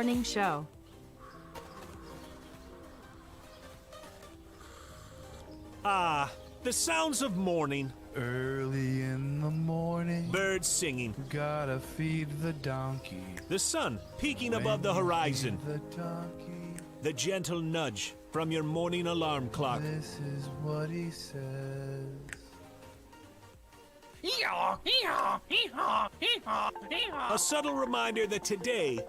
Morning Show. Ah, the sounds of morning. Early in the morning, Birds singing. gotta feed the donkey. The sun peeking above the When you horizon. feed the donkey, The gentle nudge from your morning alarm clock. this is what he says. A subtle reminder that today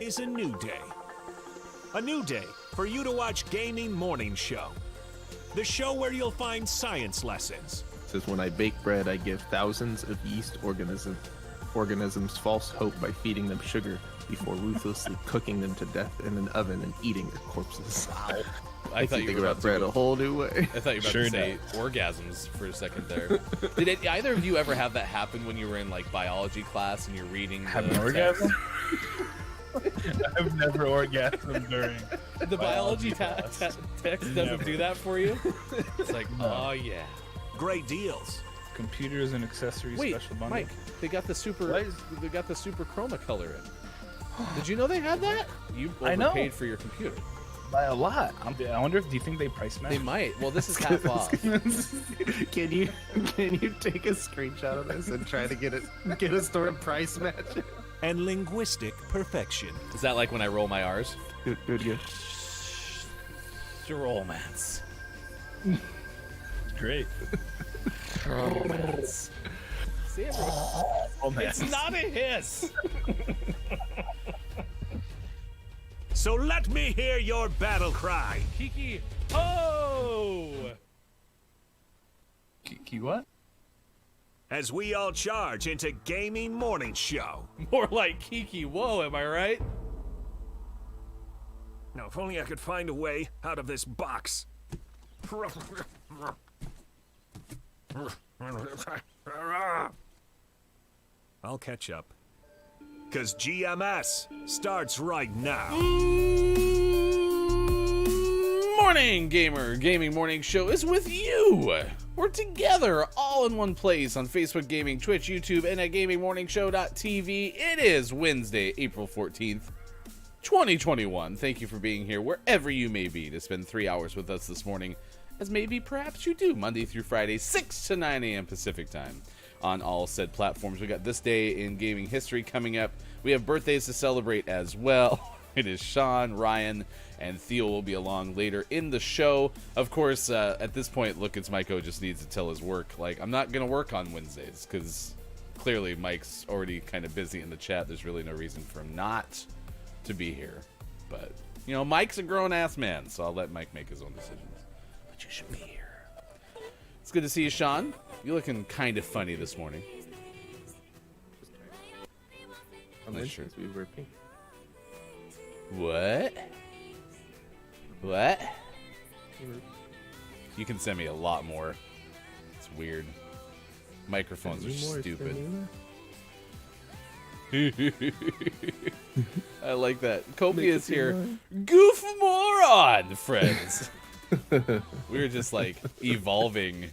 is a new day. A new day for you to watch Gaming Morning Show. The show where you'll find science lessons. Says when I bake bread, I give thousands of yeast organisms false hope by feeding them sugar before ruthlessly cooking them to death in an oven and eating their corpses. Wow. I thought you think were about bread a whole new way. I thought you were about to say orgasms for a second there. Did either of you ever have that happen when you were in like biology class and you're reading the Have an text? orgasm? I've never orgasmed during The biology text doesn't Never. do that for you? It's like, oh yeah. Great deals. computers and accessories Wait, special bundle. Mike, they got the super What? they got the super chroma color in. Did you know they had that? You I know. overpaid for your computer. By a lot. I wonder if do you think they price match? They might. Well, this is half off. Can you take a screenshot of this and try to get a store price match? And linguistic perfection. Is that like when I roll my R's? Good. Romance. Great. Romance. See, everyone- Oh man. it's not a hiss. So let me hear your battle cry. Kiki, oh! Kiki what? As we all charge into Gaming Morning Show. More like Kiki, whoa, am I right? Now, if only I could find a way out of this box. I'll catch up. Because GMS starts right now. Morning, gamer! Gaming Morning Show is with you! We're together, all in one place on Facebook Gaming, Twitch, YouTube, and at GamingMorningShow.tv. It is Wednesday, April 14th, 2021. Thank you for being here, wherever you may be, to spend 3 hours with us this morning, as maybe perhaps you do, Monday through Friday, 6 to 9 a.m. Pacific Time. On all said platforms. We got this day in gaming history coming up. We have birthdays to celebrate as well. It is Sean, Ryan, and Theo will be along later in the show. Of course, at this point, Look, It's Mike O just needs to tell his work. Like, I'm not going to work on Wednesdays because clearly Mike's already kind of busy in the chat. There's really no reason for him not to be here. But, you know, Mike's a grown-ass man, so I'll let Mike make his own decisions. But you should be here. It's good to see you, Sean. You're looking kind of funny this morning. On Nice this shirt. we were pink. What? What? You can send me a lot more. It's weird. Microphones are stupid. I like that. Kopi is here. Goof moron, friends. We were just like evolving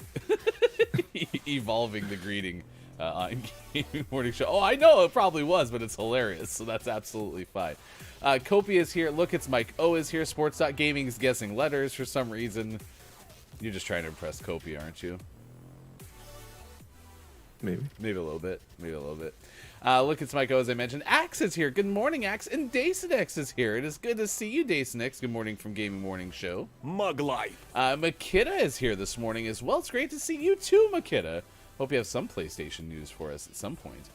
the greeting on Gaming Morning Show. Oh, I know it probably was, but it's hilarious, so that's absolutely fine. Kopi is here. Look, It's Mike O is here. Sports.gaming is guessing letters for some reason. You're just trying to impress Kopi, aren't you? Maybe. Maybe a little bit. Look, It's Mike O, as I mentioned. Axe is here. Good morning, Axe. And Dacinex is here. It is good to see you, Dacinex. Good morning from Gaming Morning Show. Mug life. Makita is here this morning as well. It's great to see you too, Makita. Hope you have some PlayStation news for us at some point.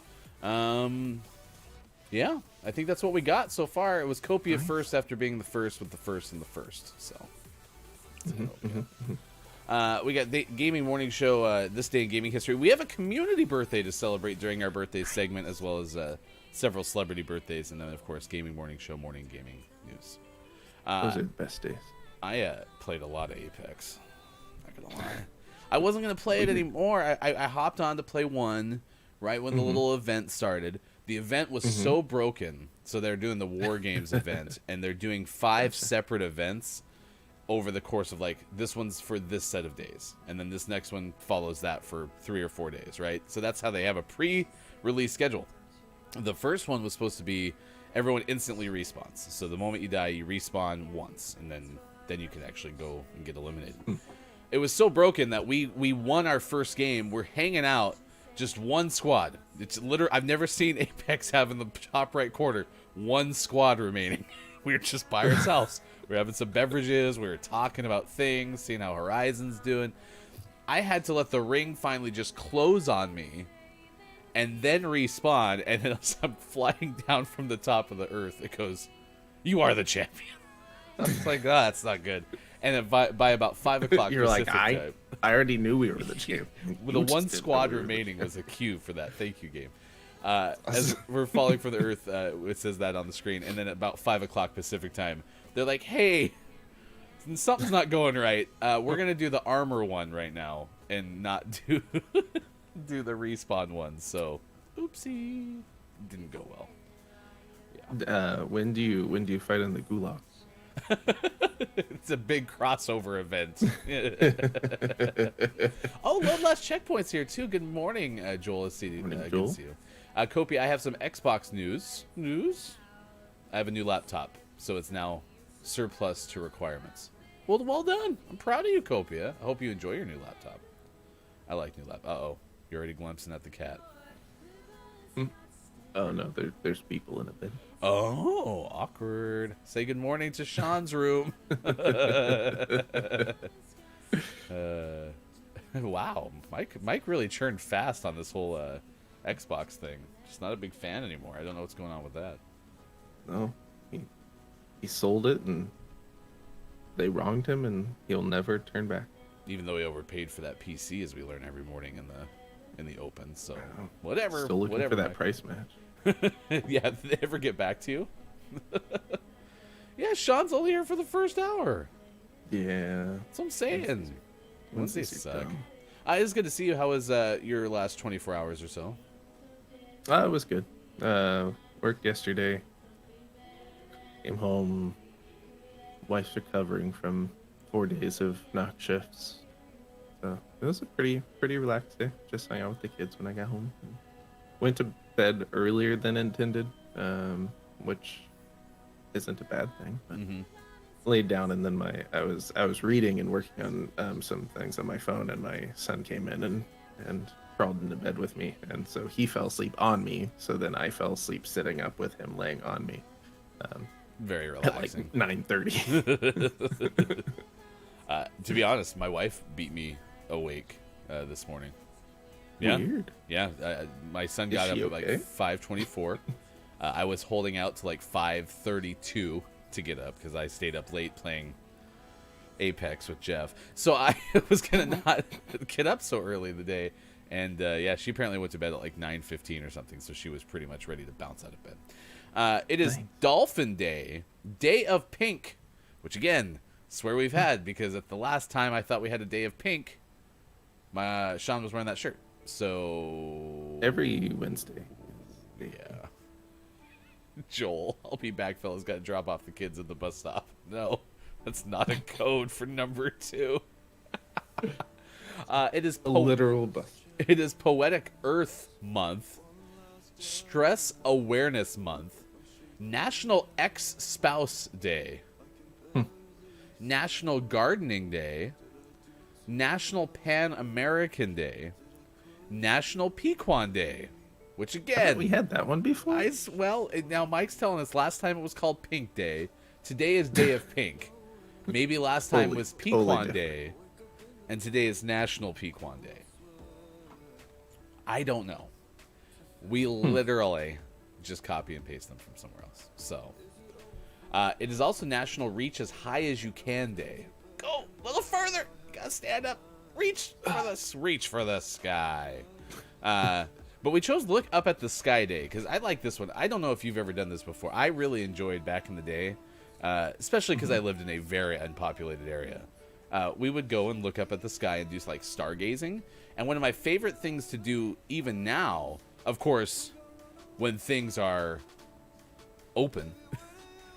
Yeah, I think that's what we got so far. It was Copia first after being the first with the first and the first. So, we got the Gaming Morning Show this day in gaming history. We have a community birthday to celebrate during our birthday segment, as well as several celebrity birthdays, and then of course Gaming Morning Show morning gaming news. Those are the best days. I played a lot of Apex. Not gonna lie. I wasn't gonna play it anymore. I hopped on to play one right when the little event started. The event was so broken, so they're doing the War Games event, and they're doing 5 separate events over the course of, like, this one's for this set of days, and then this next one follows that for 3 or 4 days, right? So that's how they have a pre-release schedule. The first one was supposed to be everyone instantly respawns. So the moment you die, you respawn once, and then you can actually go and get eliminated. It was so broken that we won our first game. We're hanging out, just one squad. It's literally, I've never seen Apex have in the top right corner one squad remaining. We were just by ourselves. We were having some beverages. We were talking about things, seeing how Horizon's doing. I had to let the ring finally just close on me and then respawn. And then as I'm flying down from the top of the earth, it goes, "You are the champion." I was like, "Oh, that's not good." And then by about 5 o'clock, You're like, Pacific time, I already knew we were the champ. with the one squad remaining was a cue for that. Thank you, game. As we're falling for the earth, it says that on the screen. And then at about 5 o'clock Pacific time, they're like, "Hey, something's not going right. We're going to do the armor one right now and not do do the respawn one." So, oopsie. Didn't go well. When do you fight in the gulags? It's a big crossover event. Oh, load less checkpoints here too. Good morning, Joel. Good Joel. to see you. Kopi, I have some Xbox news. I have a new laptop, so it's now surplus to requirements. Well done. I'm proud of you, Copia. I hope you enjoy your new laptop. I like new laptop. Uh-oh. You're already glimpsing at the cat. Oh no, there's people in a bit. Oh, awkward. Say good morning to Sean's room. Wow, Mike really churned fast on this whole Xbox thing. Just not a big fan anymore. I don't know what's going on with that. No, he sold it and they wronged him, and he'll never turn back. Even though he overpaid for that PC, as we learn every morning in the open. So whatever. Still looking whatever, for that Mike. price match. Yeah, did they ever get back to you? Yeah, Sean's only here for the first hour. Yeah. That's what I'm saying. Wednesdays Wednesdays suck. dumb. It's good to see you. How was your last 24 hours or so? It was good. Worked yesterday. Came home. Wife's recovering from 4 days of knock shifts. So it was a pretty relaxed day. Just hung out with the kids when I got home. Went to bed earlier than intended, which isn't a bad thing. But laid down, and then I was reading and working on some things on my phone, and my son came in and crawled into bed with me, and so he fell asleep on me. So then I fell asleep sitting up with him, laying on me. Very At like relaxing. 9:30. To be honest, my wife beat me awake this morning. Yeah, Weird. yeah. My son Is got up she at like okay? 5:24. I was holding out to like 5:32 to get up because I stayed up late playing Apex with Jeff. So I was gonna not get up so early in the day, and yeah, she apparently went to bed at like 9:15 or something. So she was pretty much ready to bounce out of bed. It is Dolphin Day, Day of Pink, which again, swear we've had, because at the last time I thought we had a Day of Pink, Sean was wearing that shirt. So Every Wednesday. yeah. Joel, I'll be back, fellas. Got to drop off the kids at the bus stop. No, that's not a code for number 2. It is A literal bus. It is Poetic Earth Month, Stress Awareness Month, National Ex-Spouse Day, National Gardening Day, National Pan American Day, National Pequan Day, which again, We had that one before. now Mike's telling us last time it was called Pink Day. Today is Day of Pink. Maybe last time was Totally Pequan different. Day, and today is National Pequan Day. I don't know. We literally just copy and paste them from somewhere else. So, it is also National Reach as High as You Can Day. Go a little further. You gotta stand up. Reach for the sky. But we chose to look up at the sky day because I like this one. I don't know if you've ever done this before. I really enjoyed back in the day, especially because I lived in a very unpopulated area. We would go and look up at the sky and do like stargazing. And one of my favorite things to do even now, of course, when things are open,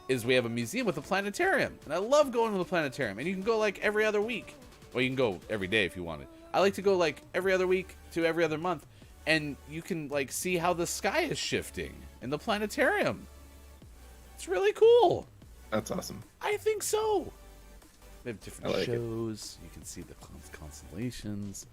is we have a museum with a planetarium. And I love going to the planetarium. And you can go like every other week. Well, you can go every day if you wanted. I like to go like every other week to every other month. And you can like see how the sky is shifting in the planetarium. It's really cool. That's awesome. I think so. They have different I like it. shows. You can see the constellations.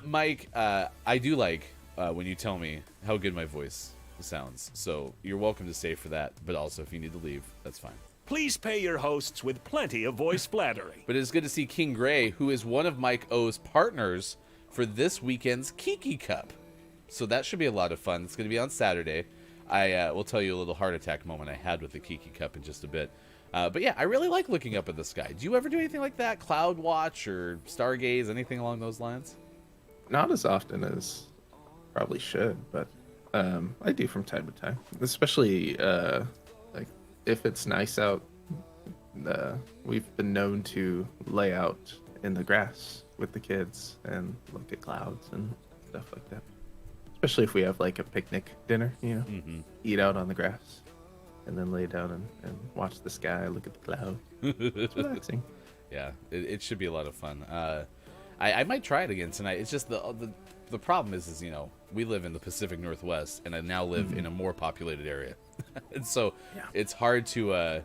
Mike, I do like when you tell me how good my voice sounds. So you're welcome to stay for that. But also, if you need to leave, that's fine. Please pay your hosts with plenty of voice flattery. But it's good to see King Gray, who is one of Mike O's partners for this weekend's Kiki Cup. So that should be a lot of fun. It's going to be on Saturday. I will tell you a little heart attack moment I had with the Kiki Cup in just a bit. But yeah, I really like looking up at the sky. Do you ever do anything like that? Cloud watch or stargaze, anything along those lines? Not as often as probably should, but I do from time to time. Especially like if it's nice out. We've been known to lay out in the grass with the kids and look at clouds and stuff like that. Especially if we have like a picnic dinner, eat out on the grass and then lay down and watch the sky, look at the clouds. It's relaxing. Yeah, it should be a lot of fun. I might try it again tonight. It's just the problem is we live in the Pacific Northwest, and I now live in a more populated area, and so it's hard to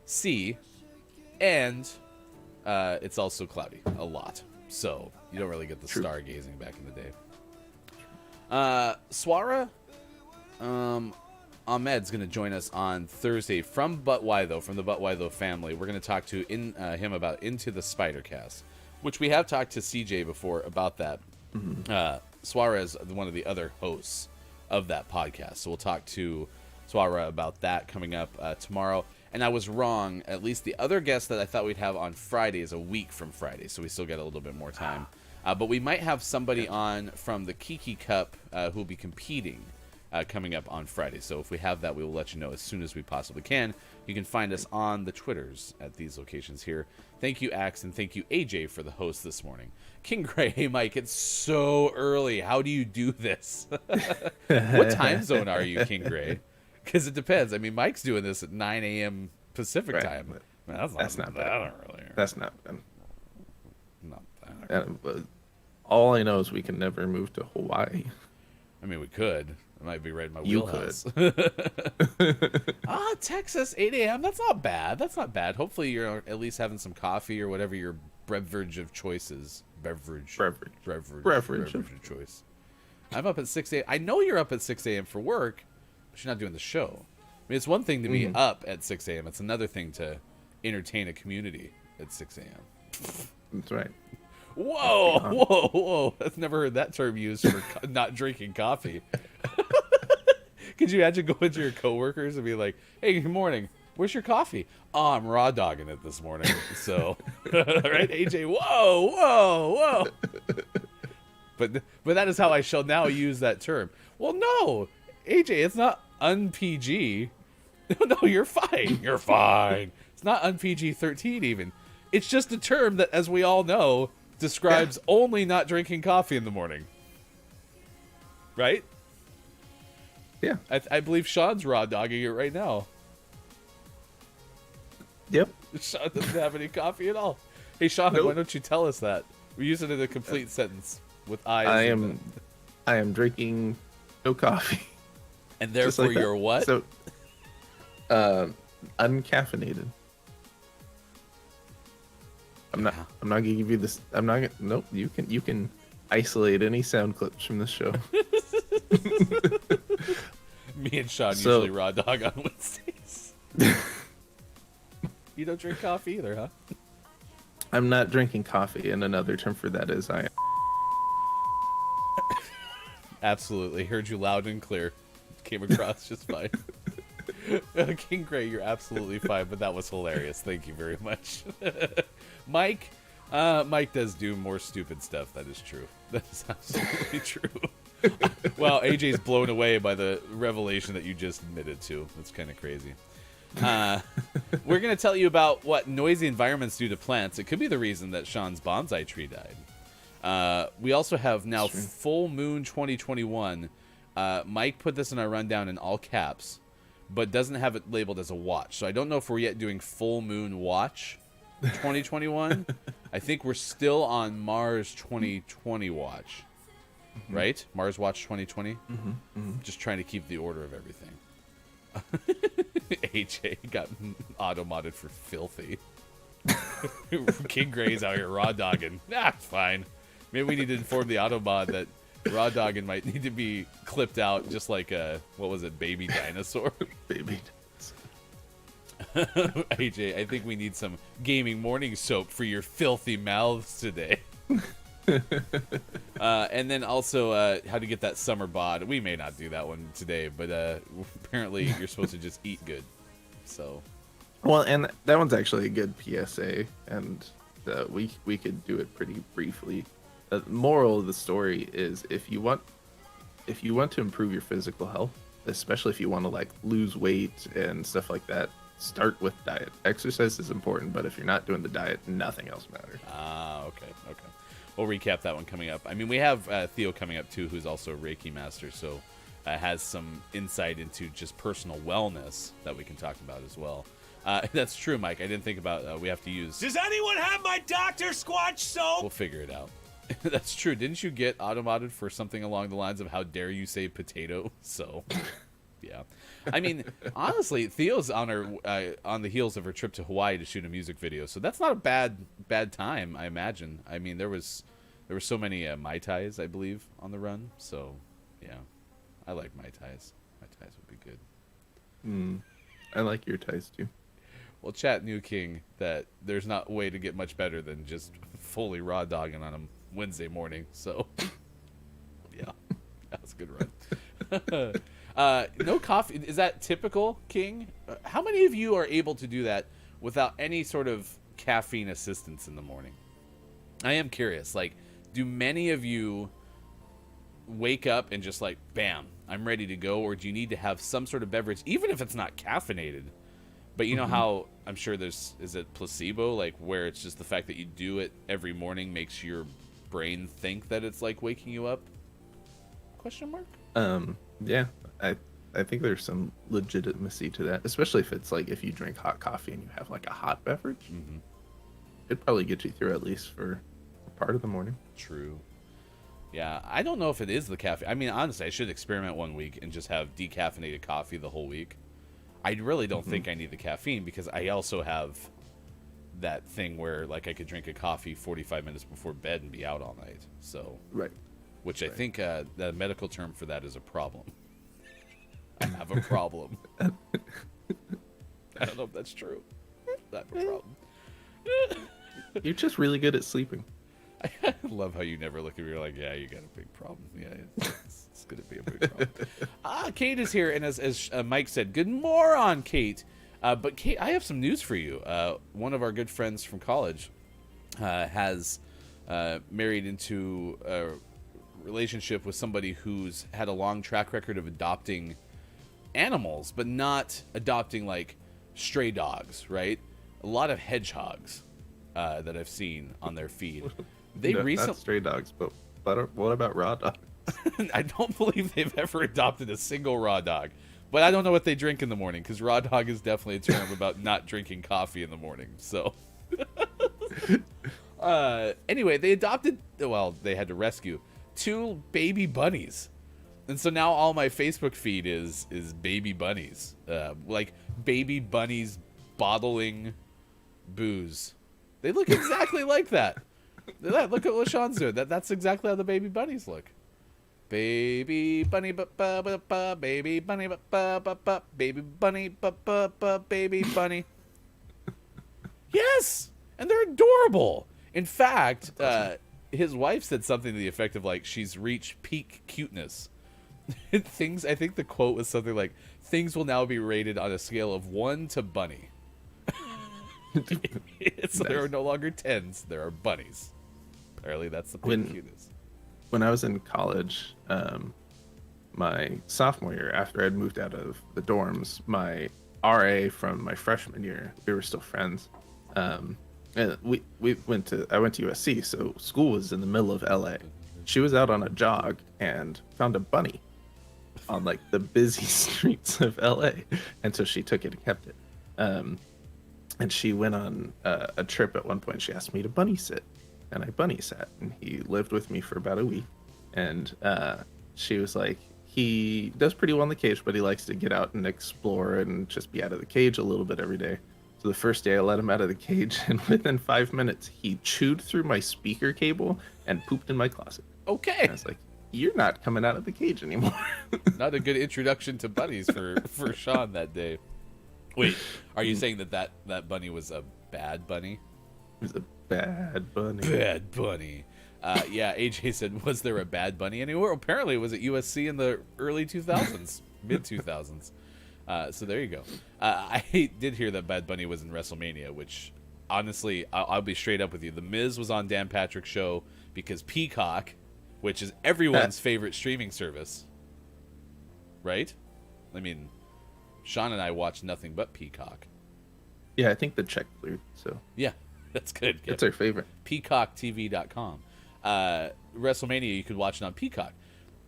see, and it's also cloudy a lot, so you don't really get the stargazing back in the day. Swara Ahmed's going to join us on Thursday from the But Why Though family. We're going to talk to him about Into the Spider-Cast, which we have talked to CJ before about that. Swara is one of the other hosts of that podcast, so we'll talk to Swara about that coming up tomorrow. And I was wrong. At least the other guest that I thought we'd have on Friday is a week from Friday, so we still get a little bit more time. But we might have somebody on from the Kiki Cup who will be competing coming up on Friday. So if we have that, we will let you know as soon as we possibly can. You can find us on the Twitters at these locations here. Thank you, Axe, and thank you, AJ, for the host this morning. King Gray, hey, Mike, it's so early. How do you do this? What time zone are you, King Gray? Because it depends. I mean, Mike's doing this at 9 a.m. Pacific time. Man, that's not that early. That's not bad. Not that early. But all I know is we can never move to Hawaii. I mean, we could. It might be right in my You wheelhouse. Texas, 8 a.m. That's not bad. That's not bad. Hopefully you're at least having some coffee or whatever your beverage of choice is. Beverage of choice. I'm up at 6 a.m. I know you're up at 6 a.m. for work, but you're not doing the show. I mean, it's one thing to be up at 6 a.m. It's another thing to entertain a community at 6 a.m. That's right. Whoa. I've never heard that term used for not drinking coffee. Could you imagine going to your coworkers and be like, hey, good morning. Where's your coffee? Oh, I'm raw dogging it this morning. So, right, AJ? Whoa. But that is how I shall now use that term. Well, no, AJ, it's not un-PG. No, you're fine. You're fine. It's not un-PG-13 even. It's just a term that, as we all know, describes only not drinking coffee in the morning. Right? Yeah. I believe Sean's raw dogging it right now. Yep. Sean doesn't have any coffee at all. Hey, Sean, why don't you tell us that? We use it in a complete sentence with eyes. I am drinking no coffee. And therefore like you're what? So, uncaffeinated. I'm not gonna give you this. I'm not gonna. Nope. You can isolate any sound clips from this show. Me and Sean usually raw dog on Wednesdays. You don't drink coffee either, huh? I'm not drinking coffee, and another term for that is I. Absolutely, heard you loud and clear. Came across just fine. King Gray, you're absolutely fine, but that was hilarious. Thank you very much. Mike does do more stupid stuff. That is true. That is absolutely true. Well, AJ's blown away by the revelation that you just admitted to. That's kind of crazy. We're going to tell you about what noisy environments do to plants. It could be the reason that Sean's bonsai tree died. We also have now Full Moon 2021. Mike put this in our rundown in all caps, but doesn't have it labeled as a watch. So I don't know if we're yet doing Full Moon Watch 2021. I think we're still on Mars 2020 Watch. Right? Mars Watch 2020? Just trying to keep the order of everything. AJ got auto-modded for filthy. King Gray's out here raw dogging. Nah, it's fine. Maybe we need to inform the auto-mod that raw dogging might need to be clipped out just like what was it, baby dinosaur? Baby. AJ, I think we need some gaming morning soap for your filthy mouths today. And then also how to get that summer bod. We may not do that one today, but apparently you're supposed to just eat good. So, Well, and that one's actually a good PSA, and we could do it pretty briefly. The moral of the story is if you want to improve your physical health, especially if you want to like lose weight and stuff like that, start with diet. Exercise is important, but if you're not doing the diet, nothing else matters. Okay. We'll recap that one coming up. I mean, we have Theo coming up too, who's also a Reiki master, so has some insight into just personal wellness that we can talk about as well. That's true, Mike. I didn't think about we have to use. Does anyone have my Dr. Squatch soap? We'll figure it out. That's true. Didn't you get automodded for something along the lines of "How dare you say potato"? So, yeah. I mean, honestly, Theo's on the heels of her trip to Hawaii to shoot a music video, so that's not a bad time, I imagine. I mean, there were so many Mai Tais, I believe, on the run. So, yeah, I like Mai Tais. Mai Tais would be good. I like your ties too. Well, chat New King that there's not a way to get much better than just fully raw dogging on a Wednesday morning. So, yeah, that was a good run. No coffee. Is that typical, King? How many of you are able to do that without any sort of caffeine assistance in the morning? I am curious. Like, do many of you wake up and just like, bam, I'm ready to go? Or do you need to have some sort of beverage, even if it's not caffeinated? But you know how I'm sure is it placebo, like where it's just the fact that you do it every morning makes your brain think that it's like waking you up? Question mark? Yeah, I think there's some legitimacy to that, especially if it's like if you drink hot coffee and you have like a hot beverage. It'd probably get you through at least for part of the morning. True. Yeah, I don't know if it is the caffeine. I mean, honestly, I should experiment one week and just have decaffeinated coffee the whole week. I really don't think I need the caffeine because I also have that thing where like I could drink a coffee 45 minutes before bed and be out all night. So, Right. which I think the medical term for that is a problem. I have a problem. I don't know if that's true. I have a problem. You're just really good at sleeping. I love how you never look at me. You're like, yeah, you got a big problem. Yeah, it's going to be a big problem. Kate is here, and as Mike said, good morning, Kate. But Kate, I have some news for you. One of our good friends from college has married into a relationship with somebody who's had a long track record of adopting animals, but not adopting like stray dogs, right? A lot of hedgehogs that I've seen on their feed. They recently not stray dogs, but what about raw dogs? I don't believe they've ever adopted a single raw dog, but I don't know what they drink in the morning because raw dog is definitely a term about not drinking coffee in the morning. So, anyway, they adopted. Well, they had to rescue 2 baby bunnies, and so now all my Facebook feed is baby bunnies, like baby bunnies bottling booze. They look exactly like that. Look at what Sean's doing. That's exactly how the baby bunnies look. Baby bunny, baby bunny, baby bunny, baby bunny. Yes, and they're adorable. In fact, his wife said something to the effect of like she's reached peak cuteness. I think the quote was something like, "Things will now be rated on a scale of 1 to bunny." So there are no longer 10s, there are bunnies. Apparently that's the peak cuteness. When I was in college, my sophomore year, after I'd moved out of the dorms, my RA from my freshman year, we were still friends. And I went to USC, so school was in the middle of LA. She was out on a jog and found a bunny on like the busy streets of LA, and so she took it and kept it. And she went on a trip at one point. She asked me to bunny sit, and I bunny sat, and he lived with me for about a week. And she was like, he does pretty well in the cage, but he likes to get out and explore and just be out of the cage a little bit every day. So the first day I let him out of the cage, and within 5 minutes, he chewed through my speaker cable and pooped in my closet. Okay. And I was like, you're not coming out of the cage anymore. Not a good introduction to bunnies for Sean that day. Wait, are you saying that bunny was a bad bunny? It was a bad bunny. Bad bunny. Yeah, AJ said, was there a bad bunny anywhere? Apparently it was at USC in the early 2000s, mid 2000s. So there you go. I did hear that Bad Bunny was in WrestleMania, which honestly, I'll be straight up with you. The Miz was on Dan Patrick's show because Peacock, which is everyone's favorite streaming service, right? I mean, Sean and I watch nothing but Peacock. Yeah, I think the check cleared, so Yeah, that's good. it's our favorite. PeacockTV.com. WrestleMania, you could watch it on Peacock.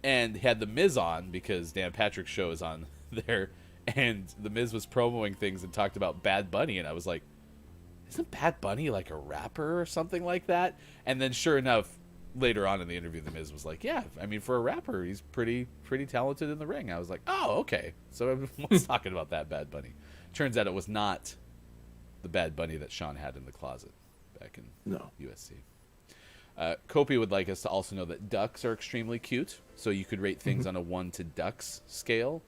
And had The Miz on because Dan Patrick's show is on there. And The Miz was promoting things and talked about Bad Bunny. And I was like, isn't Bad Bunny like a rapper or something like that? And then sure enough, later on in the interview, The Miz was like, yeah, I mean, for a rapper, he's pretty talented in the ring. I was like, oh, okay. So everyone's talking about that Bad Bunny. Turns out it was not the Bad Bunny that Sean had in the closet back in No. USC. Kopi would like us to also know that ducks are extremely cute, so you could rate things on a 1 to ducks scale.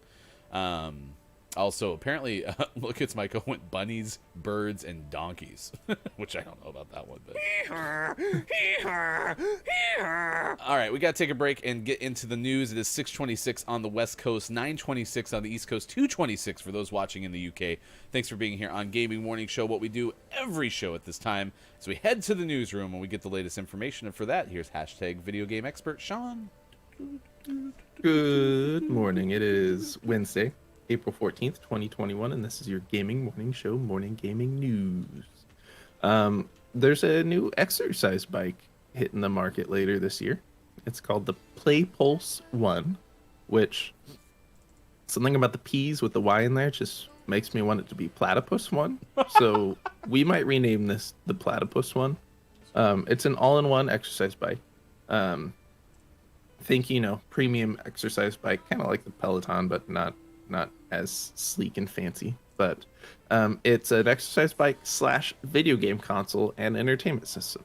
Also, apparently, Look, Michael went bunnies, birds, and donkeys, which I don't know about that one. But... All right, we got to take a break and get into the news. It is 6:26 on the West Coast, 9:26 on the East Coast, 2:26 for those watching in the UK. Thanks for being here on Gaming Morning Show, what we do every show at this time. So we head to the newsroom and we get the latest information. And for that, here's hashtag video game expert Sean. Good morning. It is Wednesday, April 14th, 2021, and this is your Gaming Morning Show morning gaming news. There's a new exercise bike hitting the market later this year. It's called the PlayPulse 1, which something about the P's with the Y in there just makes me want it to be Platypus 1. So we might rename this the Platypus 1. It's an all-in-one exercise bike. Think, premium exercise bike, kind of like the Peloton, but not as sleek and fancy. But it's an exercise bike / video game console and entertainment system.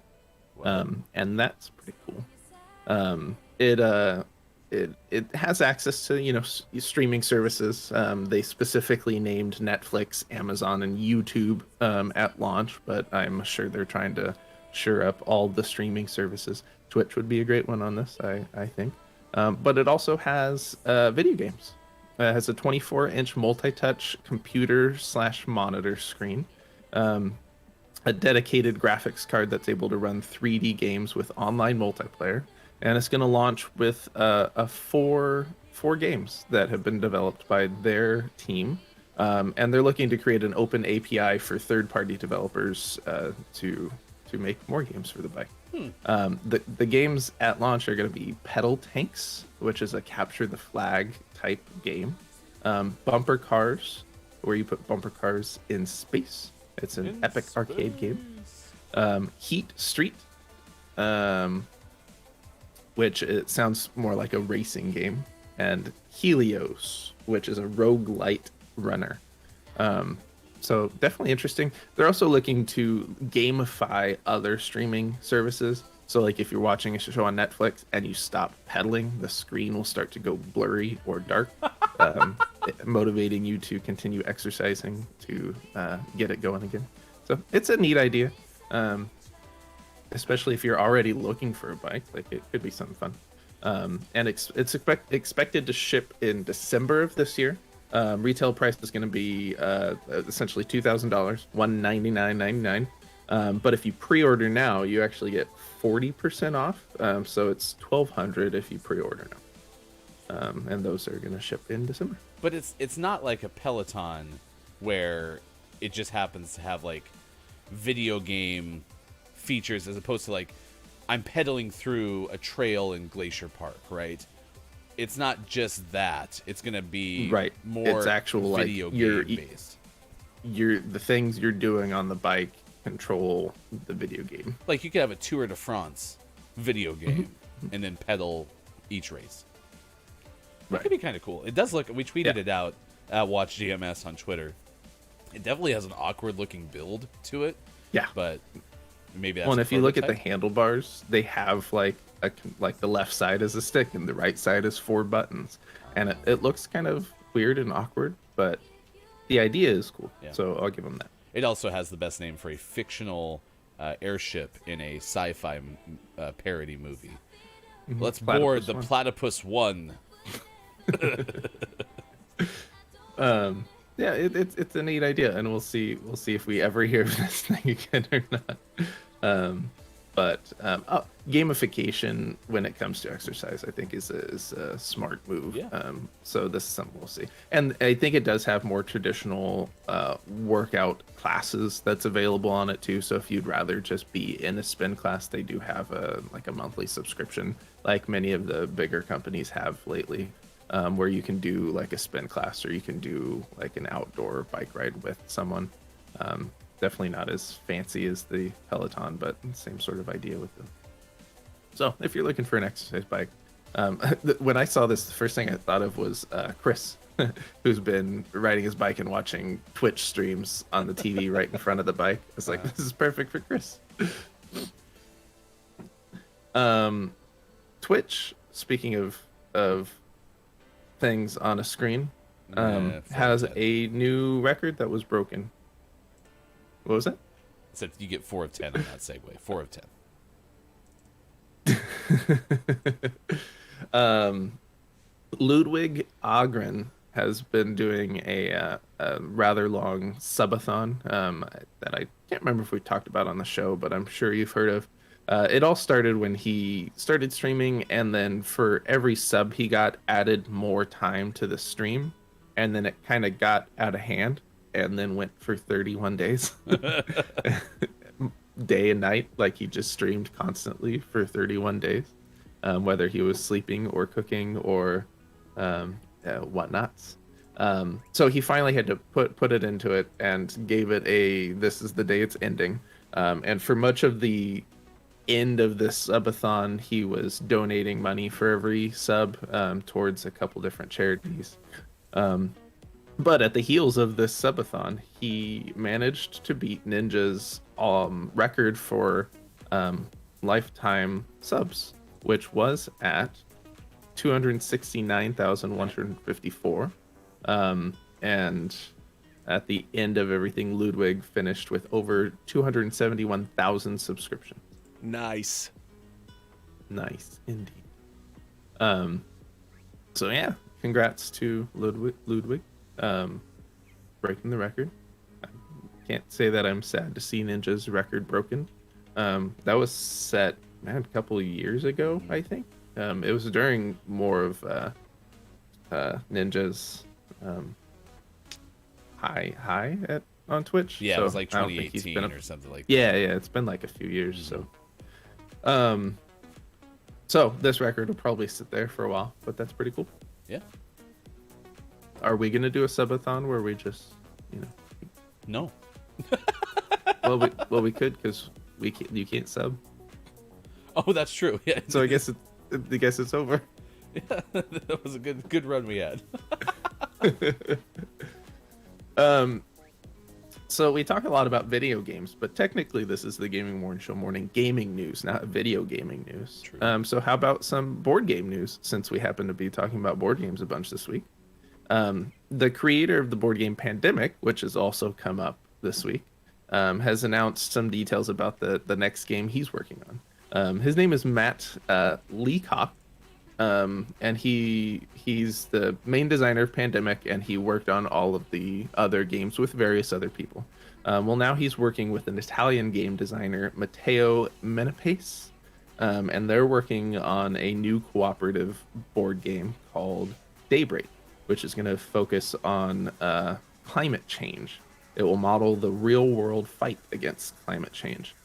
And that's pretty cool. It has access to streaming services. They specifically named Netflix, Amazon, and YouTube at launch, but I'm sure they're trying to shore up all the streaming services. Twitch would be a great one on this, I think. But it also has video games. It has a 24-inch multi-touch computer / monitor screen, a dedicated graphics card that's able to run 3D games with online multiplayer, and it's going to launch with four games that have been developed by their team, and they're looking to create an open API for third-party developers to make more games for the bike. The games at launch are going to be Pedal Tanks, which is a capture the flag type game. Bumper Cars, where you put bumper cars in space. It's an epic arcade game. Heat Street, which it sounds more like a racing game. And Helios, which is a roguelite runner. So definitely interesting. They're also looking to gamify other streaming services. So like if you're watching a show on Netflix and you stop pedaling, the screen will start to go blurry or dark, motivating you to continue exercising to get it going again. So it's a neat idea, especially if you're already looking for a bike. Like it could be something fun. And it's expected to ship in December of this year. Retail price is going to be essentially $2,000, $199.99. But if you pre-order now, you actually get 40% off. So it's $1,200 if you pre-order now. And those are going to ship in December. But it's not like a Peloton where it just happens to have like video game features as opposed to like I'm pedaling through a trail in Glacier Park, right? It's not just that. It's going to be more it's actual video like game based. The things you're doing on the bike control the video game. Like you could have a Tour de France video game and then pedal each race. That could be kind of cool. It does look. We tweeted it out at Watch GMS on Twitter. It definitely has an awkward looking build to it. Yeah. But maybe that's Well, and a if you look at the prototype. handlebars, they have like the left side is a stick and the right side is 4 buttons, and it looks kind of weird and awkward, but the idea is cool. Yeah. So I'll give them that. It also has the best name for a fictional airship in a sci-fi parody movie. Let's board the Platypus One. Yeah, it's a neat idea, and we'll see if we ever hear of this thing again or not. Gamification when it comes to exercise, I think, is a smart move. Yeah. So this is something we'll see, and I think it does have more traditional workout classes that's available on it too. So if you'd rather just be in a spin class, they do have a monthly subscription, like many of the bigger companies have lately. Where you can do like a spin class, or you can do like an outdoor bike ride with someone. Definitely not as fancy as the Peloton, but same sort of idea with them. So if you're looking for an exercise bike, when I saw this, the first thing I thought of was Chris, who's been riding his bike and watching Twitch streams on the TV right in front of the bike. It's like, this is perfect for Chris. Twitch, speaking of things on a screen, has a new record that was broken. What was that? Except you get 4 of 10 on that segue. 4 of 10. Ludwig Agren has been doing a rather long subathon that I can't remember if we talked about on the show, but I'm sure you've heard of. It all started when he started streaming, and then for every sub he got, added more time to the stream, and then it kind of got out of hand, and then went for 31 days. Day and night, like he just streamed constantly for 31 days, whether he was sleeping or cooking or whatnots. So he finally had to put it into it and gave it a, this is the day it's ending. And for much of the end of this subathon, he was donating money for every sub towards a couple different charities. But at the heels of this subathon, he managed to beat Ninja's record for lifetime subs, which was at 269,154. And at the end of everything, Ludwig finished with over 271,000 subscriptions. Nice. Nice indeed. So yeah, congrats to Ludwig. Breaking the record. I can't say that I'm sad to see Ninja's record broken. That was set, man, a couple of years ago, I think. It was during more of Ninja's high on Twitch. Yeah, so it was like I don't think he's 2018 been or something like that. yeah, it's been like a few years. So this record will probably sit there for a while, but that's pretty cool. Yeah. Are we gonna do a subathon where we just, No. well we could, because you can't sub, Oh, that's true. Yeah. so I guess it's over. Yeah, that was a good run we had. So we talk a lot about video games, but technically this is the Gaming Morning Show morning gaming news, not video gaming news. True. So how about some board game news, since we happen to be talking about board games a bunch this week? The creator of the board game Pandemic, which has also come up this week, has announced some details about the next game he's working on. His name is Matt Leacock, and he's the main designer of Pandemic, and he worked on all of the other games with various other people. Well, now he's working with an Italian game designer, Matteo Menapace, and they're working on a new cooperative board game called Daybreak, which is going to focus on climate change. It will model the real-world fight against climate change.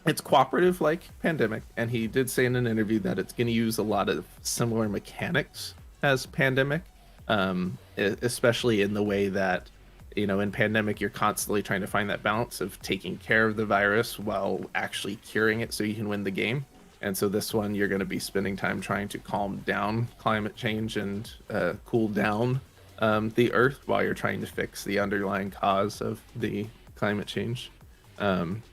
It's cooperative like Pandemic, and he did say in an interview that it's going to use a lot of similar mechanics as Pandemic, especially in the way that, in Pandemic, you're constantly trying to find that balance of taking care of the virus while actually curing it so you can win the game. And so this one, you're going to be spending time trying to calm down climate change and cool down the Earth while you're trying to fix the underlying cause of the climate change. And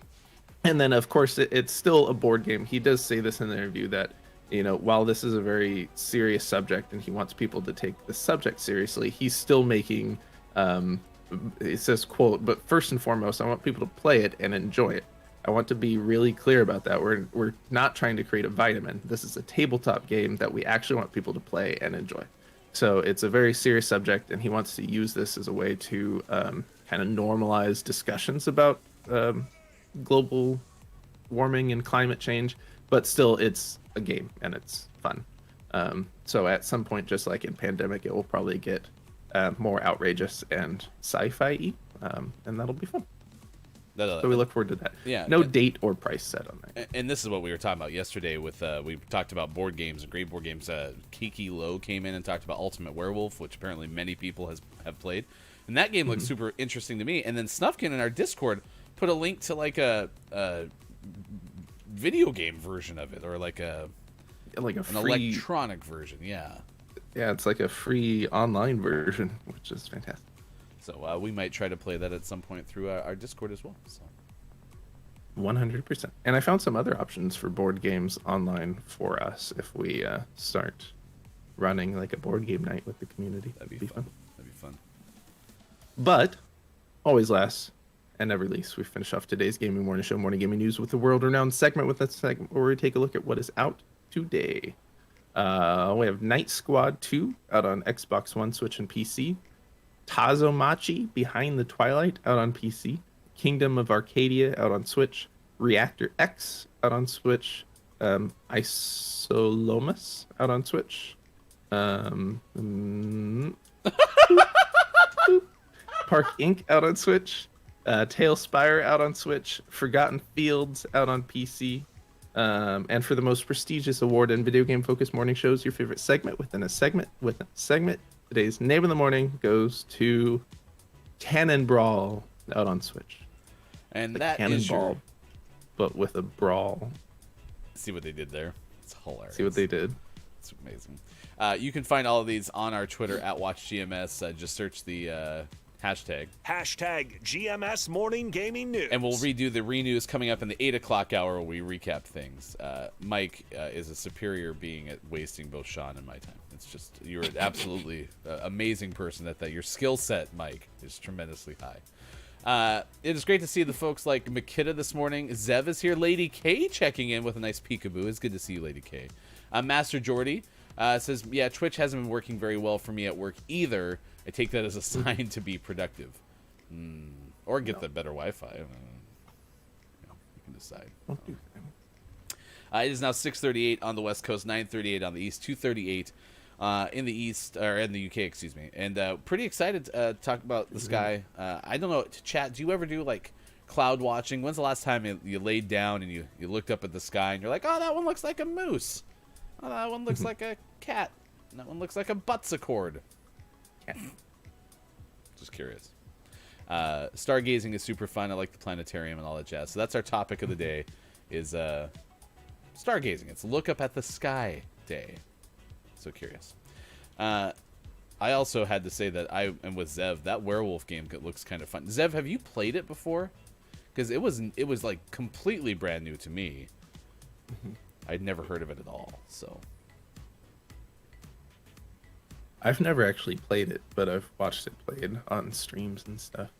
then, of course, it's still a board game. He does say this in the interview that, you know, while this is a very serious subject and he wants people to take the subject seriously, he's still making, it says, quote, "But first and foremost, I want people to play it and enjoy it. I want to be really clear about that. We're not trying to create a vitamin. This is a tabletop game that we actually want people to play and enjoy." So it's a very serious subject, and he wants to use this as a way to kind of normalize discussions about global warming and climate change, but still it's a game and it's fun. So at some point, just like in Pandemic, it will probably get more outrageous and sci-fi-y, and that'll be fun. So we look forward to that. Yeah. No date or price set on that. And this is what we were talking about yesterday with we talked about board games and great board games. Kiki Lowe came in and talked about Ultimate Werewolf, which apparently many people have played, and that game looks super interesting to me. And then Snufkin in our Discord put a link to like a video game version of it, or like an free, electronic version. Yeah, it's like a free online version, which is fantastic. So we might try to play that at some point through our Discord as well. So 100%. And I found some other options for board games online for us if we start running like a board game night with the community. That'd be fun. That'd be fun. But always last and never least, we finish off today's Gaming Morning Show, Morning Gaming News, with the world-renowned segment. With that segment where we take a look at what is out today. We have Night Squad 2 out on Xbox One, Switch, and PC. Tazomachi Behind the Twilight out on PC. Kingdom of Arcadia out on Switch. Reactor X out on Switch. Isolomus out on Switch. Park Inc. out on Switch. Tailspire out on Switch. Forgotten Fields out on PC. And for the most prestigious award in video game focused morning shows, your favorite segment within a segment within a segment, today's Name of the Morning goes to Cannon Brawl out on Switch. And the that Cannon is Ball, but with a brawl. See what they did there? It's hilarious. See what they did? It's amazing. You can find all of these on our Twitter at WatchGMS. Just search the hashtag. Hashtag GMS Morning Gaming News. And we'll redo the renews coming up in the 8 o'clock hour where we recap things. Mike is a superior being at wasting both Sean and my time. It's just, you're an absolutely amazing person at that. Your skill set, Mike, is tremendously high. It is great to see the folks like Makita this morning. Zev is here. Lady K checking in with a nice peekaboo. It's good to see you, Lady K. Master Jordy says, yeah, Twitch hasn't been working very well for me at work either. I take that as a sign to be productive. Or get the better Wi-Fi. I don't know. You can decide. It is now 6:38 on the West Coast, 9:38 on the East, 2:38 in the East, or in the UK, excuse me. And pretty excited to talk about the sky. I don't know, chat, do you ever do like cloud watching? When's the last time you laid down and you looked up at the sky and you're like, oh, that one looks like a moose. Oh, that one looks like a cat. That one looks like a buttsicord. Just curious. Stargazing is super fun. I like the planetarium and all that jazz. So that's our topic of the day, is stargazing. It's look up at the sky day. So curious. I also had to say that I am with Zev. That werewolf game looks kind of fun. Zev, have you played it before? Because it was like completely brand new to me. I'd never heard of it at all. So I've never actually played it, but I've watched it played on streams and stuff.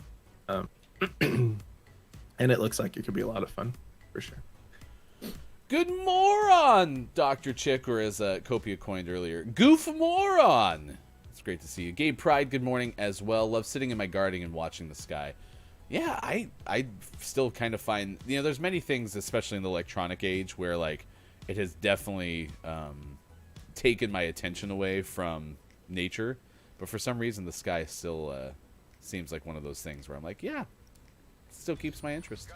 And it looks like it could be a lot of fun, for sure. good moron, Dr. Chick, or as Copia coined earlier, goof moron. It's great to see you. Gabe Pride, good morning as well. Love sitting in my garden and watching the sky. Yeah, I still kind of find, there's many things, especially in the electronic age, where like it has definitely taken my attention away from nature, but for some reason the sky still seems like one of those things where I'm like, yeah, it still keeps my interest.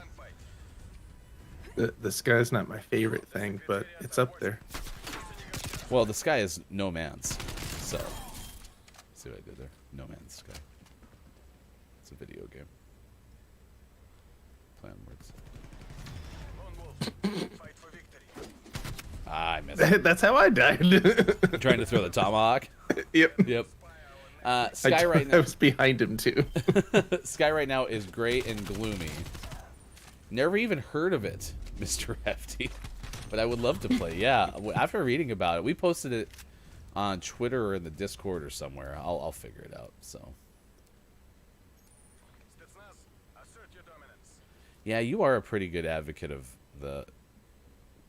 The sky's not my favorite thing, but it's up there. Well, the sky is no man's, so see what I did there? No Man's Sky. It's a video game. Play on words. I missed it. That's how I died. Trying to throw the tomahawk. Yep. Yep. Sky right I now. was behind him too. Sky right now is gray and gloomy. Never even heard of it, Mr. Hefty. But I would love to play. Yeah, after reading about it, we posted it on Twitter or in the Discord or somewhere. I'll figure it out. So. Yeah, you are a pretty good advocate of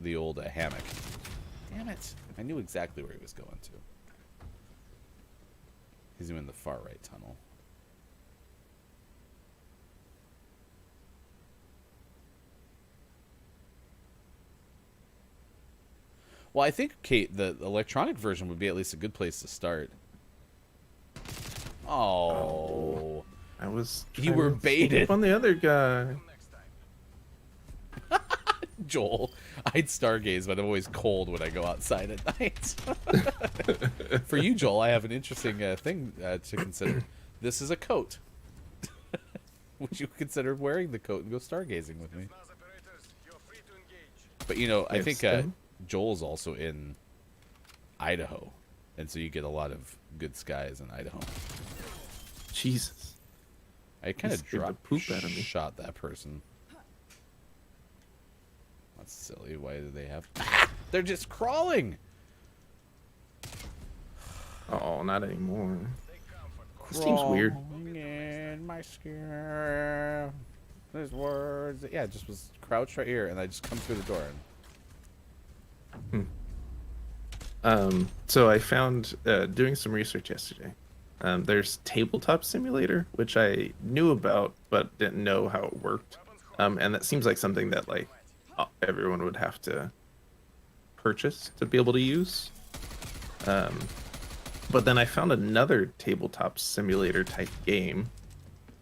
the old hammock. Damn it! I knew exactly where he was going to. He's in the far right tunnel. Well, I think, Kate, the electronic version would be at least a good place to start. Oh. I was. You were trying to baited. sneak up on the other guy. Joel, I'd stargaze, but I'm always cold when I go outside at night. For you, Joel, I have an interesting thing to consider. This is a coat. Would you consider wearing the coat and go stargazing with me? But, you know, I think Joel's also in Idaho, and so you get a lot of good skies in Idaho. Jesus. I kind You of scared the dropped poop out of me. shot that person. That's silly. Why do they have... They're just crawling! Oh, not anymore. This seems weird. Crawling in my skin. There's words. Yeah, it just was crouched right here, and I just come through the door. So I found, doing some research yesterday, there's Tabletop Simulator, which I knew about, but didn't know how it worked. And that seems like something that, like, everyone would have to purchase to be able to use. But then I found another Tabletop Simulator type game,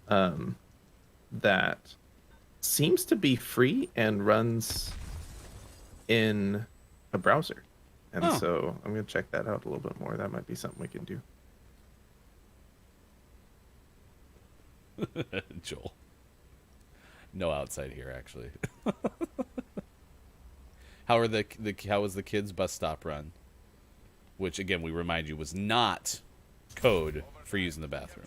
that seems to be free and runs in a browser. And so I'm going to check that out a little bit more. That might be something we can do. Joel. No outside here, actually. How was the kids' bus stop run? Which, again, we remind you, was not code for using the bathroom.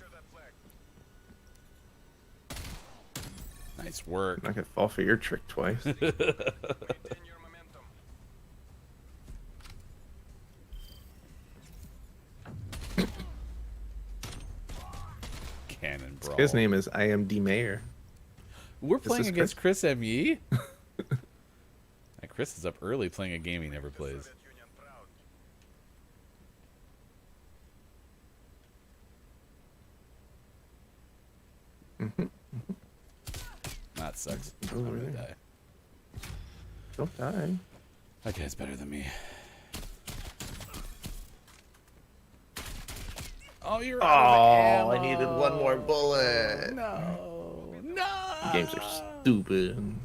Nice work. I'm not going to fall for your trick twice. Cannon brawl. His name is I Am D Mayor. We're playing this against Chris M.E. Chris is up early playing a game he never plays. That sucks. I'm gonna die. Don't die. That guy's better than me. Oh, you're out of ammo. I needed one more bullet. No. No. Games are stupid.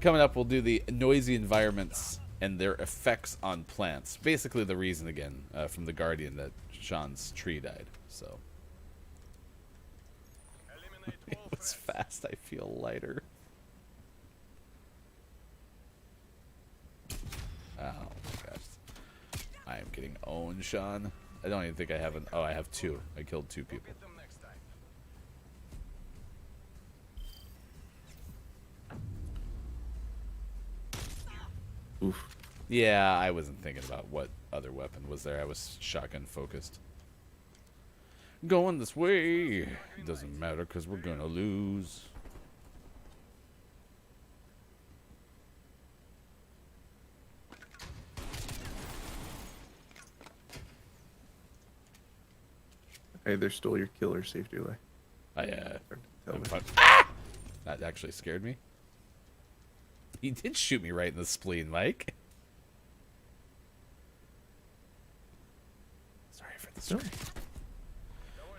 Coming up, we'll do the noisy environments and their effects on plants. Basically, the reason, again, from The Guardian that Sean's tree died. So. It was fast. I feel lighter. Oh, my gosh. I am getting owned, Sean. I don't even think I have an... Oh, I have two. I killed two people. Oof. Yeah, I wasn't thinking about what other weapon was there. I was shotgun focused. Going this way. Doesn't matter because we're going to lose. I either stole your kill or saved your life. I'm fine. That actually scared me. He did shoot me right in the spleen, Mike. Sorry for the scream.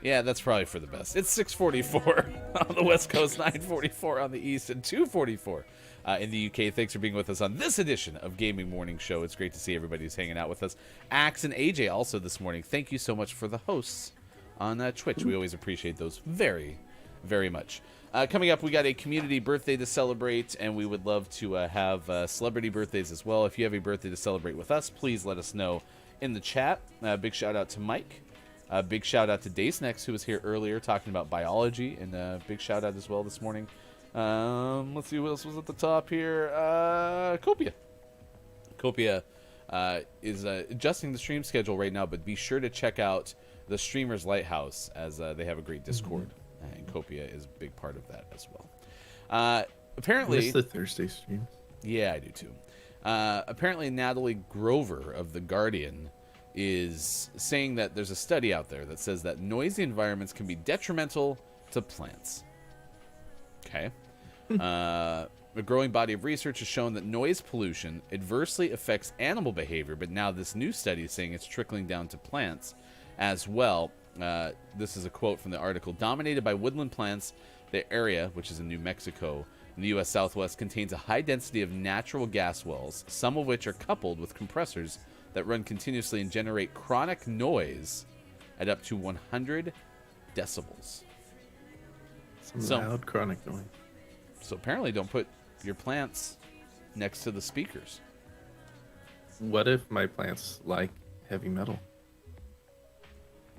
Yeah, that's probably for the best. It's 6:44 on the West Coast, 9:44 on the East, and 2:44 in the UK. Thanks for being with us on this edition of Gaming Morning Show. It's great to see everybody who's hanging out with us. Axe and AJ also this morning. Thank you so much for the hosts on Twitch. We always appreciate those very, very much. Coming up, we got a community birthday to celebrate, and we would love to have celebrity birthdays as well. If you have a birthday to celebrate with us, please let us know in the chat. Big shout out to Mike. Big shout out to Dacenex, who was here earlier talking about biology, and big shout out as well this morning. Let's see what else was at the top here. Copia. Copia is adjusting the stream schedule right now, but be sure to check out the Streamers Lighthouse, as they have a great Discord, and Copia is a big part of that as well. Apparently, Miss the Thursday stream. yeah, I do too. Apparently, Natalie Grover of The Guardian is saying that there's a study out there that says that noisy environments can be detrimental to plants. Okay. A growing body of research has shown that noise pollution adversely affects animal behavior, but now this new study is saying it's trickling down to plants as well. This is a quote from the article. Dominated by woodland plants, the area, which is in New Mexico, in the U.S. Southwest, contains a high density of natural gas wells, some of which are coupled with compressors that run continuously and generate chronic noise at up to 100 decibels. Some loud chronic noise. So apparently don't put your plants next to the speakers. What if my plants like heavy metal?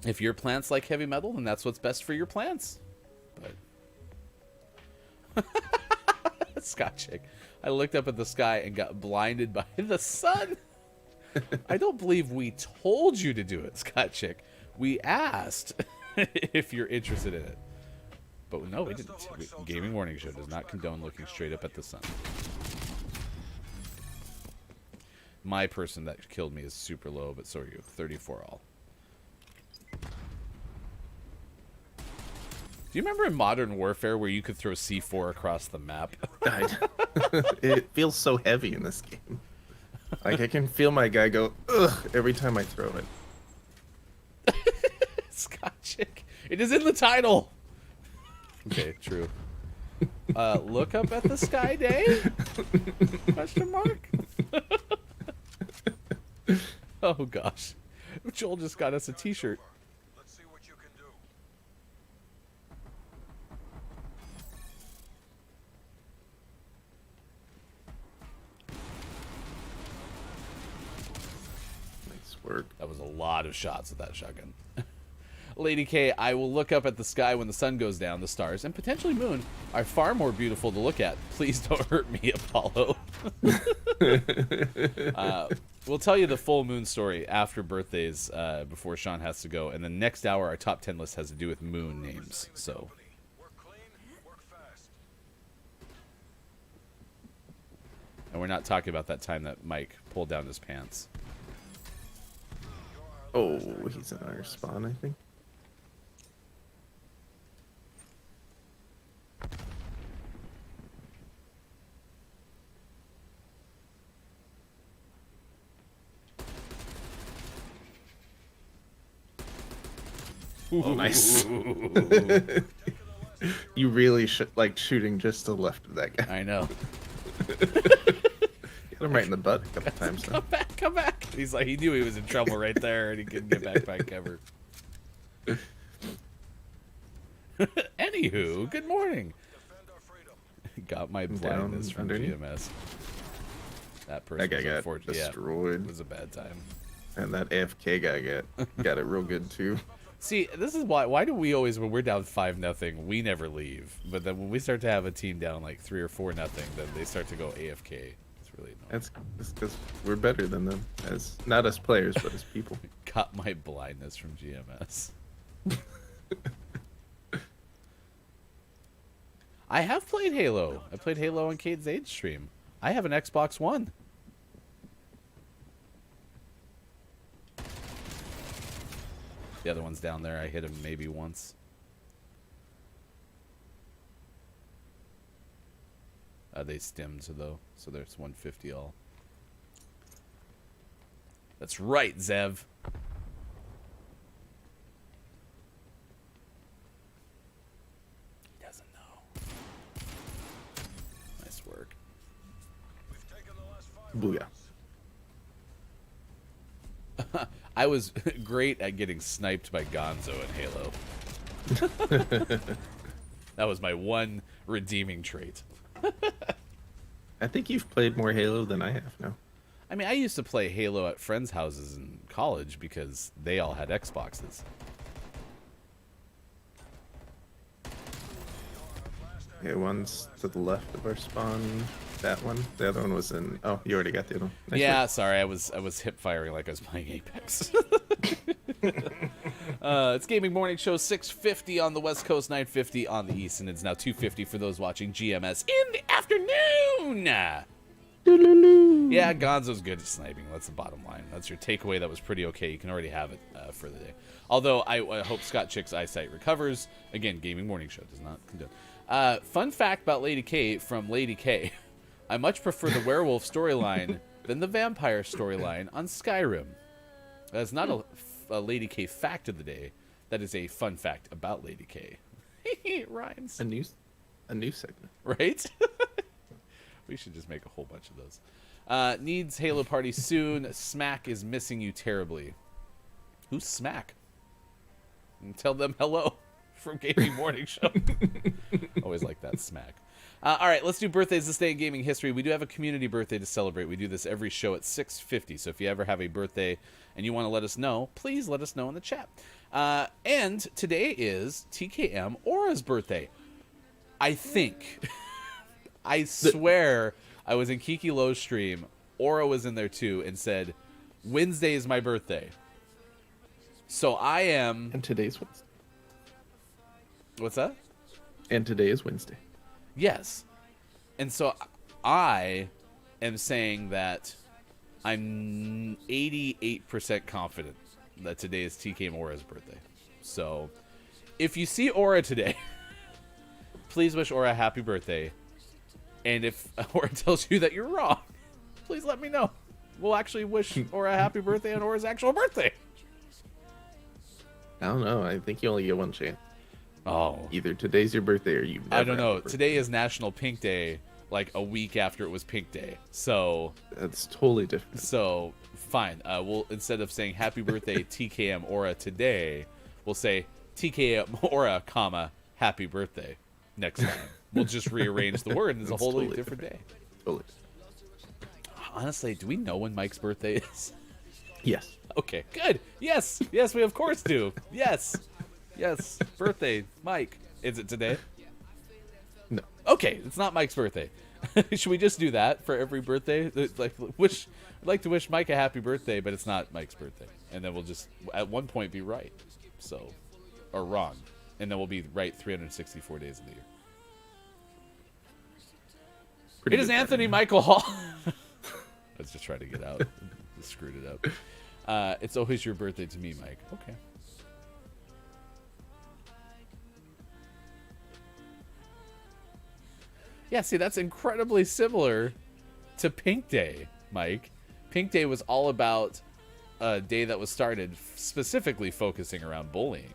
If your plants like heavy metal, then that's what's best for your plants. But Scott Chick, I looked up at the sky and got blinded by the sun. I don't believe we told you to do it, Scott Chick. We asked if you're interested in it. But no, we didn't. Gaming Morning Show does not condone looking straight up at the sun. My person that killed me is super low, but so are you. 34 all. Do you remember in Modern Warfare where you could throw C4 across the map? It feels so heavy in this game. Like, I can feel my guy go, ugh, every time I throw it. Scott Chick. It is in the title. Okay, true. Look up at the sky day? Question mark? Oh, gosh. Joel just got us a t-shirt. Let's see what you can do. Nice work. That was a lot of shots with that shotgun. Lady K, I will look up at the sky when the sun goes down. The stars, and potentially moon, are far more beautiful to look at. Please don't hurt me, Apollo. We'll tell you the full moon story after birthdays before Sean has to go. And the next hour, our top 10 list has to do with moon names. So, Work clean, work fast. and we're not talking about that time that Mike pulled down his pants. Oh, he's in our spawn, I think. Oh, nice. You really should like shooting just to the left of that guy. I know. Hit him right in the butt a couple times now. Come back. He's like, he knew he was in trouble right there, and he couldn't get back by cover. Anywho, good morning. Defend our freedom. Got my Down blindness from underneath. GMS. That person That guy was got unfortunate. Yeah, destroyed. it was a bad time. And that AFK guy got it real good too. See, this is why do we always, when we're down 5-0, we never leave. But then when we start to have a team down like 3 or 4-0, then they start to go AFK. It's really annoying. That's because we're better than them, as not as players, but as people. Got my blindness from GMS. I have played Halo. I played Halo on Cade's Age stream. I have an Xbox One. The other one's down there. I hit him maybe once. They stemmed though, so there's 150 all. That's right, Zev. He doesn't know. Nice work. We've taken the last 5 Booyah. rounds. I was great at getting sniped by Gonzo in Halo. That was my one redeeming trait. I think you've played more Halo than I have now. I mean, I used to play Halo at friends' houses in college because they all had Xboxes. Okay, one's to the left of our spawn. That one. The other one was in. Oh, you already got the other one. Nice Yeah, work. sorry, I was hip firing like I was playing Apex. It's Gaming Morning Show 6:50 on the West Coast, 9:50 on the East, and it's now 2:50 for those watching GMS in the afternoon. Yeah, Gonzo's good at sniping. That's the bottom line. That's your takeaway. That was pretty okay. You can already have it for the day. Although I hope Scott Chick's eyesight recovers. Again, Gaming Morning Show does not condone. Fun fact about Lady K from Lady K. I much prefer the werewolf storyline than the vampire storyline on Skyrim. That's not a Lady K fact of the day. That is a fun fact about Lady K. It rhymes. A new segment. Right? We should just make a whole bunch of those. Needs Halo Party soon. Smack is missing you terribly. Who's Smack? And tell them hello from Gaming Morning Show. Always like that, Smack. All right, let's do birthdays this day in gaming history. We do have a community birthday to celebrate. We do this every show at 6:50. So if you ever have a birthday and you want to let us know, please let us know in the chat. And today is TKM Aura's birthday. I think. I swear I was in Kiki Lowe's stream. Aura was in there too and said, Wednesday is my birthday. So I am... And today's Wednesday. What's that? And today is Wednesday. Yes. And so I am saying that I'm 88% confident that today is TK Aura's birthday. So if you see Aura today, please wish Aura a happy birthday. And if Aura tells you that you're wrong, please let me know. We'll actually wish Aura a happy birthday on Aura's actual birthday. I don't know. I think you only get one chance. Oh. Either today's your birthday or you. I don't know. Today is National Pink Day, like a week after it was Pink Day. So That's totally different. So fine. We'll, instead of saying happy birthday TKM Aura today, we'll say TKM Aura, comma, happy birthday next time. We'll just rearrange the word and it's a That's whole totally different day. Totally. Honestly, do we know when Mike's birthday is? Yes. Okay, good. Yes. Yes, we of course do. Yes. Yes. Birthday, Mike. Is it today? No. Okay, it's not Mike's birthday. Should we just do that for every birthday? Like, I'd like to wish Mike a happy birthday, but it's not Mike's birthday, and then we'll just at one point be right, so, or wrong, and then we'll be right 364 days of the year. Pretty It is good Anthony pattern. Michael Hall. Let's just try to get out. Screwed it up. It's always your birthday to me, Mike. Okay. Yeah, see, that's incredibly similar to Pink Day, Mike. Pink Day was all about a day that was started specifically focusing around bullying.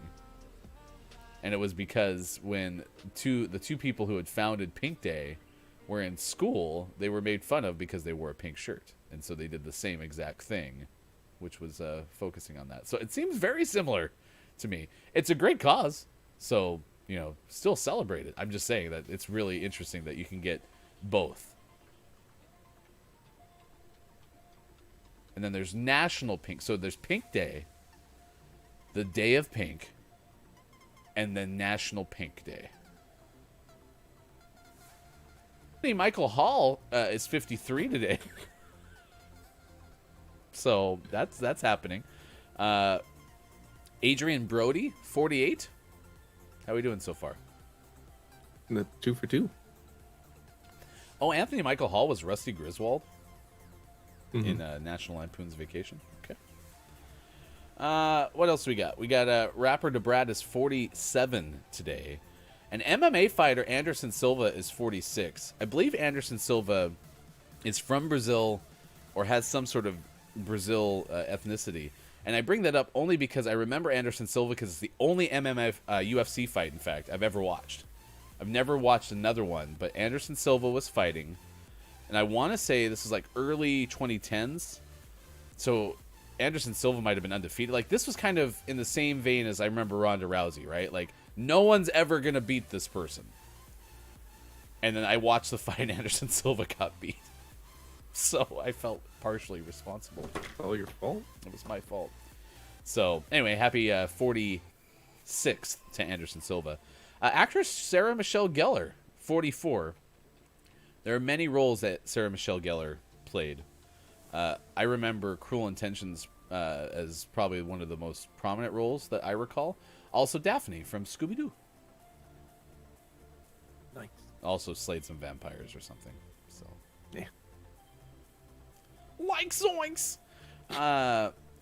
And it was because when the two people who had founded Pink Day were in school, they were made fun of because they wore a pink shirt. And so they did the same exact thing, which was focusing on that. So it seems very similar to me. It's a great cause. So, you know, still celebrate it. I'm just saying that it's really interesting that you can get both. And then there's National Pink. So there's Pink Day, the Day of Pink, and then National Pink Day. Michael Hall is 53 today. So that's happening. Adrian Brody, 48. How are we doing so far? The 2 for 2. Oh, Anthony Michael Hall was Rusty Griswold in National Lampoon's Vacation. Okay. What else we got? We got rapper DeBrad is 47 today. An MMA fighter, Anderson Silva, is 46. I believe Anderson Silva is from Brazil or has some sort of Brazil ethnicity. And I bring that up only because I remember Anderson Silva because it's the only MMA UFC fight, in fact, I've ever watched. I've never watched another one, but Anderson Silva was fighting. And I want to say this is like early 2010s. So Anderson Silva might have been undefeated. Like, this was kind of in the same vein as I remember Ronda Rousey, right? Like, No one's ever going to beat this person. And then I watched the fight and Anderson Silva got beat. So I felt partially responsible. All your fault. It was my fault. So anyway, happy 46th to Anderson Silva. Actress Sarah Michelle Gellar, 44. There are many roles that Sarah Michelle Gellar played. I remember Cruel Intentions as probably one of the most prominent roles that I recall. Also Daphne from Scooby-Doo. Nice. Also slayed some vampires or something. So Yeah. like zoinks.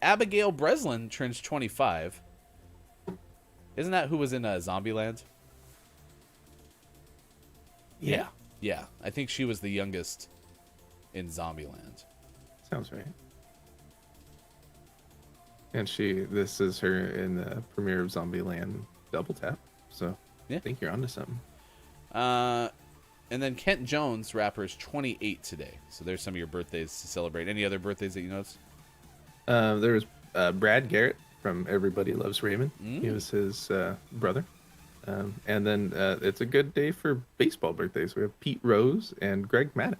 Abigail Breslin turns 25. Isn't that who was in Zombieland? Yeah. Yeah, I think she was the youngest in Zombieland. Sounds right. And this is her in the premiere of Zombieland Double Tap. So Yeah. I think you're onto something. And then Kent Jones, rapper, is 28 today. So there's some of your birthdays to celebrate. Any other birthdays that you noticed? There was Brad Garrett from Everybody Loves Raymond. He was his brother. And then it's a good day for baseball birthdays. We have Pete Rose and Greg Maddux.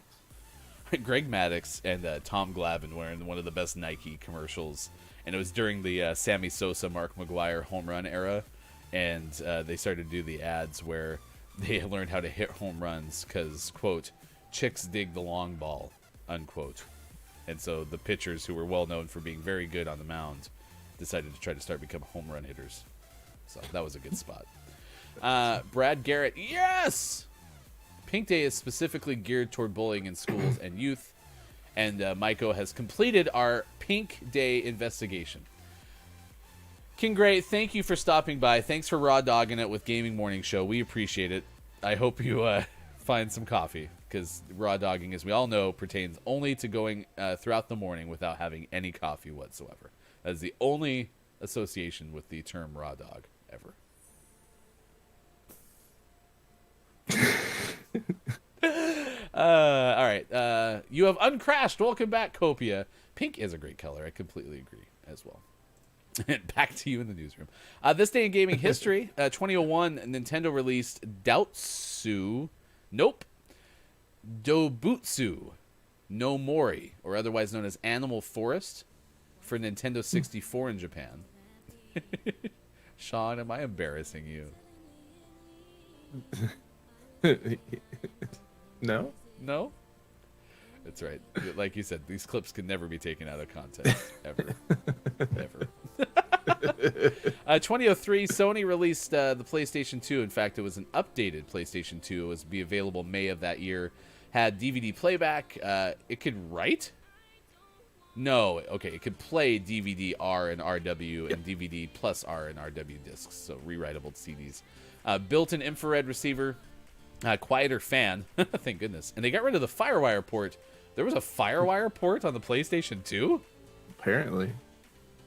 Greg Maddux and Tom Glavine wearing one of the best Nike commercials. And it was during the Sammy Sosa, Mark McGwire home run era. And they started to do the ads where they learned how to hit home runs because, quote, chicks dig the long ball, unquote. And so the pitchers who were well known for being very good on the mound decided to try to start become home run hitters. So that was a good spot. Brad Garrett, yes! Pink Day is specifically geared toward bullying in schools and youth. And Maiko has completed our Pink Day investigation. King Gray, thank you for stopping by. Thanks for raw dogging it with Gaming Morning Show. We appreciate it. I hope you find some coffee, because raw dogging, as we all know, pertains only to going throughout the morning without having any coffee whatsoever. That is the only association with the term raw dog ever. All right. You have uncrashed. Welcome back, Copia. Pink is a great color. I completely agree as well. Back to you in the newsroom. This day in gaming history, 2001, Nintendo released Dobutsu no Mori, or otherwise known as Animal Forest, for Nintendo 64 in Japan. Sean, am I embarrassing you? No? No? That's right. Like you said, these clips can never be taken out of context. Ever. Ever. 2003, Sony released the PlayStation 2. In fact, it was an updated PlayStation 2. It was be available May of that year. Had DVD playback. It could write? No. Okay, it could play DVD R and RW and DVD plus R and RW discs, so rewritable CDs. Built-in infrared receiver. Quieter fan. Thank goodness. And they got rid of the FireWire port. There was a FireWire port on the PlayStation 2? Apparently.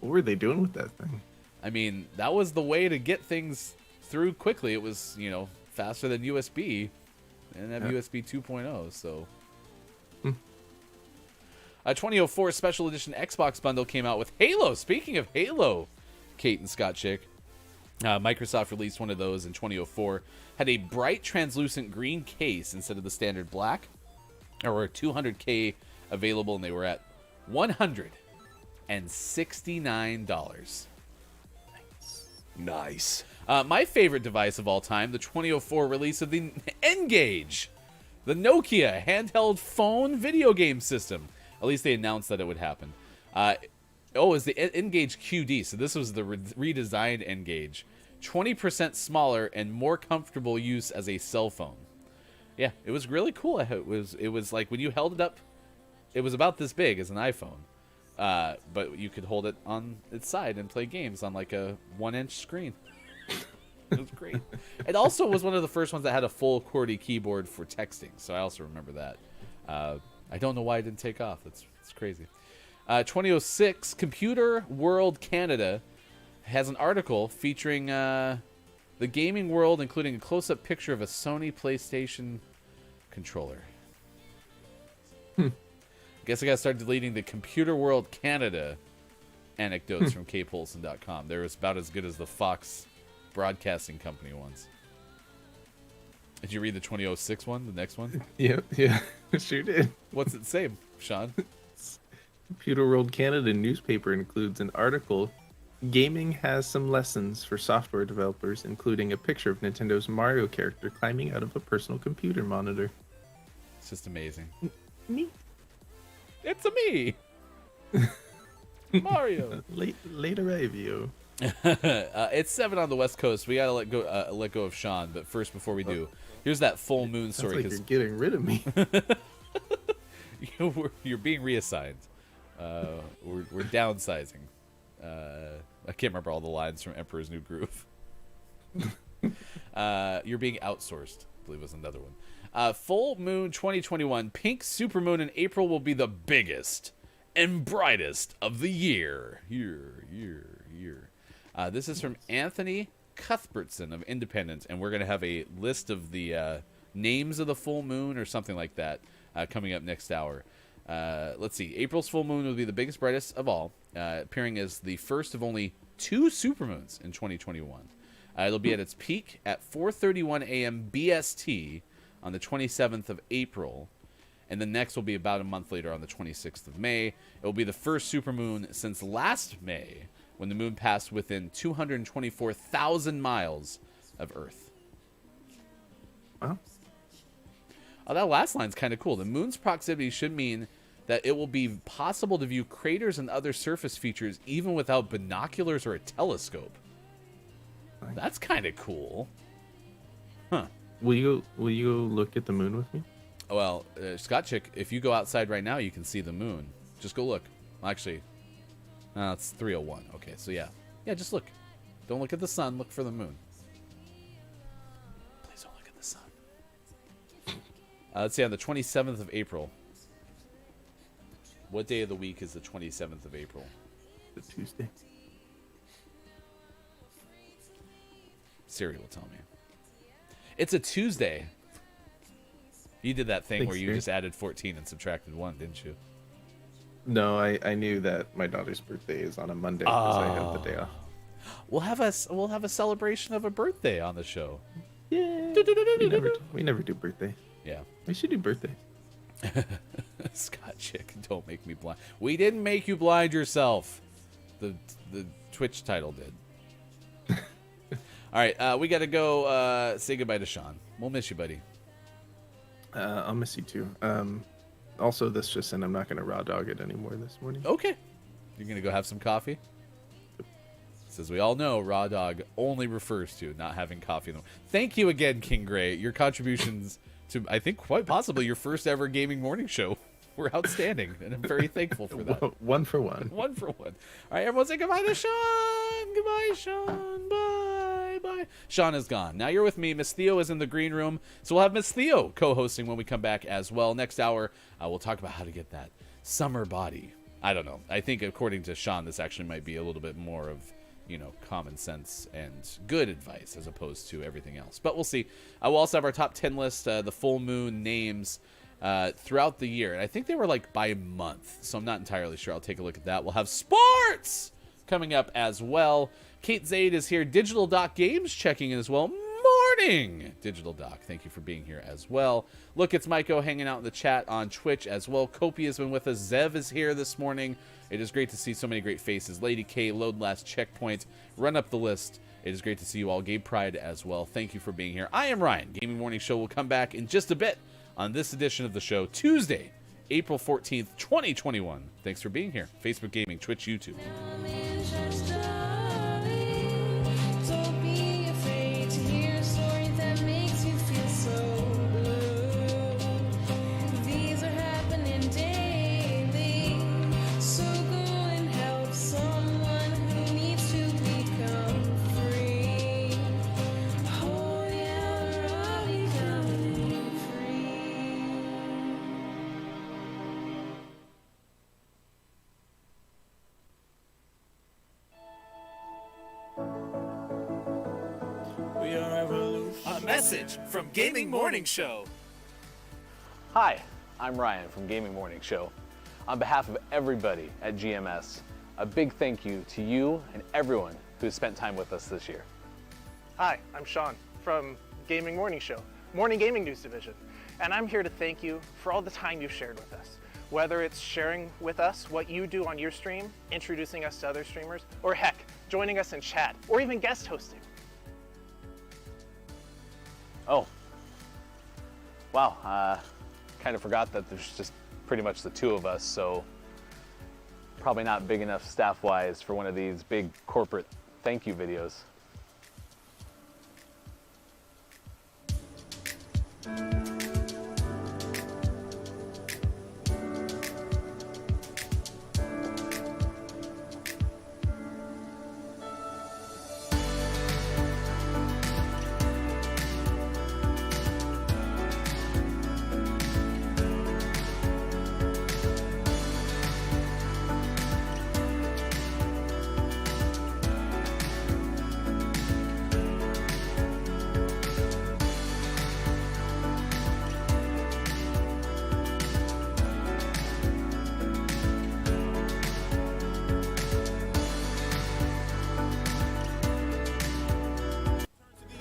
What were they doing with that thing? I mean, that was the way to get things through quickly. It was, faster than USB. And have USB 2.0, so. 2004 Special Edition Xbox bundle came out with Halo. Speaking of Halo, Kate and Scott Chick. Microsoft released one of those in 2004. Had a bright translucent green case instead of the standard black. There were 200K available, and they were at $169. Nice. My favorite device of all time, the 2004 release of the N-Gage, the Nokia handheld phone video game system. At least they announced that it would happen. It's the N-Gage QD. So this was the redesigned N-Gage. 20% smaller and more comfortable use as a cell phone. Yeah, it was really cool. It was like when you held it up, it was about this big as an iPhone. But you could hold it on its side and play games on like a 1-inch screen. It was great. It also was one of the first ones that had a full QWERTY keyboard for texting, so I also remember that. I don't know why it didn't take off. It's crazy. 2006, Computer World Canada has an article featuring the gaming world, including a close-up picture of a Sony PlayStation controller. Guess I gotta start deleting the Computer World Canada anecdotes from kpolson.com. They're about as good as the Fox Broadcasting Company ones. Did you read the 2006 one, the next one? Yeah, sure did. What's it say, Sean? Computer World Canada newspaper includes an article. Gaming has some lessons for software developers, including a picture of Nintendo's Mario character climbing out of a personal computer monitor. It's just amazing. Neat. It's a me, Mario. Late arrival. It's 7 on the West Coast. We gotta let go of Sean. But first, before we do, here's that full moon Sounds story. like you're getting rid of me. You're being reassigned. We're downsizing. I can't remember all the lines from Emperor's New Groove. You're being outsourced, I believe was another one. Full moon 2021. Pink supermoon in April will be the biggest and brightest of the year. Year. This is from Anthony Cuthbertson of Independent, and we're going to have a list of the names of the full moon or something like that coming up next hour. Let's see. April's full moon will be the biggest, brightest of all, appearing as the first of only 2 supermoons in 2021. It'll be at its peak at 4:31 a.m. BST on the 27th of April, and the next will be about a month later on the 26th of May. It will be the first supermoon since last May, when the moon passed within 224,000 miles of Earth. Wow. Oh, that last line's kind of cool. The moon's proximity should mean that it will be possible to view craters and other surface features even without binoculars or a telescope. That's kind of cool. Huh. Will you look at the moon with me? Well, Scott Chick, if you go outside right now, you can see the moon. Just go look. Actually, it's 3:01. Okay, so yeah. Yeah, just look. Don't look at the sun. Look for the moon. Please don't look at the sun. Let's see, on the 27th of April. What day of the week is the 27th of April? The Tuesday. Siri will tell me. It's a Tuesday. You did that thing Thanks, where you Siri. just added 14 and subtracted 1, didn't you? No, I knew that my daughter's birthday is on a Monday because I have the day off. We'll have a celebration of a birthday on the show. Yeah. We never do birthday. Yeah. We should do birthday. Scott Chick, don't make me blind. We didn't make you blind yourself. The Twitch title did. All right, we got to go say goodbye to Sean. We'll miss you, buddy. I'll miss you too. Also, this just in, I'm not going to raw dog it anymore this morning. Okay. You're going to go have some coffee? As we all know, raw dog only refers to not having coffee. Thank you again, King Gray. Your contributions to, I think, quite possibly your first ever gaming morning show were outstanding, and I'm very thankful for that. One for one. 1 for 1. All right, everyone say goodbye to Sean. Goodbye, Sean. Bye. Sean is gone. Now you're with me. Miss Theo is in the green room, so we'll have Miss Theo co-hosting when we come back as well. Next hour, we'll talk about how to get that summer body. I don't know. I think according to Sean, this actually might be a little bit more of, common sense and good advice as opposed to everything else. But we'll see. We'll also have our top 10 list, the full moon names throughout the year. And I think they were like by month, so I'm not entirely sure. I'll take a look at that. We'll have sports coming up as well. Kate Zaid is here. Digital Doc Games checking in as well. Morning, Digital Doc. Thank you for being here as well. Look, it's Maiko hanging out in the chat on Twitch as well. Kopi has been with us. Zev is here this morning. It is great to see so many great faces. Lady K, Load Last Checkpoint, run up the list. It is great to see you all. Gabe Pride as well. Thank you for being here. I am Ryan. Gaming Morning Show will come back in just a bit on this edition of the show, Tuesday, April 14th, 2021. Thanks for being here. Facebook Gaming, Twitch, YouTube. Don't be afraid to hear a story that makes you feel so blue. These are happening daily, so go and help someone who needs to become free. Oh yeah, we're all becoming free. A message from Gaming Morning Show. Hi, I'm Ryan from Gaming Morning Show. On behalf of everybody at GMS, a big thank you to you and everyone who has spent time with us this year. Hi, I'm Sean from Gaming Morning Show, Morning Gaming News Division, and I'm here to thank you for all the time you've shared with us. Whether it's sharing with us what you do on your stream, introducing us to other streamers, or heck, joining us in chat, or even guest hosting. Oh. Wow, kind of forgot that there's just pretty much the two of us, so probably not big enough staff-wise for one of these big corporate thank you videos. The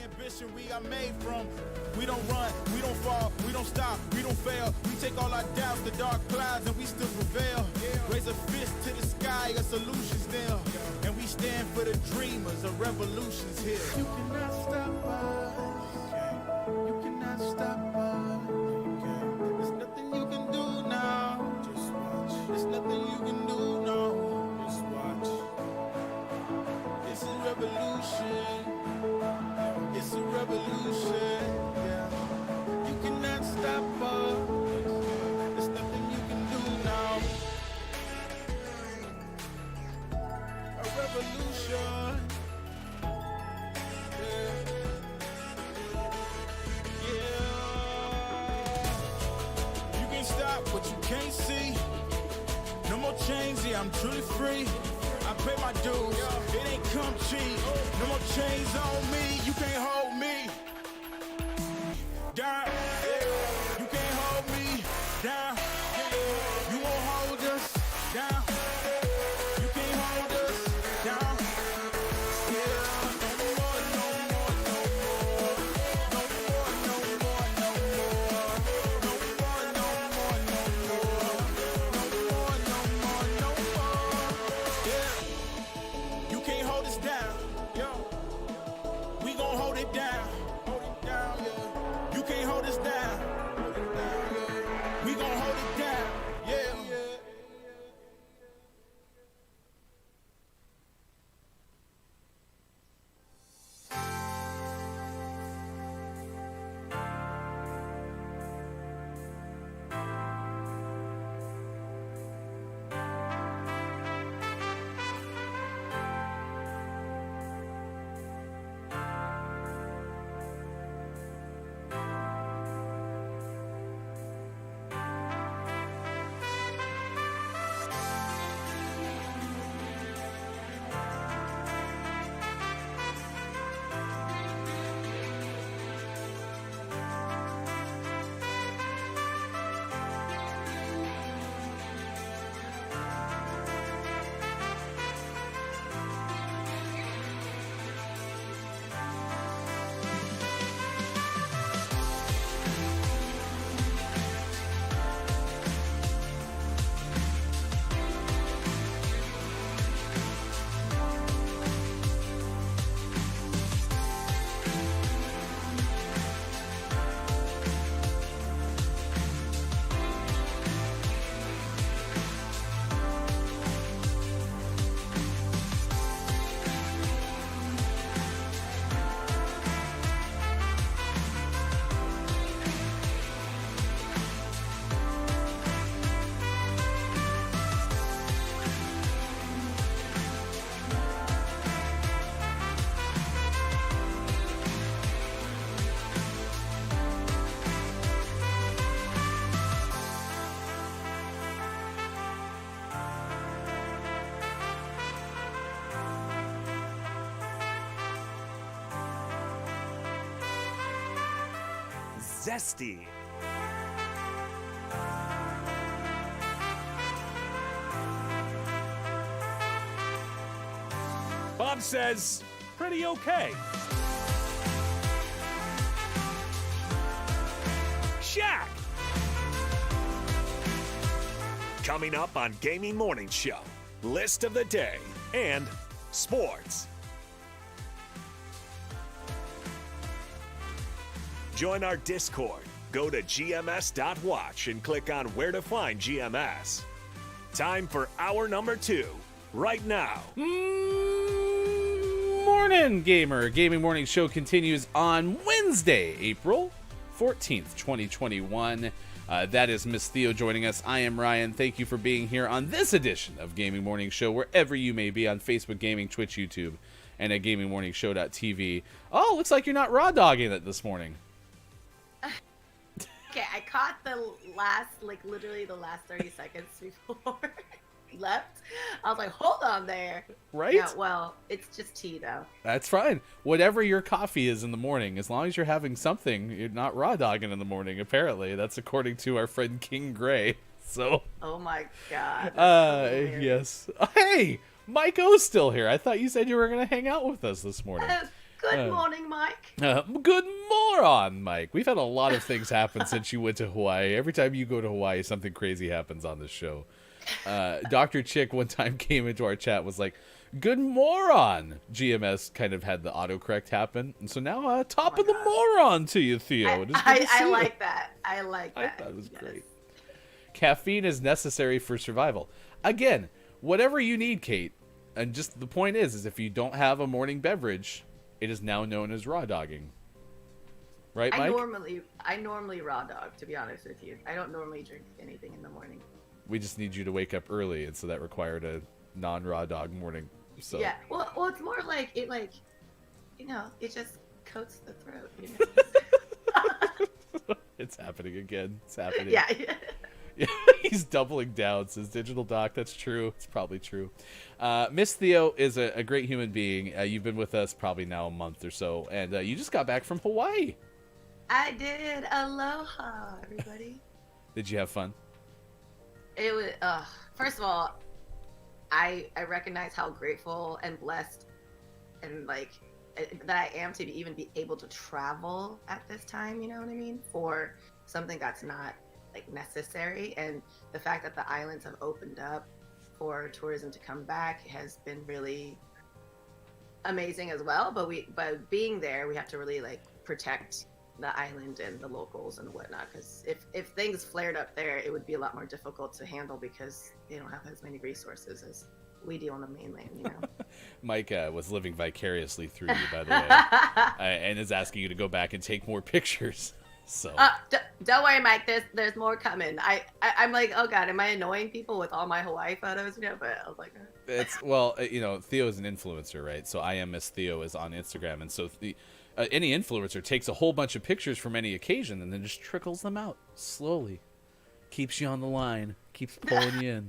ambition we are made from. We don't run, we don't fall, we don't stop, we don't fail. We take all our doubts, the dark clouds, and we still prevail. Raise a fist to the sky, a solution's there. And we stand for the dreamers, a revolution's here. You cannot stop us. You cannot stop us. There's nothing you can do now. Just watch. There's nothing you can do now. Just watch. It's a revolution. It's a revolution, yeah. You cannot stop us. There's nothing you can do now. A revolution. Yeah. You can stop what you can't see. No more chains, yeah, I'm truly free. I pay my dues, it ain't come cheap. No more chains on me, you can't hold me down. You can't hold me down. You won't hold us down. You can't hold us down. Yeah, no more, no more, no more. No more, no more, no more. No more, no more, no more. No more, no more, no more. Yeah. You can't hold us down, yo. We gon' hold it down, yeah. You can't hold us down, yeah. We gon' hold it down, yeah. Zesty. Bob says, pretty okay. Shaq. Coming up on Gaming Morning Show, list of the day and sports. Join our Discord. Go to gms.watch and click on where to find GMS. Time for hour number 2, right now. Morning, gamer. Gaming Morning Show continues on Wednesday, April 14th, 2021. That is Miss Theo joining us. I am Ryan. Thank you for being here on this edition of Gaming Morning Show, wherever you may be on Facebook Gaming, Twitch, YouTube, and at gamingmorningshow.tv. Oh, looks like you're not raw dogging it this morning. Okay, I caught the last, literally the last 30 seconds before he left. I was like, hold on there. Right? Yeah, well, it's just tea, though. That's fine. Whatever your coffee is in the morning, as long as you're having something, you're not raw dogging in the morning, apparently. That's according to our friend King Gray. So. Oh my god. that's so hilarious. Yes. Hey! Mike O's still here. I thought you said you were going to hang out with us this morning. Good morning, Mike. Good moron, Mike. We've had a lot of things happen since you went to Hawaii. Every time you go to Hawaii, something crazy happens on this show. Dr. Chick one time came into our chat, was like, good moron. GMS kind of had the autocorrect happen. And so now, top of the moron to you, Theo. I like that. I like that. I thought it was great. Caffeine is necessary for survival. Again, whatever you need, Kate. And just the point is if you don't have a morning beverage, it is now known as raw dogging. Right, Mike? I normally raw dog, to be honest with you. I don't normally drink anything in the morning. We just need you to wake up early, and so that required a non-raw dog morning. So. Yeah, well, it's more like it, it just coats the throat. It's happening again. It's happening. Yeah. He's doubling down. Says Digital Doc. That's true. It's probably true. Miss Theo is a great human being. You've been with us probably now a month or so, and you just got back from Hawaii. I did. Aloha, everybody. Did you have fun? It was. First of all, I recognize how grateful and blessed and that I am to even be able to travel at this time. You know what I mean? For something that's not necessary, and the fact that the islands have opened up for tourism to come back has been really amazing as well. But by being there, we have to really protect the island and the locals and whatnot, because if things flared up there, it would be a lot more difficult to handle because they don't have as many resources as we do on the mainland, Mike was living vicariously through you, by the way, and is asking you to go back and take more pictures. So don't worry, Mike. There's more coming. I'm like, oh god, am I annoying people with all my Hawaii photos? But I was like, it's Theo is an influencer, right? So I am Miss Theo is on Instagram, and so any influencer takes a whole bunch of pictures from any occasion and then just trickles them out slowly, keeps you on the line, keeps pulling you in.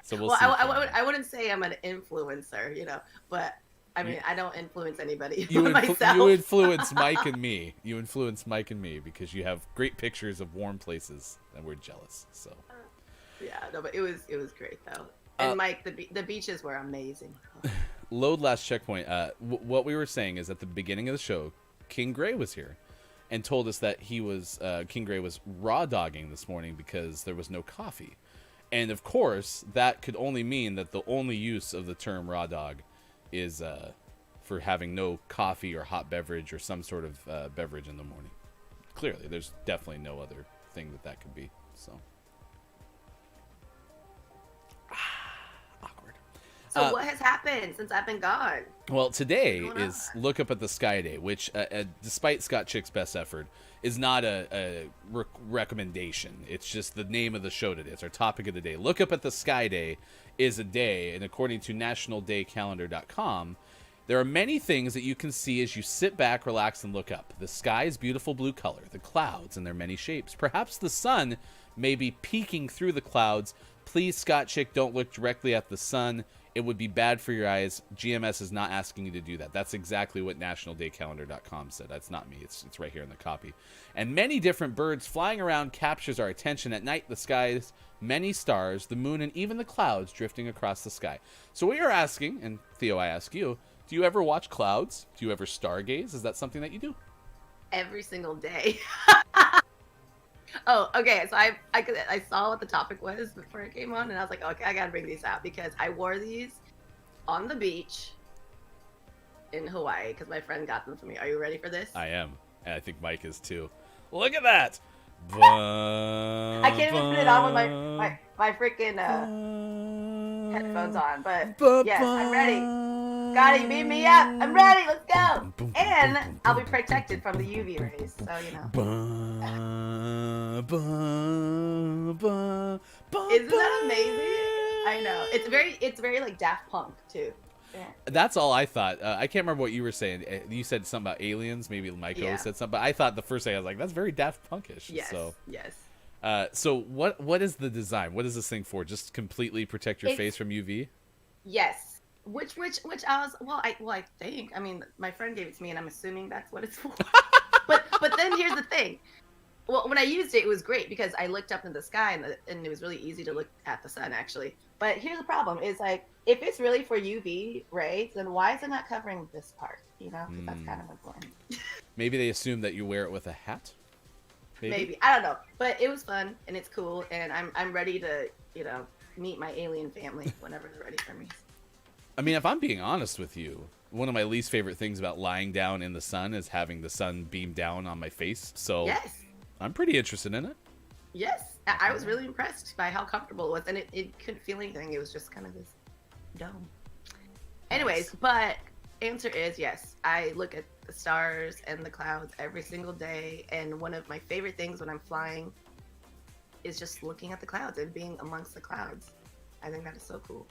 So we'll see. I wouldn't say I'm an influencer, but. I mean, I don't influence anybody you myself. You influence Mike and me. You influence Mike and me because you have great pictures of warm places, and we're jealous. So. Yeah, no, but it was great though. And Mike, the beaches were amazing. Load last checkpoint. What we were saying is at the beginning of the show, King Gray was here, and told us that King Gray was raw dogging this morning because there was no coffee, and of course that could only mean that the only use of the term raw dog is for having no coffee or hot beverage or some sort of beverage in the morning. Clearly, there's definitely no other thing that could be. So, awkward. So what has happened since I've been gone? Well, today is Look Up at the Sky Day, which, despite Scott Chick's best effort, is not a recommendation. It's just the name of the show today. It's our topic of the day. Look Up at the Sky Day is a day, and according to nationaldaycalendar.com, there are many things that you can see as you sit back, relax, and look up. The sky's beautiful blue color, the clouds and their many shapes. Perhaps the sun may be peeking through the clouds. Please, Scott Chick, don't look directly at the sun. It would be bad for your eyes. GMS is not asking you to do that. That's exactly what nationaldaycalendar.com said. That's not me. It's right here in the copy. And many different birds flying around captures our attention. At night, the skies, many stars, the moon, and even the clouds drifting across the sky. So we are asking, and Theo, I ask you, do you ever watch clouds? Do you ever stargaze? Is that something that you do? Every single day. Oh, okay. So I saw what the topic was before it came on, and I was like, okay, I gotta bring these out because I wore these on the beach in Hawaii because my friend got them for me. Are you ready for this? I am, and I think Mike is too. Look at that. I can't even put it on with my freaking headphones on, but yes, I'm ready. Scotty, you beat me up. I'm ready. Let's go. And I'll be protected from the UV rays, so you know. Isn't that amazing? I know. It's very like Daft Punk too. Yeah. That's all I thought. I can't remember what you were saying. You said something about aliens. Maybe Michael said something. But I thought the first thing I was like, that's very Daft Punkish. Yes. So. Yes. So what is the design? What is this thing for? Just completely protect your face from UV? Yes. Which I was I think. I mean, my friend gave it to me, and I'm assuming that's what it's for. but then here's the thing. Well, when I used it, it was great because I looked up in the sky, and it was really easy to look at the sun actually. But here's the problem: is like if it's really for UV rays, then why is it not covering this part? You know, 'cause that's kind of important. Maybe they assume that you wear it with a hat. Maybe I don't know, but it was fun and it's cool, and I'm ready to meet my alien family whenever they're ready for me. I mean, if I'm being honest with you, one of my least favorite things about lying down in the sun is having the sun beam down on my face. So yes, I'm pretty interested in it. Yes, I was really impressed by how comfortable it was, and it couldn't feel anything. It was just kind of this dome. Anyways, but answer is yes. I look at the stars and the clouds every single day, and one of my favorite things when I'm flying is just looking at the clouds and being amongst the clouds. I think that is so cool.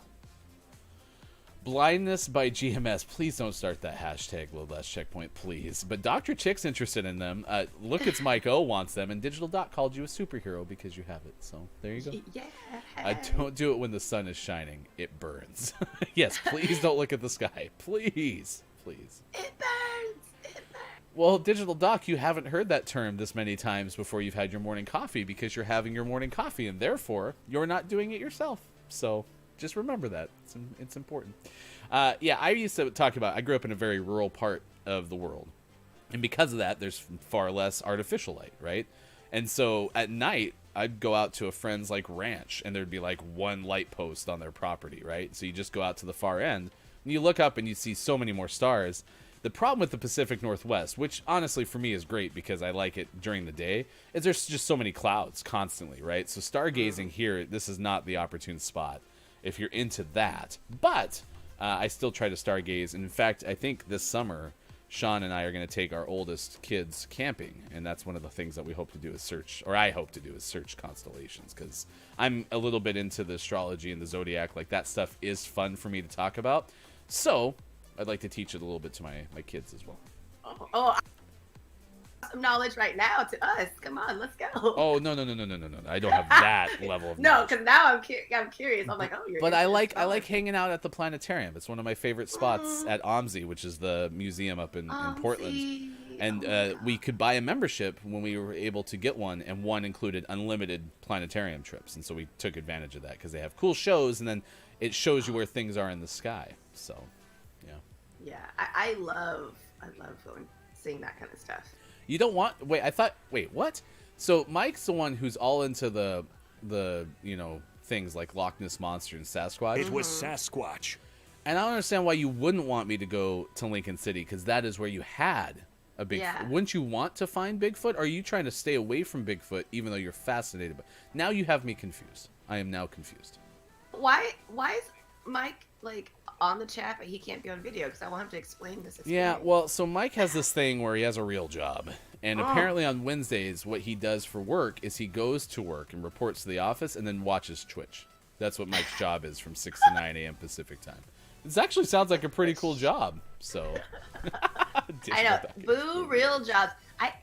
Blindness by GMS. Please don't start that hashtag Load Last Checkpoint, please. But Dr. Chick's interested in them. Look, it's Mike O wants them, and Digital Doc called you a superhero because you have it. So there you go. Yeah. Don't do it when the sun is shining. It burns. Yes, please don't look at the sky. Please. Please. It burns. Well, Digital Doc, you haven't heard that term this many times before you've had your morning coffee because you're having your morning coffee, and therefore you're not doing it yourself. So just remember that. It's important. Yeah, I used to talk about, I grew up in a very rural part of the world. And because of that, there's far less artificial light, right? And so at night, I'd go out to a friend's like ranch, and there'd be like one light post on their property, right? So you just go out to the far end, and you look up and you see so many more stars. The problem with the Pacific Northwest, which honestly for me is great because I like it during the day, is there's just so many clouds constantly, right? So stargazing here, this is not the opportune spot if you're into that. But I still try to stargaze. And in fact, I think this summer, Sean and I are going to take our oldest kids camping. And that's one of the things that we hope to do is search, or I hope to do is search constellations. Because I'm a little bit into the astrology and the zodiac. Like that stuff is fun for me to talk about. So I'd like to teach it a little bit to my kids as well. Oh, some knowledge right now to us. Come on, let's go. Oh, no. I don't have that level of No, knowledge. because now I'm curious. I'm like, oh, you're. But I like hanging out at the planetarium. It's one of my favorite spots at OMSI, which is the museum up in Portland. And we could buy a membership when we were able to get one, and one included unlimited planetarium trips. And so we took advantage of that because they have cool shows, and then it shows you where things are in the sky. So, yeah. Yeah, I love going seeing that kind of stuff. You don't want wait, what? So Mike's the one who's all into the things like Loch Ness Monster and Sasquatch. It was Sasquatch. And I don't understand why you wouldn't want me to go to Lincoln City, because that is where you had a Bigfoot. Yeah. Wouldn't you want to find Bigfoot? Or are you trying to stay away from Bigfoot even though you're fascinated by it? Now you have me confused. I am now confused. Why is Mike like on the chat but he can't be on video? Because I want him to explain this experience. Yeah, well, so Mike has this thing where he has a real job. And apparently on Wednesdays, what he does for work is he goes to work and reports to the office and then watches Twitch. That's what Mike's job is from 6 to 9 a.m. Pacific time. This actually sounds like a pretty cool job. So I know. Boo, real jobs.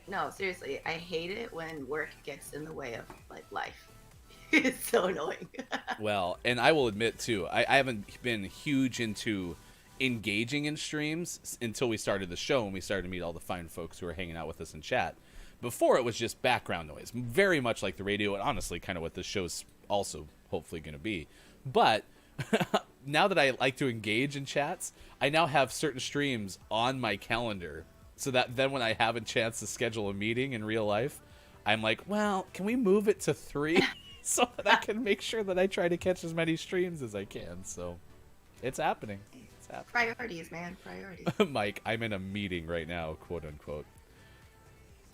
No, seriously, I hate it when work gets in the way of like life. It's so annoying. Well, and I will admit too, I haven't been huge into engaging in streams until we started the show and we started to meet all the fine folks who are hanging out with us in chat. Before, it was just background noise, very much like the radio, and honestly kind of what this show's also hopefully going to be. But now that I like to engage in chats, I now have certain streams on my calendar so that then when I have a chance to schedule a meeting in real life, I'm like, well, can we move it to 3 so that I can make sure that I try to catch as many streams as I can. So it's happening. It's happening. Priorities, man. Priorities. Mike, I'm in a meeting right now, quote unquote.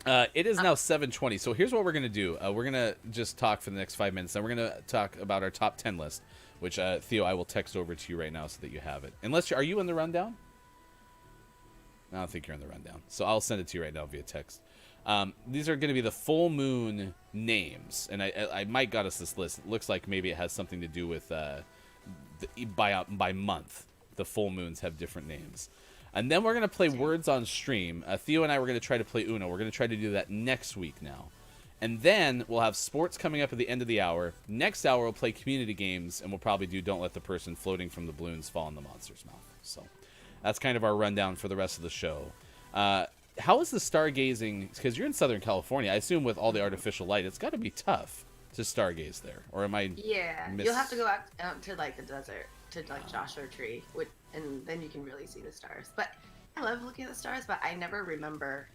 It is now 7:20, so here's what we're gonna do. We're gonna just talk for the next 5 minutes, then we're gonna talk about our top 10 list, which Theo, I will text over to you right now so that you have it. Unless are you in the rundown? I don't think you're in the rundown, so I'll send it to you right now via text. These are going to be the full moon names, and I Mike got us this list. It looks like maybe it has something to do with by month. The full moons have different names. And then we're going to play Words on Stream. Theo and I were going to try to play Uno. We're going to try to do that next week now. And then we'll have sports coming up at the end of the hour. Next hour, we'll play community games, and we'll probably do Don't Let the Person Floating from the Balloons Fall in the Monster's Mouth. So that's kind of our rundown for the rest of the show. How is the stargazing? Because you're in Southern California. I assume with all the artificial light, it's got to be tough to stargaze there. Or am I Yeah, you'll have to go out to like the desert, to like Joshua Tree, and then you can really see the stars. But I love looking at the stars, but I never remember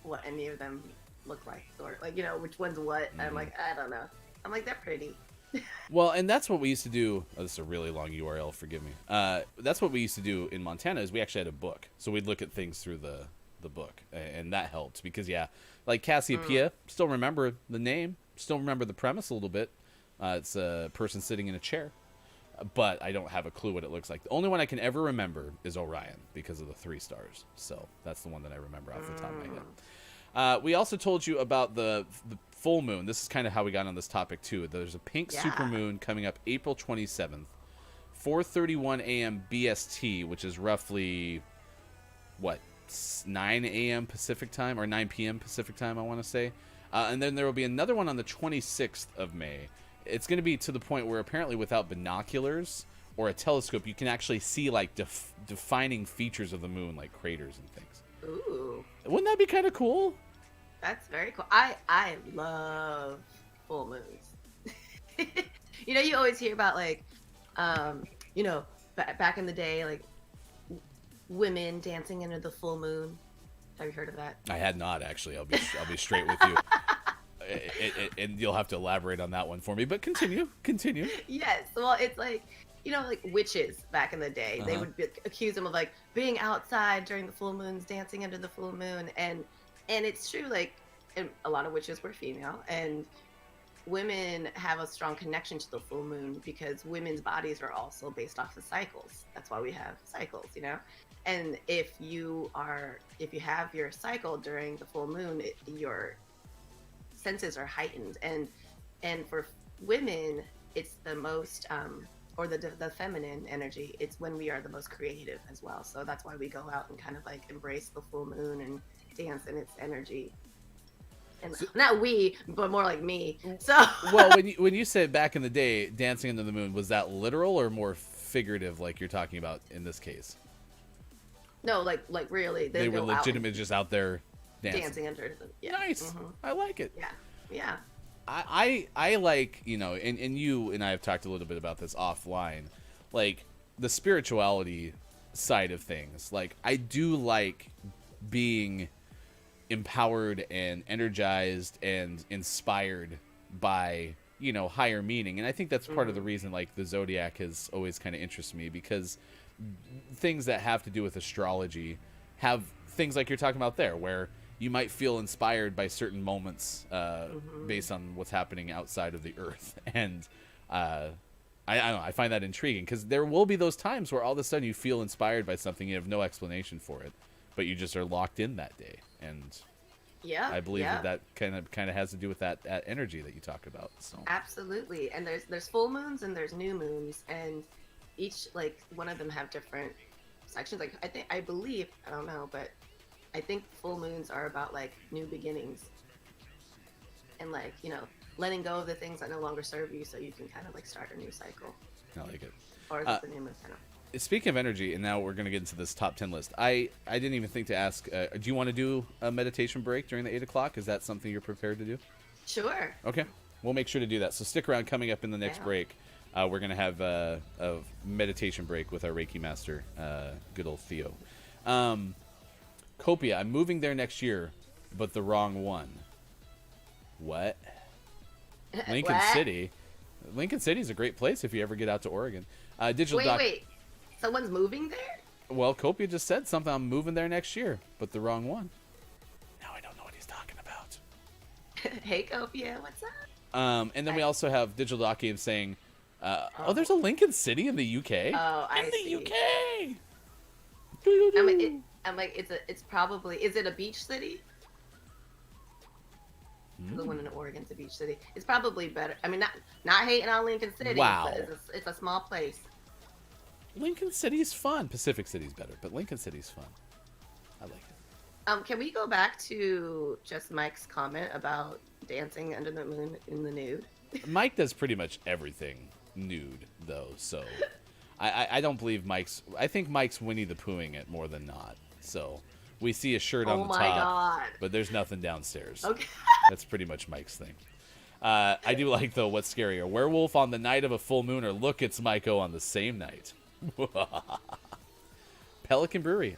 what any of them look like, or like, you know, which one's what. I'm like, I don't know. I'm like, they're pretty. Well, and that's what we used to do. Oh, this is a really long URL, forgive me. That's what we used to do in Montana, is we actually had a book. So we'd look at things through the book, and that helped because, yeah, like Cassiopeia, still remember the name, still remember the premise a little bit. It's a person sitting in a chair, but I don't have a clue what it looks like. The only one I can ever remember is Orion because of the 3 stars. So that's the one that I remember off the top of my head. We also told you about the full moon. This is kind of how we got on this topic too. There's a pink supermoon coming up April 27th, 4:31 a.m. BST, which is roughly what, 9 a.m. Pacific time, or 9 p.m. Pacific time, I want to say. And then there will be another one on the 26th of May. It's going to be to the point where apparently without binoculars or a telescope, you can actually see like defining features of the moon, like craters and things. Ooh. Wouldn't that be kind of cool? That's very cool. I love full moons. You know, you always hear about like, you know, back in the day, like women dancing under the full moon. Have you heard of that? I had not, actually. I'll be straight with you. And you'll have to elaborate on that one for me. But continue. Yes. Well, it's like, you know, like witches back in the day. They would accuse them of like being outside during the full moons, dancing under the full moon, and it's true. Like, and a lot of witches were female, and women have a strong connection to the full moon because women's bodies are also based off of cycles. That's why we have cycles, you know. And if you have your cycle during the full moon, your senses are heightened, and for women, it's the most or the feminine energy. It's when we are the most creative as well. So that's why we go out and kind of like embrace the full moon and dance in its energy. And not we, but more like me. So well, when you said back in the day, dancing under the moon, was that literal or more figurative, like you're talking about in this case? No, like really, they were legitimately just out there dancing under the. Yeah. Nice, I like it. Yeah. I like, you know, and you and I have talked a little bit about this offline, like the spirituality side of things. Like, I do like being empowered and energized and inspired by, you know, higher meaning. And I think that's part of the reason, like, the Zodiac has always kind of interested me, because things that have to do with astrology have things like you're talking about there, where you might feel inspired by certain moments based on what's happening outside of the earth. And I don't know, I find that intriguing, because there will be those times where all of a sudden you feel inspired by something, you have no explanation for it, but you just are locked in that day. And I believe that kind of has to do with that energy that you talk about. So absolutely. And there's full moons and there's new moons, and each, like, one of them have different sections. Like, I believe, I don't know, but I think full moons are about like new beginnings and, like, you know, letting go of the things that no longer serve you, so you can kind of like start a new cycle. I like it. Or is it the new moon? I don't know. Speaking of energy, and now we're going to get into this top 10 list. I didn't even think to ask, do you want to do a meditation break during the 8 o'clock? Is that something you're prepared to do? Sure. Okay. We'll make sure to do that. So stick around. Coming up in the next break, we're going to have a meditation break with our Reiki master, good old Theo. Copia, I'm moving there next year, but the wrong one. What? Lincoln What? City. Lincoln City is a great place if you ever get out to Oregon. Digital Wait, Doc. wait. Someone's moving there? Well, Copia just said something. I'm moving there next year, but the wrong one. Now I don't know what he's talking about. Hey, Copia, what's up? And then we also have Digital Doc Games saying, "Oh, there's a Lincoln City in the UK." Oh, I in see. the UK. I'm like, it's probably, is it a beach city? The one in Oregon's a beach city. It's probably better. I mean, not hating on Lincoln City. Wow. But it's a small place. Lincoln City's fun. Pacific City's better, but Lincoln City's fun. I like it. Can we go back to just Mike's comment about dancing under the moon in the nude? Mike does pretty much everything nude, though, so I don't believe Mike's. I think Mike's Winnie the Poohing it more than not. So we see a shirt on Oh the my top, God. but there's nothing downstairs. Okay. That's pretty much Mike's thing. I do like, though, what's scarier, werewolf on the night of a full moon, or look, it's Maiko on the same night. Pelican Brewery.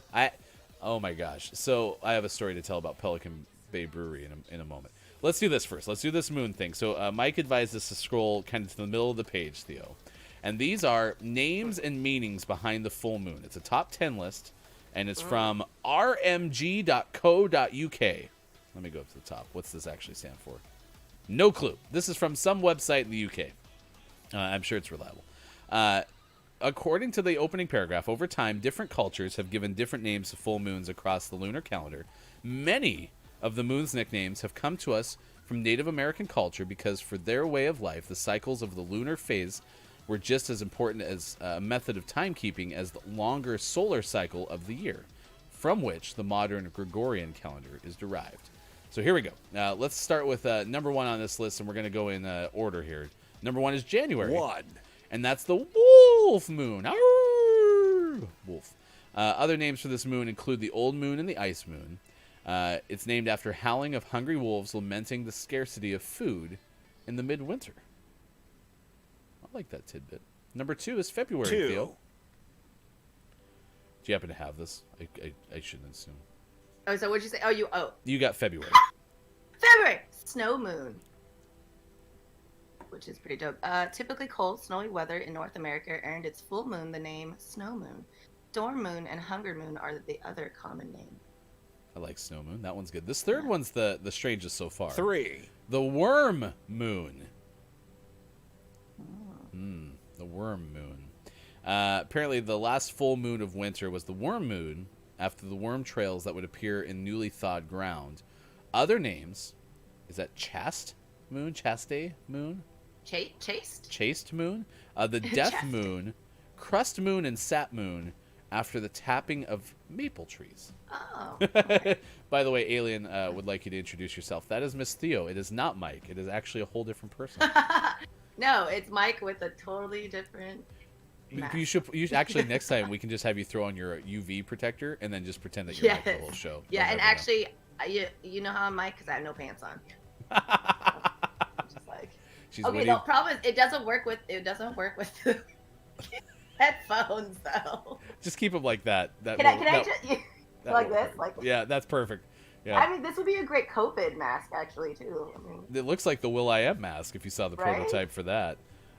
Oh my gosh. So I have a story to tell about Pelican Bay Brewery in a moment. Let's do this first. Let's do this moon thing. So Mike advised us to scroll kind of to the middle of the page, Theo. And these are names and meanings behind the full moon. It's a top 10 list, and it's from rmg.co.uk. Let me go up to the top. What's this actually stand for? No clue. This is from some website in the UK. I'm sure it's reliable. According to the opening paragraph, over time, different cultures have given different names to full moons across the lunar calendar. Many of the moon's nicknames have come to us from Native American culture because for their way of life, the cycles of the lunar phase were just as important as a method of timekeeping as the longer solar cycle of the year, from which the modern Gregorian calendar is derived. So here we go. Let's start with number one on this list, and we're going to go in order here. Number one is January. 1. And that's the wolf moon. Arr! Wolf. Other names for this moon include the old moon and the ice moon. It's named after howling of hungry wolves lamenting the scarcity of food in the midwinter. I like that tidbit. Number 2 is February, 2. Theo. Do you happen to have this? I shouldn't assume. Oh, so what'd you say? You got February. February! Snow moon. Which is pretty dope. Typically cold, snowy weather in North America earned its full moon the name snow moon. Storm moon and hunger moon are the other common names. I like snow moon. That one's good. This third one's the strangest so far. 3. The worm moon. The worm moon. Apparently, the last full moon of winter was the worm moon after the worm trails that would appear in newly thawed ground. Other names, is that chaste moon? Chaste moon? Chaste? Chaste moon? The death Chaste. moon, crust moon, and sap moon after the tapping of maple trees. Oh. By the way, Alien would like you to introduce yourself. That is Miss Theo. It is not Mike. It is actually a whole different person. No, it's Mike with a totally different mask. You should actually next time we can just have you throw on your UV protector and then just pretend that you're Mike the whole show. Yeah, They'll and never know. actually, you know how I'm Mike because I have no pants on. Just like, She's okay, Winnie. the problem is it doesn't work with the headphones though. Just keep them like that. Can I just that like will this? work. Like Yeah, that's perfect. Yeah. I mean, this would be a great COVID mask actually too. I mean, It looks like the Will.i.am mask if you saw the Right? prototype for that.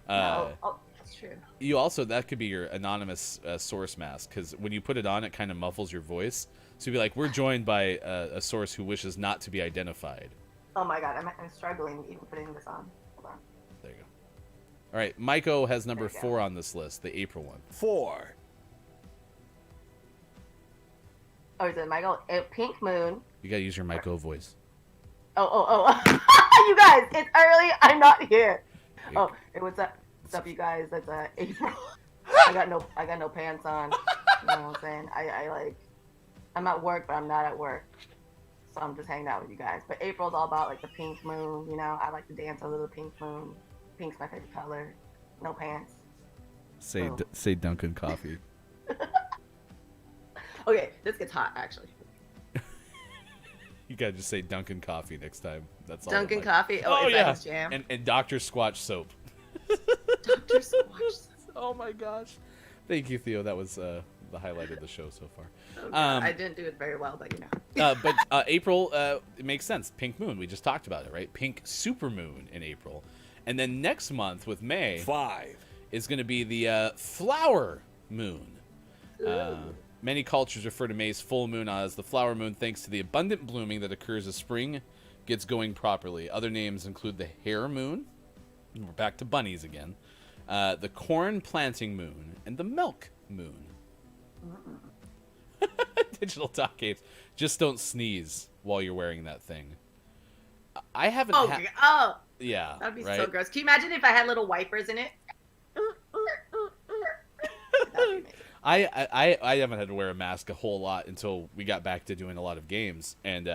no, that's true. You also, that could be your anonymous source mask, because when you put it on, it kind of muffles your voice. So you'd be like, we're joined by a source who wishes not to be identified. Oh my god, I'm struggling even putting this on. Hold on. There you go. All right, Maiko has number There you go. 4 on this list, the April one. 4. Oh, is it Michael? Pink moon. You gotta use your Maiko voice. Oh. You guys, it's early. I'm not here. Oh, hey, what's up? What's up, you guys? It's April. I got no pants on. You know what I'm saying? I'm at work, but I'm not at work. So I'm just hanging out with you guys. But April's all about like the pink moon. You know, I like to dance under the pink moon. Pink's my favorite color. No pants. Say Oh. say Dunkin' Coffee. Okay, this gets hot actually. You gotta just say Dunkin' Coffee next time. That's all. Dunkin' that Coffee. Oh, is yeah. that his jam? And Dr. Squatch soap. Dr. Squatch. Oh my gosh. Thank you, Theo. That was the highlight of the show so far. Oh, God, I didn't do it very well, but you know. But April, it makes sense. Pink moon. We just talked about it, right? Pink supermoon in April. And then next month with May 5 is going to be the flower moon. Many cultures refer to May's full moon as the flower moon thanks to the abundant blooming that occurs as spring gets going properly. Other names include the hare moon. We're back to bunnies again. The corn planting moon and the milk moon. Digital Talk Apes. Just don't sneeze while you're wearing that thing. I haven't. Yeah. That'd be right? so gross. Can you imagine if I had little wipers in it? That'd be amazing. I haven't had to wear a mask a whole lot until we got back to doing a lot of games, and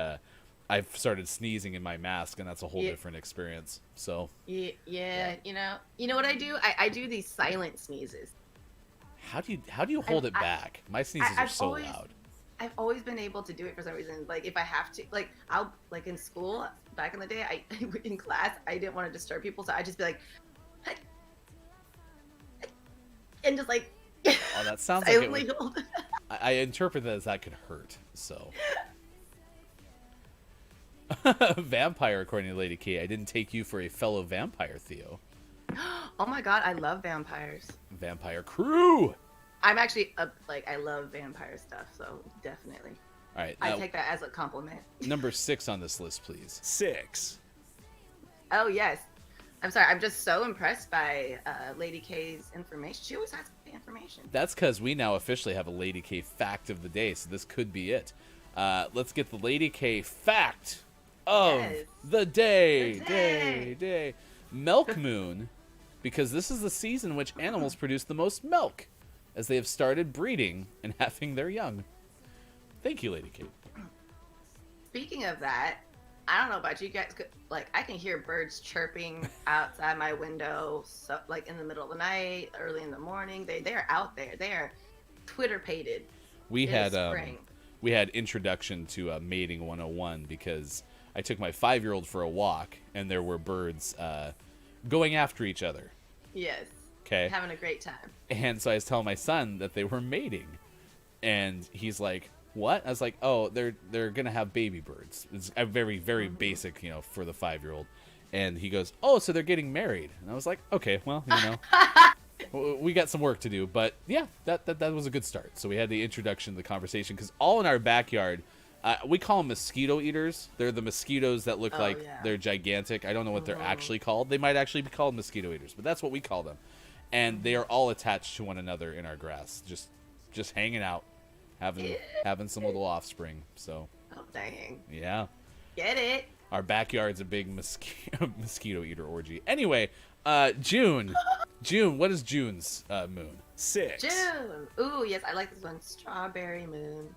I've started sneezing in my mask, and that's a whole different experience. So Yeah. You know what I do? I do these silent sneezes. how do you hold it back? My sneezes are so loud. I've always been able to do it for some reason. Like if I have to, like I'll like in school back in the day, in class I didn't want to disturb people, so I just be like, and just like. Oh, that sounds like it would, hold. I interpret that as that could hurt. So. Vampire, according to Lady K. I didn't take you for a fellow vampire, Theo. Oh my God, I love vampires. Vampire crew. I'm actually I love vampire stuff, so definitely. All right. I take that as a compliment. Number 6 on this list, please. 6 Oh yes, I'm sorry. I'm just so impressed by Lady K's information. She always has the information. That's because we now officially have a Lady K fact of the day, so this could be it. Let's get the Lady K fact of the day. Day. Milk moon, because this is the season in which animals produce the most milk, as they have started breeding and having their young. Thank you, Lady K. Speaking of that, I don't know about you guys, like I can hear birds chirping outside my window, so like in the middle of the night, early in the morning. They're out there. They are Twitter-pated. We had introduction to mating 101 because I took my 5-year-old for a walk and there were birds going after each other. Yes. Okay. Having a great time. And so I was telling my son that they were mating, and he's like, "What?" I was like, "Oh, they're gonna have baby birds." It's a very basic, for the 5-year-old. And he goes, "Oh, so they're getting married?" And I was like, "Okay, well, we got some work to do." But yeah, that was a good start. So we had the introduction to the conversation because all in our backyard, we call them mosquito eaters. They're the mosquitoes that look they're gigantic. I don't know what they're actually called. They might actually be called mosquito eaters, but that's what we call them. And they are all attached to one another in our grass, just hanging out, having some little offspring. So. Oh dang. Yeah. Get it. Our backyard's a big mosquito eater orgy. Anyway, June. What is June's moon? 6 June. Ooh, yes, I like this one. Strawberry moon.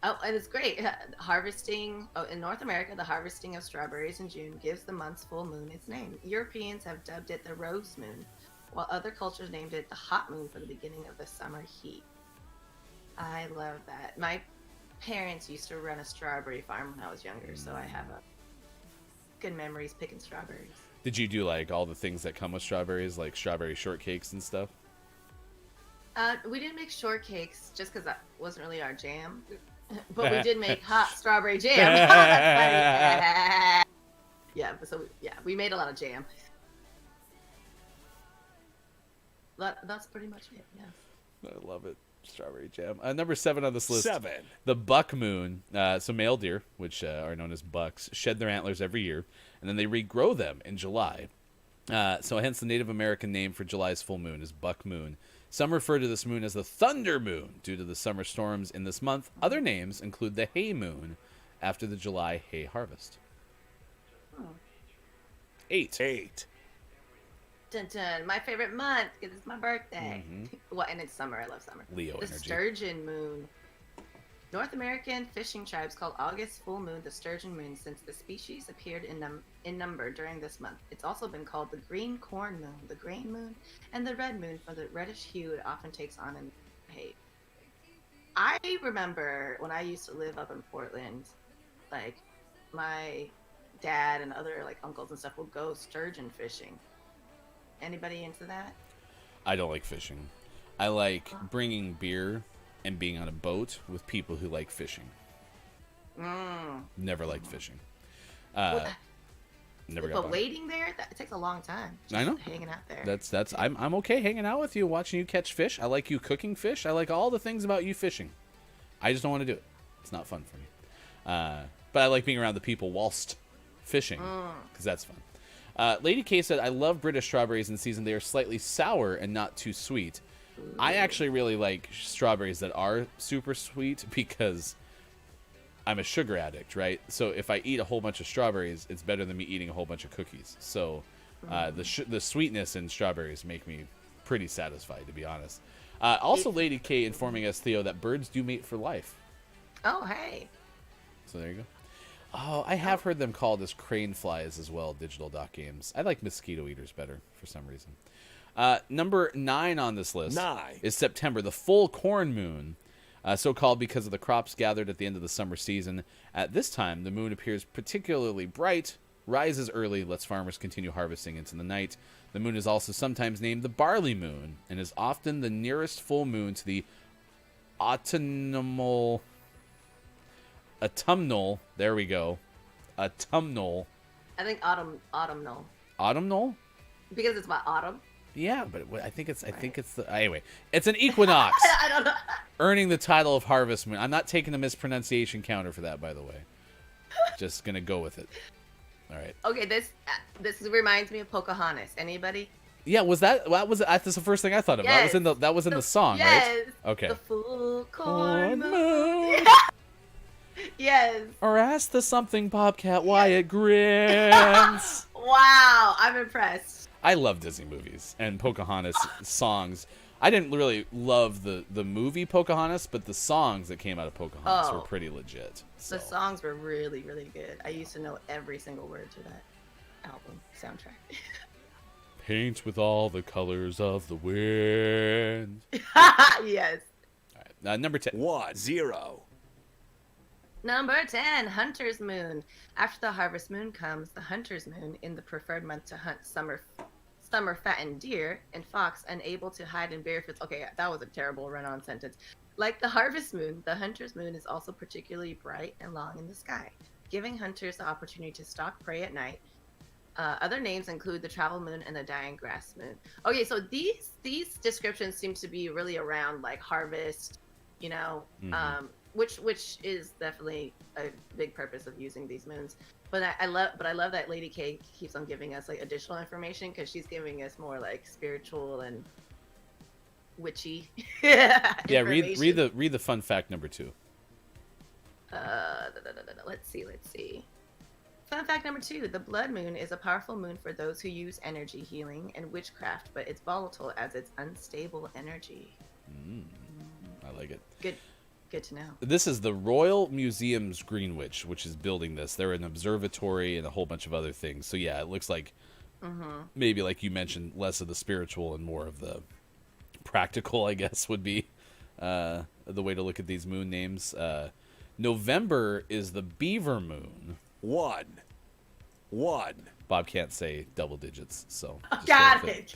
Oh, and it's great. Harvesting. Oh, in North America, the harvesting of strawberries in June gives the month's full moon its name. Europeans have dubbed it the rose moon, while other cultures named it the hot moon for the beginning of the summer heat. I love that. My parents used to run a strawberry farm when I was younger, so I have good memories picking strawberries. Did you do like all the things that come with strawberries, like strawberry shortcakes and stuff? We didn't make shortcakes just because that wasn't really our jam. But we did make hot strawberry jam. That's funny. We made a lot of jam. That's pretty much it. Yeah. I love it. Strawberry jam. Number 7 on this list. 7 The buck moon. So male deer, which are known as bucks, shed their antlers every year, and then they regrow them in July. So hence the Native American name for July's full moon is buck moon. Some refer to this moon as the thunder moon due to the summer storms in this month. Other names include the hay moon after the July hay harvest. 8. Dun dun, my favorite month because it's my birthday. Well, and it's summer. I love summer. Leo the energy. Sturgeon moon. North American fishing tribes call August full moon the sturgeon moon since the species appeared in number during this month. It's also been called the green corn moon, the grain moon, and the red moon for the reddish hue it often takes on in hay. I remember when I used to live up in Portland, like my dad and other like uncles and stuff would go sturgeon fishing. Anybody into that? I don't like fishing. I like bringing beer and being on a boat with people who like fishing. Never liked fishing. Never got But by. waiting there, it takes a long time. I know. Hanging out there. That's I'm okay hanging out with you, watching you catch fish. I like you cooking fish. I like all the things about you fishing. I just don't want to do it. It's not fun for me. But I like being around the people whilst fishing because that's fun. Lady K said, "I love British strawberries in season. They are slightly sour and not too sweet. I actually really like strawberries that are super sweet because I'm a sugar addict, right? So if I eat a whole bunch of strawberries, it's better than me eating a whole bunch of cookies. So the sweetness in strawberries make me pretty satisfied, to be honest." Also, Lady K informing us, Theo, that birds do mate for life. Oh, hey. So there you go. Oh, I have heard them called as crane flies as well, Digital Doc Games. I like mosquito eaters better for some reason. Number 9 on this list is September, the full corn moon, so called because of the crops gathered at the end of the summer season. At this time, the moon appears particularly bright, rises early, lets farmers continue harvesting into the night. The moon is also sometimes named the barley moon and is often the nearest full moon to the autumnal, there we go, autumnal. I think autumnal. Autumnal? Because it's about autumn. Yeah, but I think it's the anyway. It's an equinox. I don't know. Earning the title of harvest moon. I'm not taking a mispronunciation counter for that, by the way. Just gonna go with it. All right. Okay, this reminds me of Pocahontas. Anybody? Yeah, that's the first thing I thought of. Yes. That was in the song, yes. right? Okay. The full corn moon. moon. Yes. Or ask the something Bobcat why it grins. Wow, I'm impressed. I love Disney movies and Pocahontas songs. I didn't really love the movie Pocahontas, but the songs that came out of Pocahontas were pretty legit. So. The songs were really, really good. I used to know every single word to that album soundtrack. Paint with all the colors of the wind. Yes. All right, number 10. 10. Number 10, Hunter's Moon. After the harvest moon comes the Hunter's Moon, in the preferred month to hunt summer fattened deer and fox, unable to hide in bare fields. Okay, that was a terrible run-on sentence. Like the harvest moon, the Hunter's Moon is also particularly bright and long in the sky, giving hunters the opportunity to stalk prey at night. Other names include the travel moon and the dying grass moon. Okay, so these descriptions seem to be really around like harvest, you know, which is definitely a big purpose of using these moons. But I love that Lady K keeps on giving us like additional information, because she's giving us more like spiritual and witchy. Yeah, read the fun fact number 2. Let's see. Fun fact number 2: the blood moon is a powerful moon for those who use energy healing and witchcraft, but it's volatile as its unstable energy. I like it. Good to know. This is the Royal Museums Greenwich, which is building this. They're an observatory and a whole bunch of other things. So yeah, it looks like maybe, like you mentioned, less of the spiritual and more of the practical, I guess, would be the way to look at these moon names. November is the beaver moon. 1. Bob can't say double digits, so just Got go with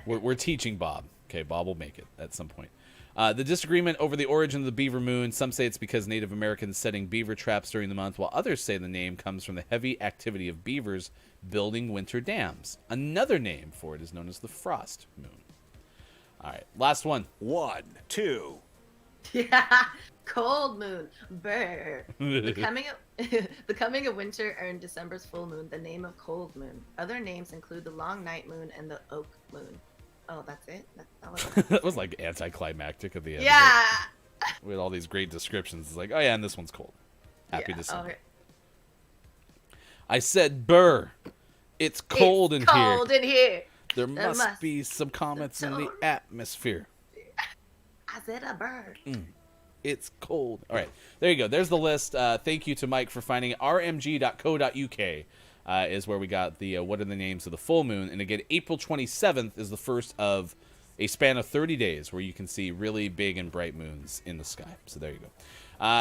it. We're teaching Bob. Okay, Bob will make it at some point. The disagreement over the origin of the beaver moon, some say it's because Native Americans setting beaver traps during the month, while others say the name comes from the heavy activity of beavers building winter dams. Another name for it is known as the frost moon. All right, last one. 1, 2. Yeah, cold moon. Brr. The coming of winter earned December's full moon the name of cold moon. Other names include the long night moon and the oak moon. Oh, that's it? That was like anticlimactic at the end. Yeah. With all these great descriptions. It's like, oh yeah, and this one's cold. Happy December. Okay. I said, burr. It's cold in here. Cold in here. There must be some comets in the atmosphere. I said a bird. It's cold. All right. There you go. There's the list. Thank you to Mike for finding it. rmg.co.uk is where we got the what are the names of the full moon. And again, April 27th is the first of a span of 30 days where you can see really big and bright moons in the sky. So there you go.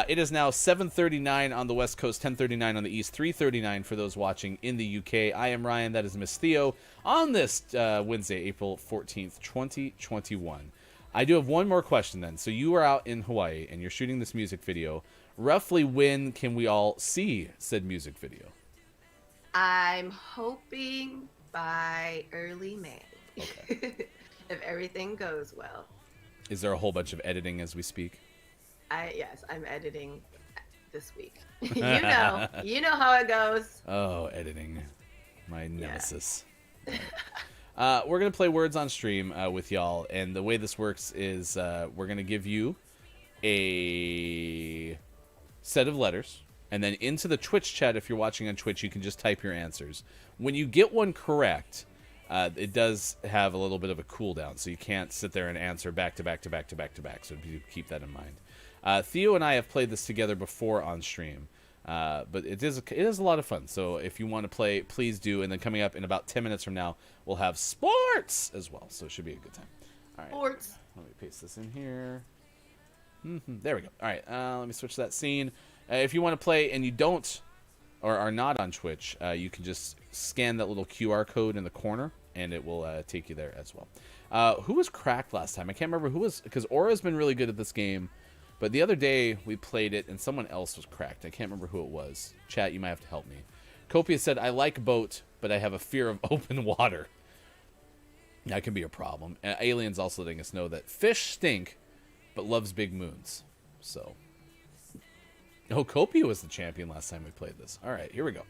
It is now 7:39 on the West Coast, 10:39 on the East, 3:39 for those watching in the UK. I am Ryan. That is Miss Theo on this Wednesday, April 14th, 2021. I do have one more question then. So you are out in Hawaii and you're shooting this music video. Roughly when can we all see said music video? I'm hoping by early May. Okay. If everything goes well. Is there a whole bunch of editing as we speak? Yes, I'm editing this week. you know how it goes. Oh, editing. My nemesis. We're going to play Words on Stream with y'all, and the way this works is we're going to give you a set of letters, and then into the Twitch chat, if you're watching on Twitch, you can just type your answers. When you get one correct, it does have a little bit of a cooldown, so you can't sit there and answer back to back to back to back to back, so you keep that in mind. Theo and I have played this together before on stream. But it is a lot of fun. So if you want to play, please do. And then coming up in about 10 minutes from now, we'll have sports as well. So it should be a good time. All right. Sports. Let me paste this in here. There we go. All right. Let me switch that scene. If you want to play and you don't or are not on Twitch, you can just scan that little QR code in the corner, and it will take you there as well. Who was cracked last time? I can't remember who was, because Aura's been really good at this game. But the other day, we played it, and someone else was cracked. I can't remember who it was. Chat, you might have to help me. Copia said, I like boat, but I have a fear of open water. That can be a problem. Alien's also letting us know that fish stink, but loves big moons. So. Oh, Copia was the champion last time we played this. All right, here we go.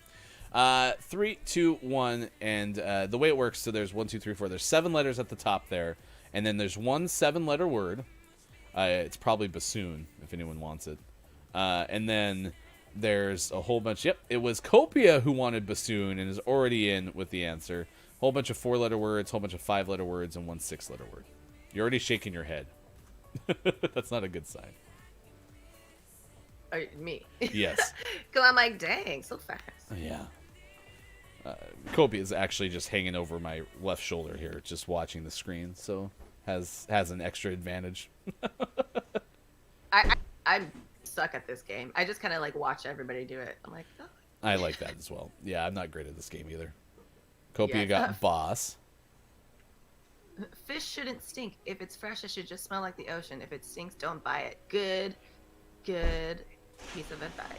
3, 2, 1, and the way it works, so there's 1, 2, 3, 4. There's 7 letters at the top there, and then there's one 7-letter word. It's probably bassoon, if anyone wants it. And then there's a whole bunch. Yep, it was Copia who wanted bassoon and is already in with the answer. Whole bunch of 4-letter words, whole bunch of 5-letter words, and 1 6-letter word. You're already shaking your head. That's not a good sign. Me? Yes. Because I'm like, dang, so fast. Yeah. Copia is actually just hanging over my left shoulder here, just watching the screen, so has an extra advantage. I suck at this game. I just kind of like watch everybody do it. I'm like, oh. I like that as well. Yeah, I'm not great at this game either. Copia Yeah. got boss. Fish shouldn't stink. If it's fresh, it should just smell like the ocean. If it stinks, don't buy it. Good piece of advice.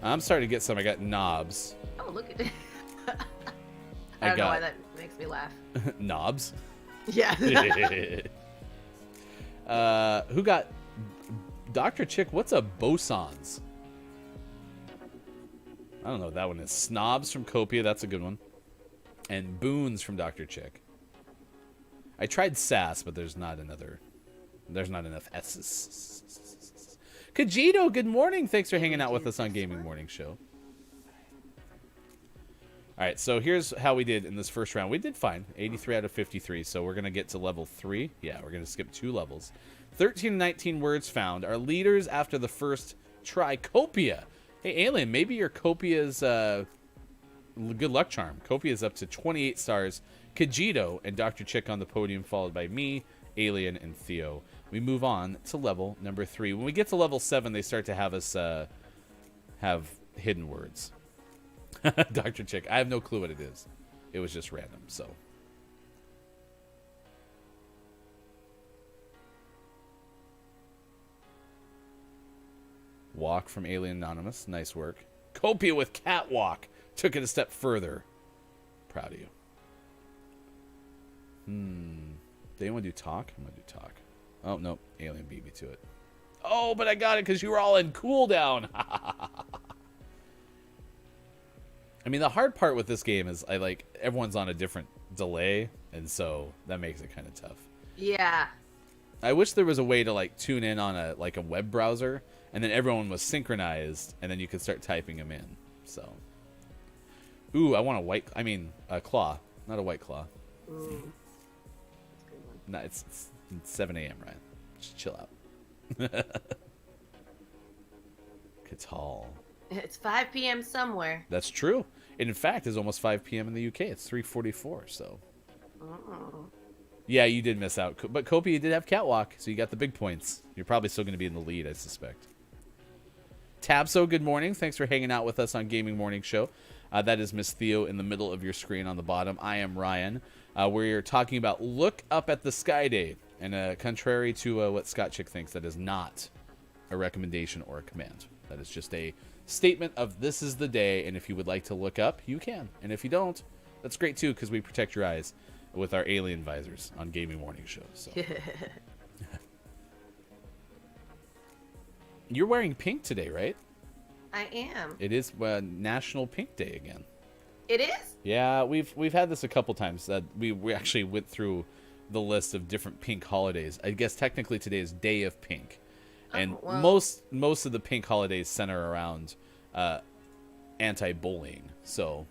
I'm starting to get some. I got knobs. Oh, look at it. I don't know why that makes me laugh. Knobs. Yeah. Who got Dr. Chick? What's a bosons? I don't know what that one is. Snobs from Copia. That's a good one. And boons from Dr. Chick. I tried sass, but there's not enough S's. Kajito, good morning. Thanks for hanging out with us on Gaming Morning Show. All right, so here's how we did in this first round. We did fine, 83 out of 53, so we're going to get to level 3. Yeah, we're going to skip 2 levels. 13 and 19 words found. Our leaders after the first try, Copia. Hey, Alien, maybe your Copia's good luck charm. Copia is up to 28 stars. Kajito and Dr. Chick on the podium, followed by me, Alien, and Theo. We move on to level number 3. When we get to level 7, they start to have us have hidden words. Dr. Chick, I have no clue what it is. It was just random, so. Walk from Alien Anonymous. Nice work. Copia with Catwalk. Took it a step further. Proud of you. Did anyone do talk? I'm going to do talk. Oh, no. Alien beat me to it. Oh, but I got it because you were all in cooldown. I mean, the hard part with this game is everyone's on a different delay, and so that makes it kind of tough. Yeah. I wish there was a way to tune in on a web browser, and then everyone was synchronized, and then you could start typing them in. So, ooh, I want a claw, not a white claw. Ooh. No, It's 7 a.m., Ryan. Just chill out. Catal. It's 5 p.m. somewhere. That's true. In fact, it's almost 5 p.m. in the UK. It's 3:44, so. Yeah, you did miss out. But Kopi, you did have Catwalk, so you got the big points. You're probably still going to be in the lead, I suspect. Tabso, good morning. Thanks for hanging out with us on Gaming Morning Show. That is Miss Theo in the middle of your screen on the bottom. I am Ryan. We're talking about Look Up at the Sky Day. And contrary to what Scott Chick thinks, that is not a recommendation or a command. That is just a statement of this is the day, and if you would like to look up, you can. And if you don't, that's great too, because we protect your eyes with our alien visors on Gaming Morning Show. So. You're wearing pink today, right? I am. It is National Pink Day again. It is? Yeah, we've had this a couple times. We actually went through the list of different pink holidays. I guess technically today is Day of Pink. And most of the pink holidays center around anti-bullying. So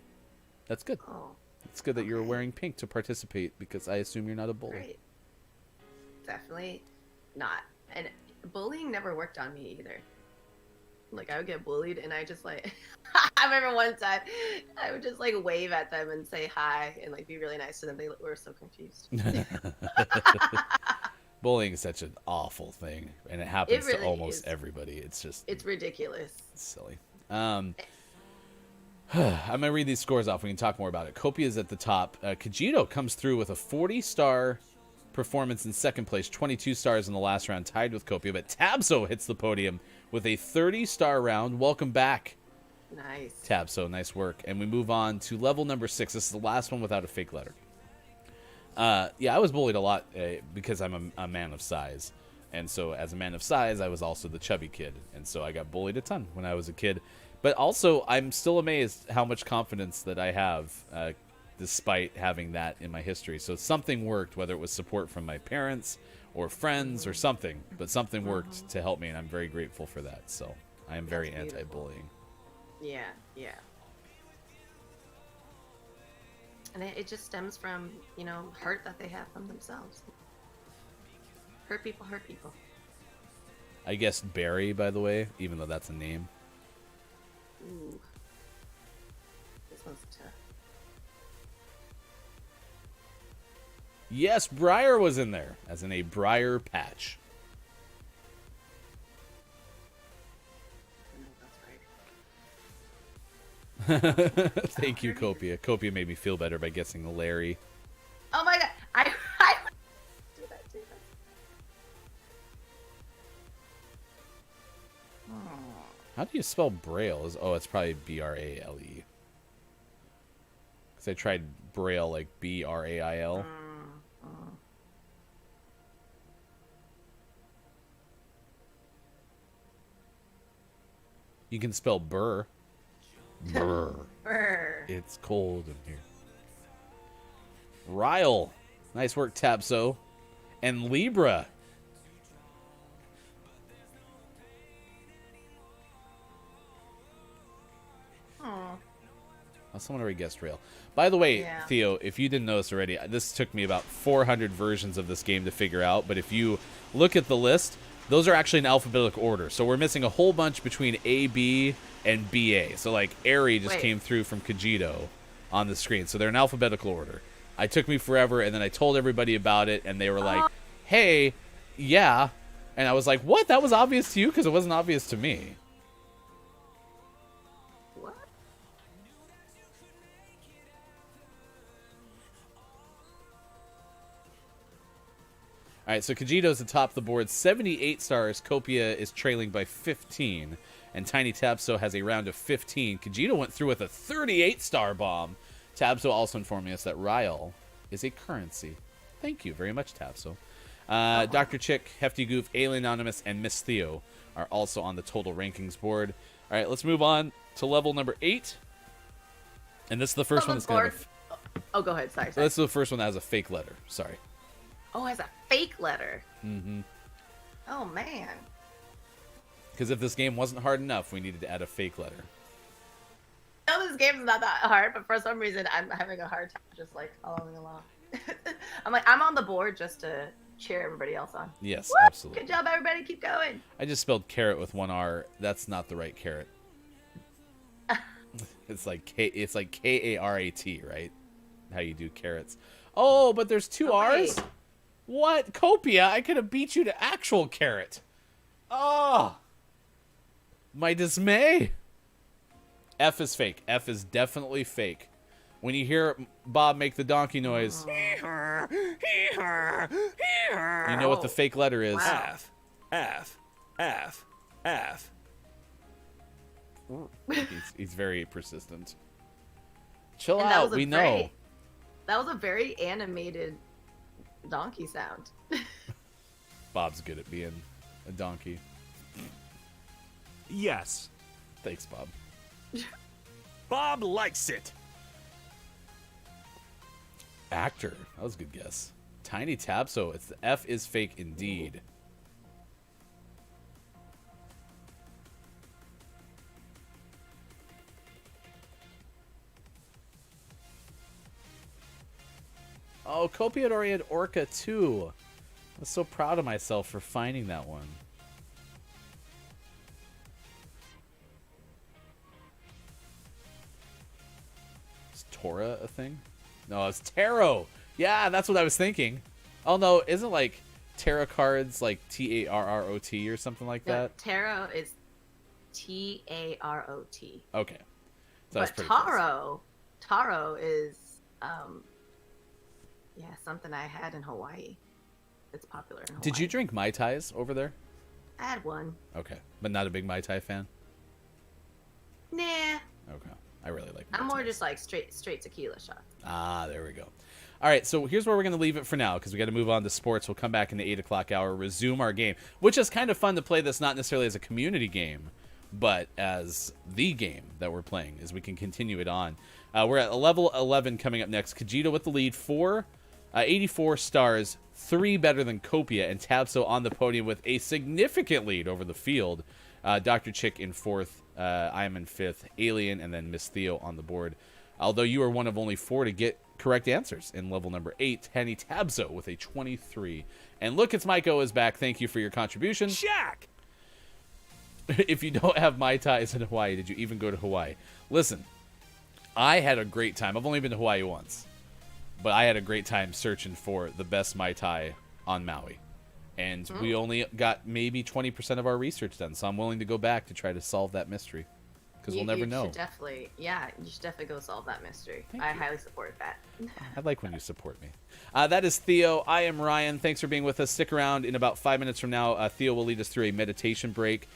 that's good. Oh, it's good that you're wearing pink to participate, because I assume you're not a bully. right. Definitely not. And bullying never worked on me either. Like, I would get bullied and I just like I remember one time I would just like wave at them and say hi and like be really nice to them. They were so confused. Bullying is such an awful thing, and it happens really to almost is. everybody. It's ridiculous. It's silly. I'm gonna read these scores off. We can talk more about it. Kopi is at the top. Kajito comes through with a 40-star performance in second place, 22 stars in the last round, tied with Kopi. But Tabso hits the podium with a 30-star round. Welcome back, Nice. Tabso. Nice work. And we move on to level number 6. This is the last one without a fake letter. Yeah, I was bullied a lot because I'm a man of size. And so as a man of size, I was also the chubby kid. And so I got bullied a ton when I was a kid. But also, I'm still amazed how much confidence that I have despite having that in my history. So something worked, whether it was support from my parents or friends or something. But something worked to help me, and I'm very grateful for that. So I am very anti-bullying. Yeah, yeah. And it just stems from, you know, hurt that they have from themselves. Hurt people hurt people. I guessed Barry, by the way, even though that's a name. Ooh. This one's tough. Yes, Briar was in there, as in a Briar Patch. Thank you, Copia. Copia made me feel better by guessing Larry. Oh my god, I do that too. How do you spell Braille? Oh, it's probably B-R-A-L-E. Because I tried Braille like B-R-A-I-L. You can spell burr. Burr. Brr. It's cold in here. Ryle. Nice work, Tabso. And Libra. Someone already guessed Rail. By the way, Yeah. Theo, if you didn't notice already, this took me about 400 versions of this game to figure out. But if you look at the list, those are actually in alphabetical order. So we're missing a whole bunch between A, B, and BA. So like Airy just Wait. came through from Kajito on the screen. So they're in alphabetical order. It took me forever, and then I told everybody about it, and they were like, hey, yeah. And I was like, what? That was obvious to you? Because it wasn't obvious to me. What? All right, so Kajito's atop the board, 78 stars. Copia is trailing by 15, and Tiny Tabso has a round of 15. Kajito went through with a 38-star bomb. Tabso also informing us that Ryle is a currency. Thank you very much, Tabso. Dr. Chick, Hefty Goof, Alien Anonymous, and Miss Theo are also on the total rankings board. All right, let's move on to level number 8. And this is the first one that's going to have Oh, go ahead. Sorry. This is the first one that has a fake letter. Sorry. Oh, it has a fake letter. Mm-hmm. Oh, man. Because if this game wasn't hard enough, we needed to add a fake letter. I know this game's not that hard, but for some reason, I'm having a hard time just, like, following along. I'm like, I'm on the board just to cheer everybody else on. Yes, Woo! absolutely. Good job, everybody. Keep going. I just spelled carrot with one R. That's not the right carrot. It's like K-A-R-A-T, right? How you do carrots. Oh, but there's two R's? wait. What? Copia? I could have beat you to actual carrot. Oh! My dismay. F is fake. F is definitely fake. When you hear Bob make the donkey noise, you know what the fake letter is. Wow. F. He's very persistent. Chill And that out. was a We know. very- That was a very animated donkey sound. Bob's good at being a donkey. Yes. Thanks, Bob. Bob likes it. Actor. That was a good guess. Tiny Tabso. It's the F is fake indeed. Oh, Copia had already had Orca too. I was so proud of myself for finding that one. Is Tora a thing? No, it's tarot. Yeah, that's what I was thinking. Oh no, isn't like tarot cards like Tarrot or something like No, that? tarot is Tarot. Okay. So that's But pretty close. Taro is something I had in Hawaii. It's popular in Hawaii. Did you drink Mai Tais over there? I had one. Okay. But not a big Mai Tai fan? Nah. Okay. I really like Mai I'm more Tais. just like straight tequila shots. Ah, there we go. All right, so here's where we're going to leave it for now because we got to move on to sports. We'll come back in the 8 o'clock hour, resume our game, which is kind of fun to play this not necessarily as a community game, but as the game that we're playing as we can continue it on. We're at level 11 coming up next. Kajito with the lead, 84 stars, 3 better than Copia, and Tabso on the podium with a significant lead over the field. Dr. Chick in 4th, I am in 5th, Alien, and then Miss Theo on the board. Although you are one of only 4 to get correct answers in level number 8, Henny Tabso with a 23. And look, it's Maiko is back. Thank you for your contribution. Jack! If you don't have Mai Tais in Hawaii, did you even go to Hawaii? Listen, I had a great time. I've only been to Hawaii once. But I had a great time searching for the best Mai Tai on Maui. And we only got maybe 20% of our research done. So I'm willing to go back to try to solve that mystery. Because we'll never know. You should definitely go solve that mystery. I highly support that. I like when you support me. That is Theo. I am Ryan. Thanks for being with us. Stick around. In about 5 minutes from now, Theo will lead us through a meditation break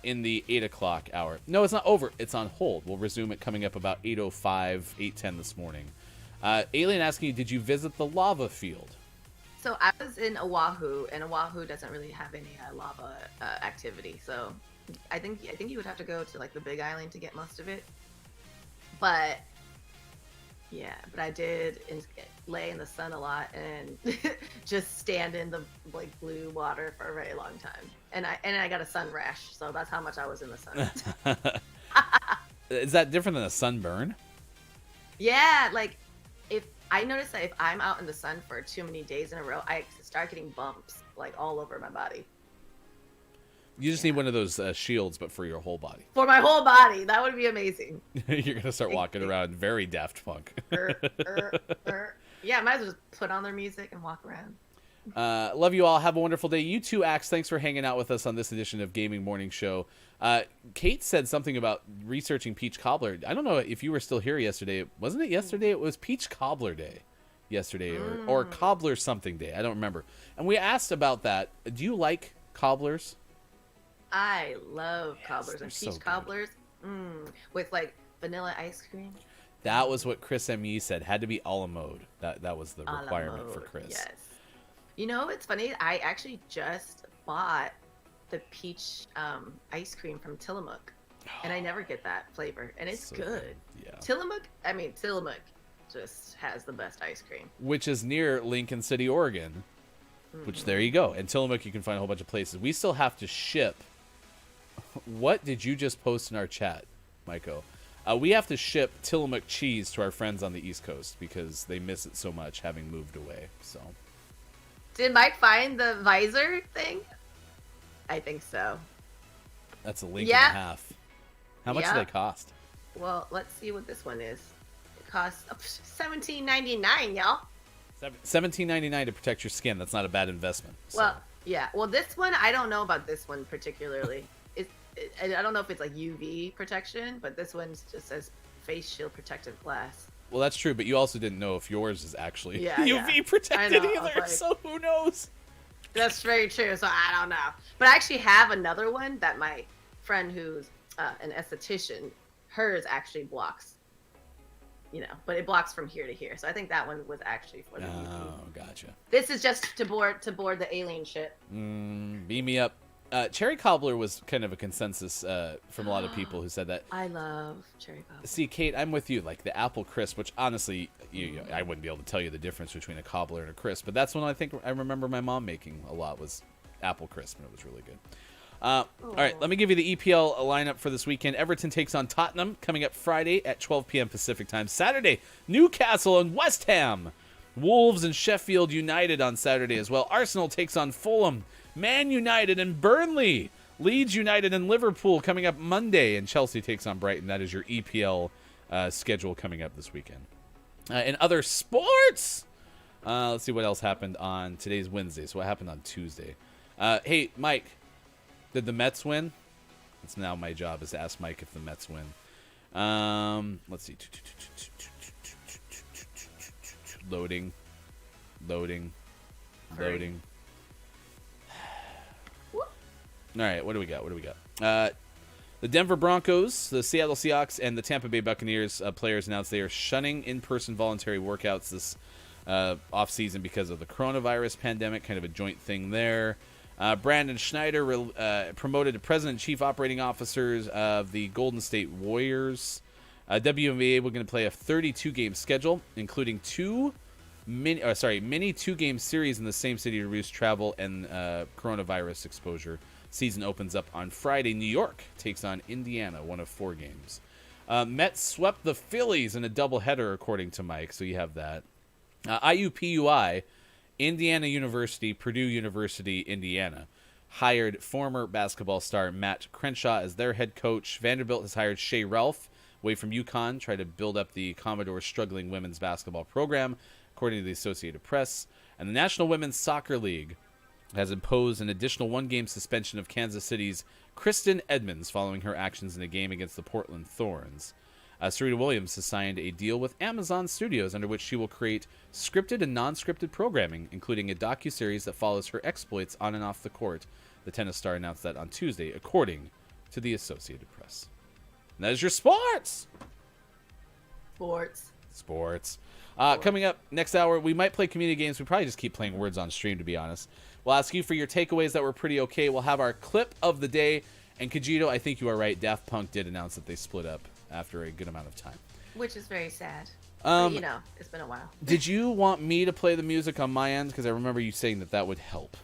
in the 8 o'clock hour. No, it's not over. It's on hold. We'll resume it coming up about 8:05, 8:10 this morning. Alien asking you, did you visit the lava field? So I was in Oahu, and Oahu doesn't really have any lava activity. So I think you would have to go to like the Big Island to get most of it. But yeah, but I did lay in the sun a lot and just stand in the like blue water for a very long time. And I got a sun rash, so that's how much I was in the sun. Is that different than a sunburn? Yeah, like if I notice that if I'm out in the sun for too many days in a row, I start getting bumps like all over my body. You just need one of those shields, but for your whole body. For my whole body, that would be amazing. You're going to start walking around very Daft Punk. Yeah, might as well just put on their music and walk around. Love you all. Have a wonderful day. You too, Axe. Thanks for hanging out with us on this edition of Gaming Morning Show. Kate said something about researching Peach Cobbler. I don't know if you were still here yesterday. Wasn't it yesterday? It was Peach Cobbler Day yesterday, or Cobbler something day. I don't remember. And we asked about that. Do you like cobblers? I love cobblers and they're peach so good. cobblers with like vanilla ice cream. That was what Chris M.E. said. Had to be a la mode. That was the A la requirement for mode, Chris. Yes. You know, it's funny. I actually just bought the peach ice cream from Tillamook, and I never get that flavor, and it's So good. Yeah. Tillamook just has the best ice cream. Which is near Lincoln City, Oregon. Which, there you go. And Tillamook, you can find a whole bunch of places. We still have to ship. What did you just post in our chat, Maiko? We have to ship Tillamook cheese to our friends on the East Coast because they miss it so much having moved away. So Did Mike find the visor thing? I think so. That's a link Yeah. and a half. How much Yeah. do they cost? Well, let's see what this one is. It costs $17.99, y'all. $17.99 to protect your skin. That's not a bad investment. So. Well, yeah. Well, this one, I don't know about this one particularly. I don't know if it's like UV protection, but this one just says face shield protective glass. Well, that's true, but you also didn't know if yours is actually Yeah, UV yeah. protected I know, I was either. like- So who knows? That's very true. So I don't know. But I actually have another one that my friend who's an esthetician, hers actually blocks. You know, but it blocks from here to here. So I think that one was actually for the UV. Oh, gotcha. This is just to board the alien ship. Beam me up. Cherry Cobbler was kind of a consensus from a lot of people who said that. I love cherry pop. See, Kate, I'm with you. Like the apple crisp, which honestly, I wouldn't be able to tell you the difference between a cobbler and a crisp, but that's one I think I remember my mom making a lot was apple crisp, and it was really good. All right, let me give you the EPL lineup for this weekend. Everton takes on Tottenham coming up Friday at 12 p.m. Pacific time. Saturday, Newcastle and West Ham. Wolves and Sheffield United on Saturday as well. Arsenal takes on Fulham. Man United and Burnley. Leeds United and Liverpool coming up Monday. And Chelsea takes on Brighton. That is your EPL schedule coming up this weekend. In other sports, let's see what else happened on today's Wednesday. So what happened on Tuesday? Hey, Mike, did the Mets win? It's now my job is to ask Mike if the Mets win. Let's see. Loading. All right, what do we got? The Denver Broncos, the Seattle Seahawks, and the Tampa Bay Buccaneers players announced they are shunning in-person voluntary workouts this offseason because of the coronavirus pandemic, kind of a joint thing there. Brandon Schneider promoted to President and Chief Operating Officers of the Golden State Warriors. WNBA, we're going to play a 32-game schedule, including mini 2-game series in the same city to reduce travel and coronavirus exposure. Season opens up on Friday. New York takes on Indiana, one of 4 games. Mets swept the Phillies in a doubleheader, according to Mike, so you have that. IUPUI, Indiana University, Purdue University, Indiana, hired former basketball star Matt Crenshaw as their head coach. Vanderbilt has hired Shea Ralph, away from UConn, try to build up the Commodore's struggling women's basketball program, according to the Associated Press. And the National Women's Soccer League has imposed an additional 1-game suspension of Kansas City's Kristen Edmonds following her actions in a game against the Portland Thorns. Serena Williams has signed a deal with Amazon Studios under which she will create scripted and non-scripted programming, including a docuseries that follows her exploits on and off the court. The tennis star announced that on Tuesday, according to the Associated Press. And that is your sports! Sports. Coming up next hour, we might play community games. We probably just keep playing words on stream, to be honest. We'll ask you for your takeaways that were pretty okay. We'll have our clip of the day. And Kajito, I think you are right. Daft Punk did announce that they split up after a good amount of time. Which is very sad. But, it's been a while. Did you want me to play the music on my end? Because I remember you saying that would help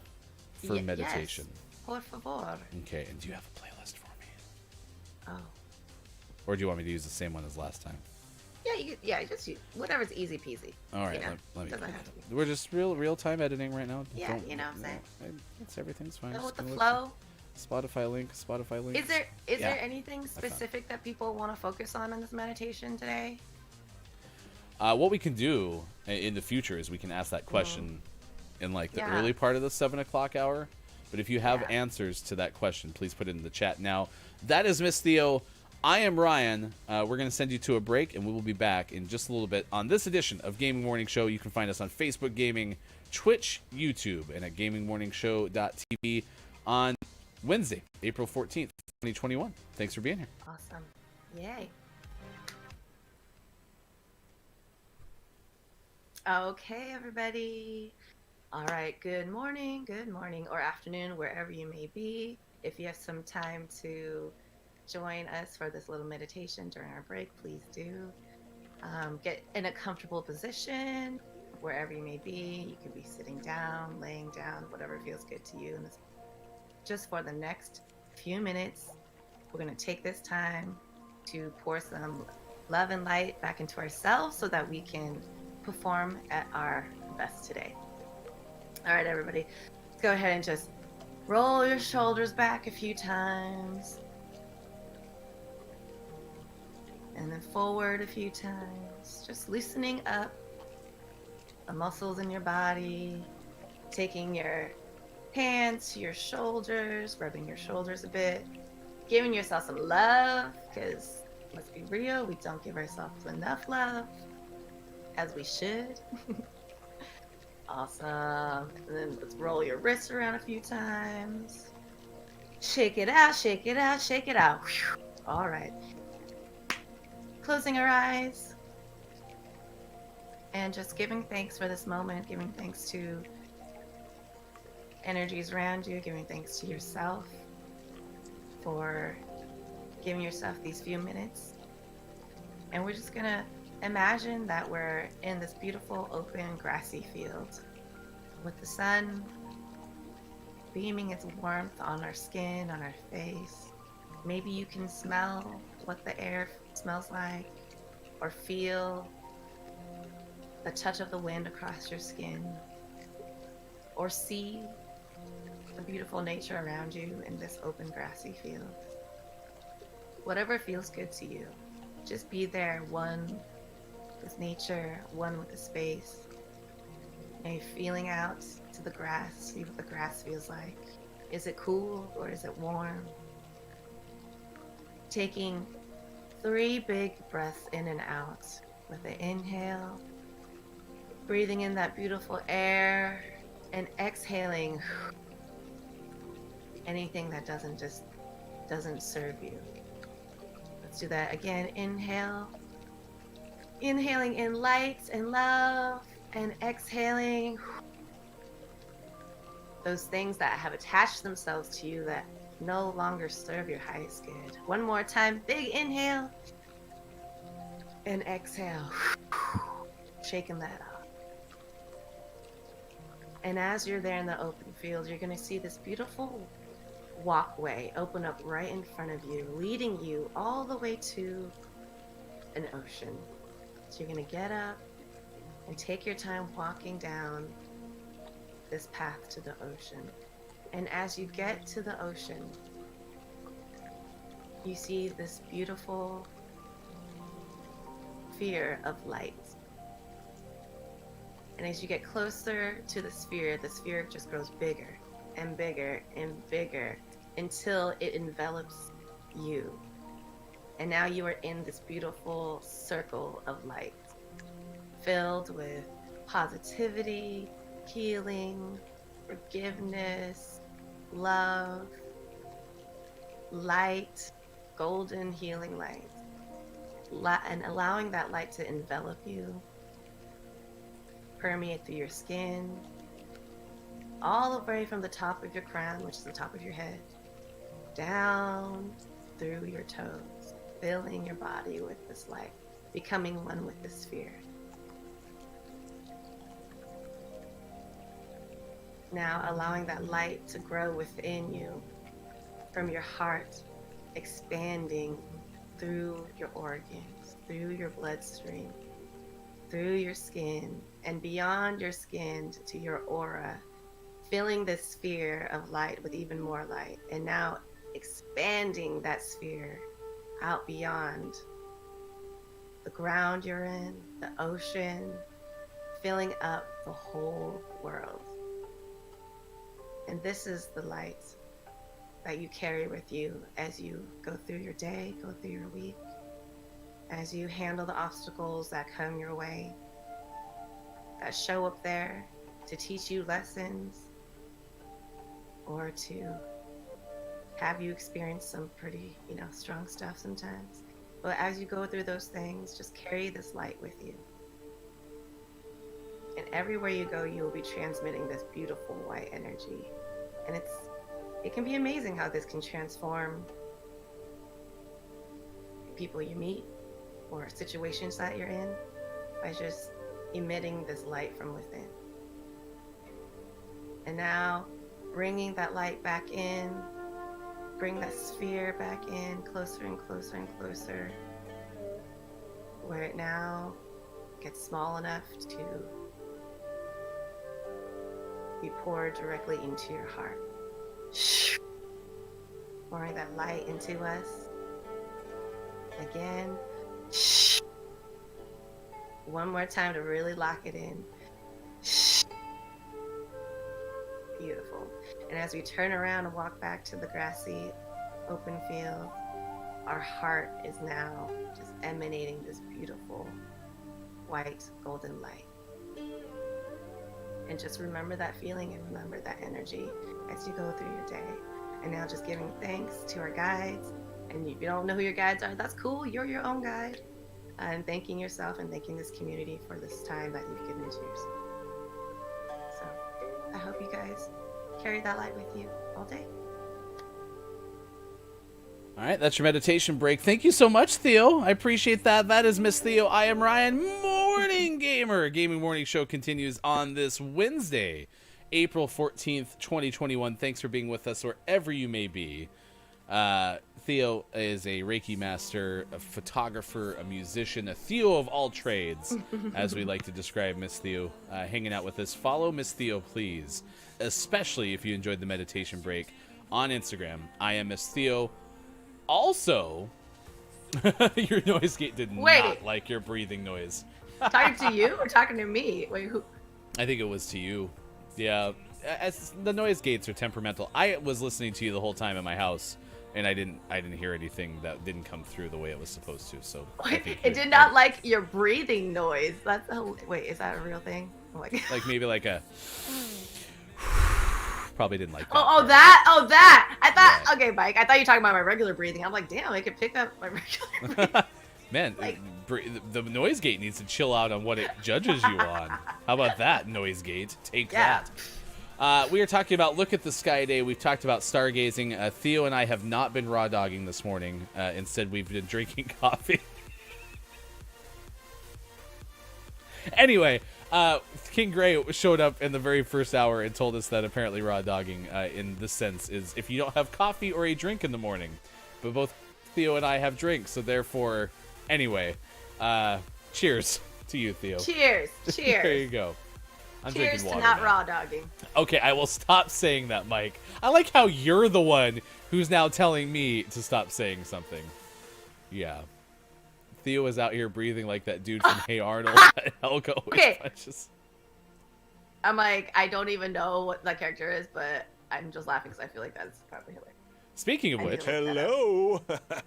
for meditation. Yes. Por favor. Okay, and do you have a playlist for me? Oh. Or do you want me to use the same one as last time? Yeah, just use whatever's easy peasy. All right, let me. Doesn't have to be. We're just real time editing right now. Yeah, you know what I'm saying. It's everything's fine. Go Just with the gonna flow. Spotify link. Is there anything specific that people want to focus on in this meditation today? What we can do in the future is we can ask that question in like the early part of the 7 o'clock hour. But if you have answers to that question, please put it in the chat now. That is Miss Theo. I am Ryan. We're going to send you to a break, and we will be back in just a little bit on this edition of Gaming Morning Show. You can find us on Facebook Gaming, Twitch, YouTube, and at gamingmorningshow.tv on Wednesday, April 14th, 2021. Thanks for being here. Awesome. Yay. Okay, everybody. All right, good morning, or afternoon, wherever you may be. If you have some time to join us for this little meditation during our break, please do. Get in a comfortable position, wherever you may be. You could be sitting down, laying down, whatever feels good to you. And just for the next few minutes, we're going to take this time to pour some love and light back into ourselves so that we can perform at our best today. All right, everybody. Let's go ahead and just roll your shoulders back a few times. And then forward a few times. Just loosening up the muscles in your body. Taking your hands to your shoulders, rubbing your shoulders a bit. Giving yourself some love, because let's be real, we don't give ourselves enough love, as we should. Awesome. And then let's roll your wrists around a few times. Shake it out, shake it out, shake it out. Whew. All right. Closing our eyes. And just giving thanks for this moment, giving thanks to energies around you, giving thanks to yourself for giving yourself these few minutes. And we're just gonna imagine that we're in this beautiful open grassy field with the sun beaming its warmth on our skin, on our face. Maybe you can smell what the air smells like, or feel the touch of the wind across your skin, or see the beautiful nature around you in this open grassy field. Whatever feels good to you, just be there, one with nature, one with the space. And you're feeling out to the grass, see what the grass feels like. Is it cool or is it warm? Taking 3 big breaths in and out with an inhale, breathing in that beautiful air, and exhaling anything that doesn't serve you. Let's do that again. Inhale. Inhaling in light and love, and exhaling those things that have attached themselves to you that no longer serve your highest good. One more time. Big inhale. And exhale. Shaking that off. And as you're there in the open field, you're going to see this beautiful walkway open up right in front of you, leading you all the way to an ocean. So you're going to get up and take your time walking down this path to the ocean. And as you get to the ocean, you see this beautiful sphere of light. And as you get closer to the sphere just grows bigger and bigger and bigger until it envelops you. And now you are in this beautiful circle of light, filled with positivity, healing, forgiveness, love, light, golden healing light. And allowing that light to envelop you, permeate through your skin, all the way from the top of your crown, which is the top of your head, down through your toes, filling your body with this light, becoming one with the sphere. Now allowing that light to grow within you, from your heart, expanding through your organs, through your bloodstream, through your skin, and beyond your skin to your aura, filling this sphere of light with even more light, and now expanding that sphere out beyond the ground you're in, the ocean, filling up the whole world. And this is the light that you carry with you as you go through your day, go through your week, as you handle the obstacles that come your way, that show up there to teach you lessons or to have you experience some pretty, strong stuff sometimes. But as you go through those things, just carry this light with you. And everywhere you go, you will be transmitting this beautiful white energy. And it can be amazing how this can transform people you meet or situations that you're in by just emitting this light from within. And now bringing that light back in, bring that sphere back in closer and closer and closer, where it now gets small enough to be poured directly into your heart. Pouring that light into us. Again. One more time to really lock it in. Beautiful. And as we turn around and walk back to the grassy open field, our heart is now just emanating this beautiful white golden light. And just remember that feeling and remember that energy as you go through your day. And now just giving thanks to our guides. And if you don't know who your guides are, that's cool. You're your own guide. And thanking yourself and thanking this community for this time that you've given to yourself. So I hope you guys carry that light with you all day. All right, that's your meditation break. Thank you so much, Theo. I appreciate that. That is Miss Theo. I am Ryan, Morning Gamer. Gaming Morning Show continues on this Wednesday, April 14th, 2021. Thanks for being with us wherever you may be. Theo is a Reiki master, a photographer, a musician, a Theo of all trades, as we like to describe Miss Theo, hanging out with us. Follow Miss Theo, please, especially if you enjoyed the meditation break on Instagram. I am Miss Theo. Also, your noise gate did not like your breathing noise. Talking to you or talking to me? Wait, who? I think it was to you. Yeah, as the noise gates are temperamental. I was listening to you the whole time in my house, and I didn't hear anything that didn't come through the way it was supposed to. So I think It did not like your breathing noise. That's wait, is that a real thing? Oh my God. like maybe like a probably didn't like that. Oh, that. I thought, okay, Mike, I thought you were talking about my regular breathing. I'm like, damn, I could pick up my regular breathing. Man, the noise gate needs to chill out on what it judges you on. How about that, noise gate? Take that. We are talking about Look at the Sky Day. We've talked about stargazing. Theo and I have not been raw dogging this morning. Instead, we've been drinking coffee. Anyway, King Gray showed up in the very first hour and told us that apparently raw dogging in this sense is if you don't have coffee or a drink in the morning. But both Theo and I have drinks, so therefore, anyway, cheers to you, Theo. Cheers. There you go. I'm Cheers drinking water to not now. raw dogging. Okay, I will stop saying that, Mike. I like how you're the one who's now telling me to stop saying something. Yeah. Theo is out here breathing like that dude from Hey Arnold. Helga always punches. I'm like, I don't even know what that character is, but I'm just laughing because I feel like that's probably hilarious. Speaking of which, hello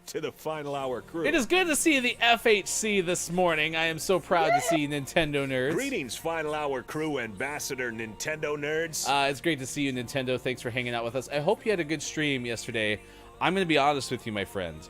to the final hour crew. It is good to see the FHC this morning. I am so proud to see Nintendo nerds. Greetings, final hour crew, ambassador Nintendo nerds. It's great to see you, Nintendo. Thanks for hanging out with us. I hope you had a good stream yesterday. I'm going to be honest with you, my friend.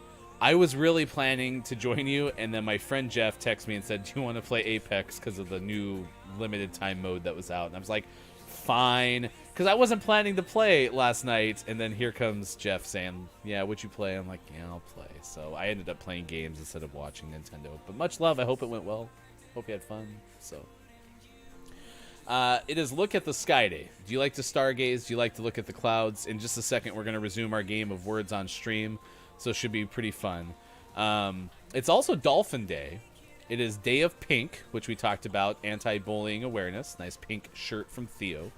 I was really planning to join you, and then my friend Jeff texted me and said, do you want to play Apex because of the new limited time mode that was out? And I was like, fine. Because I wasn't planning to play last night, and then here comes Jeff saying, yeah, would you play? I'm like, yeah, I'll play. So I ended up playing games instead of watching Nintendo. But much love. I hope it went well. Hope you had fun. So it is Look at the Sky Day. Do you like to stargaze? Do you like to look at the clouds? In just a second, we're going to resume our game of words on stream. So it should be pretty fun. It's also Dolphin Day. It is Day of Pink, which we talked about. Anti-bullying awareness. Nice pink shirt from Theo.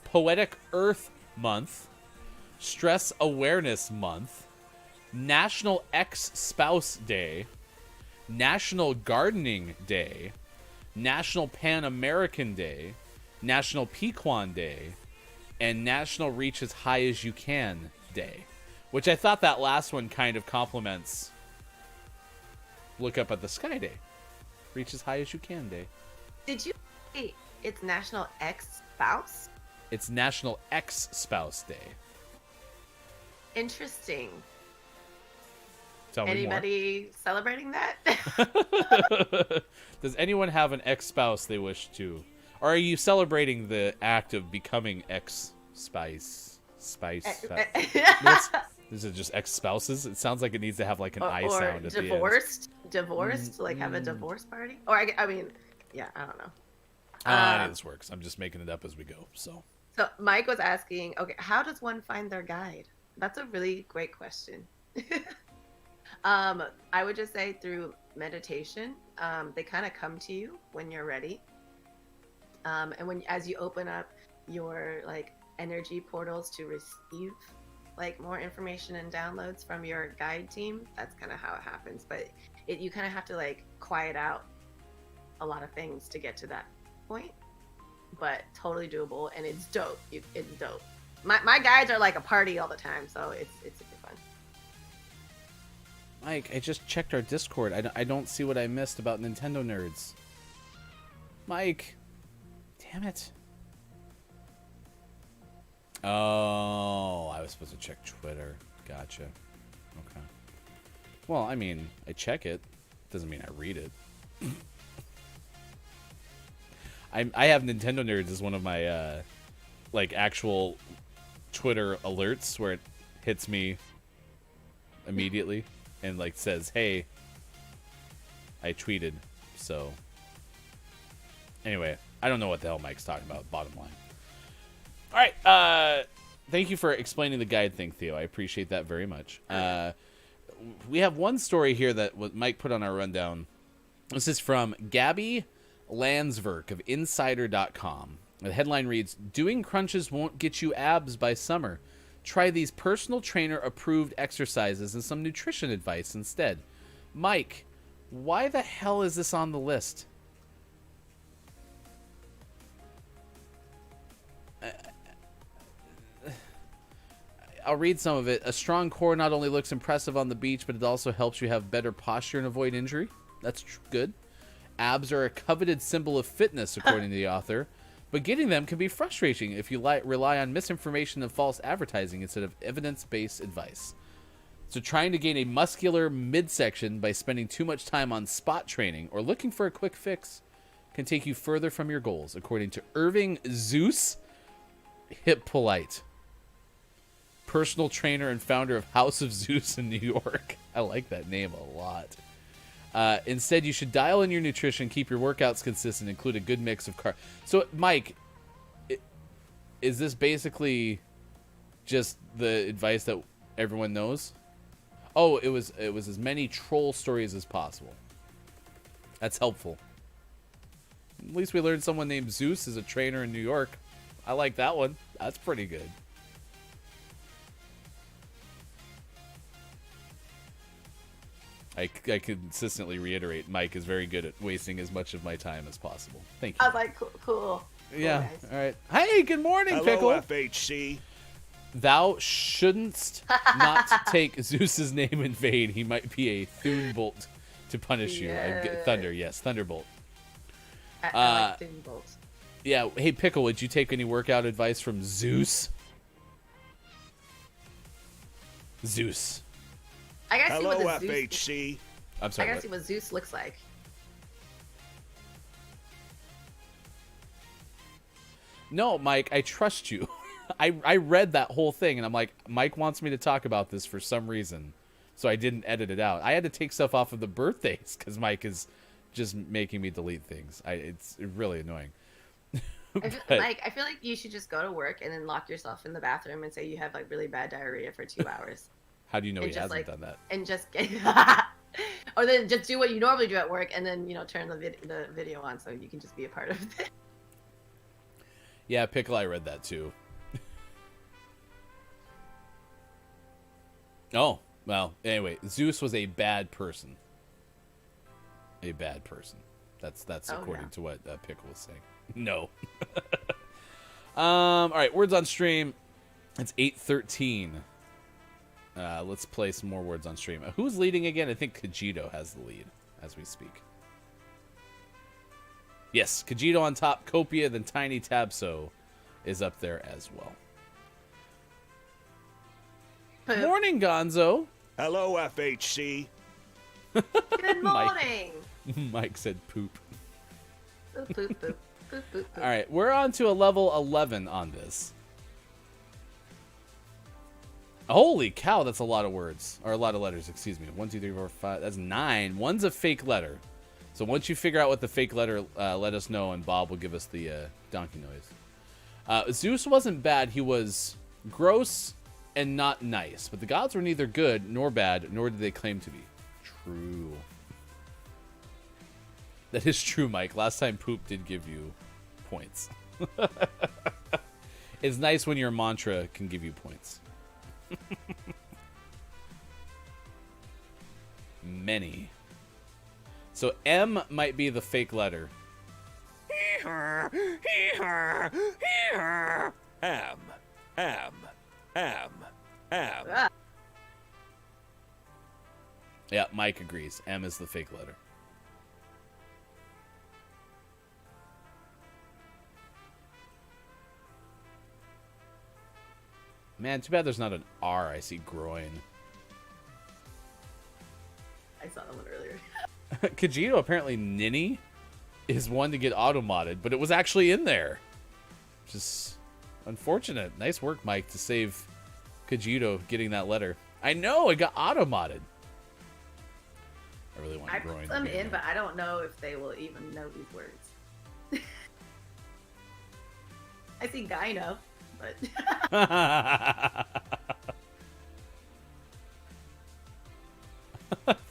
Poetic Earth Month. Stress Awareness Month. National Ex-Spouse Day. National Gardening Day. National Pan American Day. National Pequan Day. And National Reach as High as You Can Day. Which I thought that last one kind of complements Look Up at the Sky Day. Reach as high as you can day. Did you say it's National Ex-Spouse? It's National Ex-Spouse Day. Interesting. Tell me Anybody celebrating that? more. Does anyone have an ex-spouse they wish to? Or are you celebrating the act of becoming ex-spice? Is it just ex-spouses? It sounds like it needs to have like an I sound at the end. Divorced, like have a divorce party? Or I mean, yeah, I don't know. I know this works. I'm just making it up as we go. So Mike was asking, okay, how does one find their guide? That's a really great question. I would just say through meditation. They kind of come to you when you're ready. And as you open up your like energy portals to receive like more information and downloads from your guide team. That's kind of how it happens. But you kind of have to like quiet out a lot of things to get to that point. But totally doable, and it's dope. It's dope. My guides are like a party all the time, so it's super fun. Mike, I just checked our Discord. I don't see what I missed about Nintendo Nerds. Mike. Damn it. Oh, I was supposed to check Twitter. Gotcha. Okay. Well, I mean, I check it. Doesn't mean I read it. I have Nintendo Nerds as one of my like actual Twitter alerts where it hits me immediately and like says, "Hey, I tweeted." So anyway, I don't know what the hell Mike's talking about. Bottom line. All right. Thank you for explaining the guide thing, Theo. I appreciate that very much. We have one story here that Mike put on our rundown. This is from Gabby Landsverk of Insider.com. The headline reads, "Doing crunches won't get you abs by summer. Try these personal trainer approved exercises and some nutrition advice instead." Mike, why the hell is this on the list? I'll read some of it. "A strong core not only looks impressive on the beach, but it also helps you have better posture and avoid injury." That's good. "Abs are a coveted symbol of fitness," according to the author, "but getting them can be frustrating if you rely on misinformation and false advertising instead of evidence-based advice. So trying to gain a muscular midsection by spending too much time on spot training or looking for a quick fix can take you further from your goals," according to Irving Zeus Hippolyte, personal trainer and founder of House of Zeus in New York. I like that name a lot. "Instead, you should dial in your nutrition, keep your workouts consistent, include a good mix of carbs." So, Mike, is this basically just the advice that everyone knows? Oh, it was as many troll stories as possible. That's helpful. At least we learned someone named Zeus is a trainer in New York. I like that one. That's pretty good. I consistently reiterate, Mike is very good at wasting as much of my time as possible. Thank you. I was like, cool. Yeah. Cool, All right. Hey, good morning, Hello, Pickle. FHC. "Thou shouldn't not take Zeus's name in vain. He might be a Thunbolt to punish you." Thunder, yes, Thunderbolt. I like Thunderbolt. Yeah. Hey, Pickle, would you take any workout advice from Zeus? Zeus. I gotta see Hello, what the Zeus. FHC. I'm I sorry. gotta What? see what Zeus looks like. No, Mike, I trust you. I read that whole thing, and I'm like, Mike wants me to talk about this for some reason, so I didn't edit it out. I had to take stuff off of the birthdays because Mike is just making me delete things. It's really annoying. Mike, I feel like you should just go to work and then lock yourself in the bathroom and say you have like really bad diarrhea for 2 hours. How do you know And he just, hasn't like, done that? And just get, or then just do what you normally do at work, and then turn the video on so you can just be a part of it. Yeah, Pickle, I read that too. Oh, well, anyway, Zeus was a bad person. A bad person. That's according to what Pickle was saying. No. All right, words on stream. It's 8:13. Let's play some more words on stream. Who's leading again? I think Kajito has the lead as we speak. Yes, Kajito on top. Copia, then Tiny Tabso is up there as well. Morning, Gonzo. Hello, FHC. Good morning. Mike said poop. Boop, boop, boop. Boop, boop, boop. All right, we're on to a level 11 on this. Holy cow, that's a lot of words. Or a lot of letters, excuse me. 1, 2, 3, 4, 5. That's 9. One's a fake letter. So once you figure out what the fake letter, let us know, and Bob will give us the donkey noise. Zeus wasn't bad. He was gross and not nice. But the gods were neither good nor bad, nor did they claim to be. True. That is true, Mike. Last time poop did give you points. It's nice when your mantra can give you points. Many. So M might be the fake letter. Am. Ah, Yeah, Mike agrees. M is the fake letter. Man, too bad there's not an R. I see groin. I saw that one earlier. Kajito, apparently Ninny is one to get auto-modded, but it was actually in there. Just unfortunate. Nice work, Mike, to save Kajito getting that letter. I know, it got auto-modded. I really want I groin. put to them be in, there. but I don't know if they will even know these words. I see gyno, but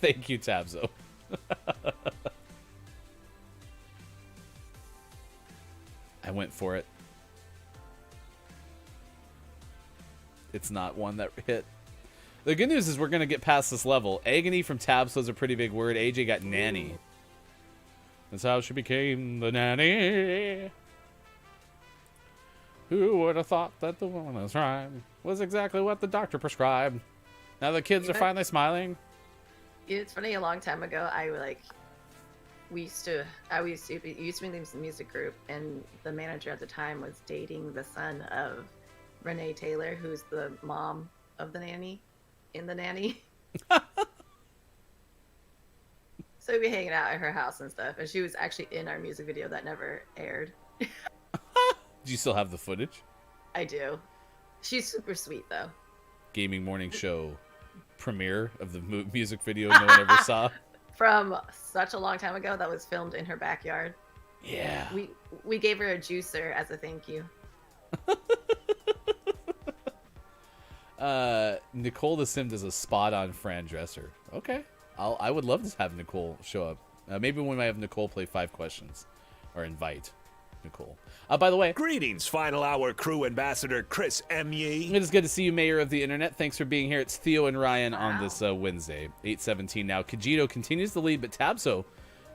Thank you, Tabzo. I went for it. It's not one that hit. The good news is we're going to get past this level. Agony from Tabzo is a pretty big word. AJ got nanny. That's how she became the nanny. Who would have thought that the woman's crime was exactly what the doctor prescribed? Now the kids are finally smiling. it's funny. A long time ago, we used to be in this music group, and the manager at the time was dating the son of Renee Taylor, who's the mom of the nanny in The Nanny. So we'd be hanging out at her house and stuff, and she was actually in our music video that never aired. Do you still have the footage? I do. She's super sweet though. Gaming morning show premiere of the music video no one ever saw. From such a long time ago, that was filmed in her backyard. Yeah. We gave her a juicer as a thank you. Nicole the Sim does a spot on Fran Dresser. Okay. I would love to have Nicole show up. Maybe we might have Nicole play 5 questions. Or invite Nicole. By the way, Greetings, Final Hour crew ambassador Chris M. Yee. it is good to see you, Mayor of the Internet. Thanks for being here. It's Theo and Ryan on this Wednesday. 8:17 now. Kajito continues to lead, but Tabso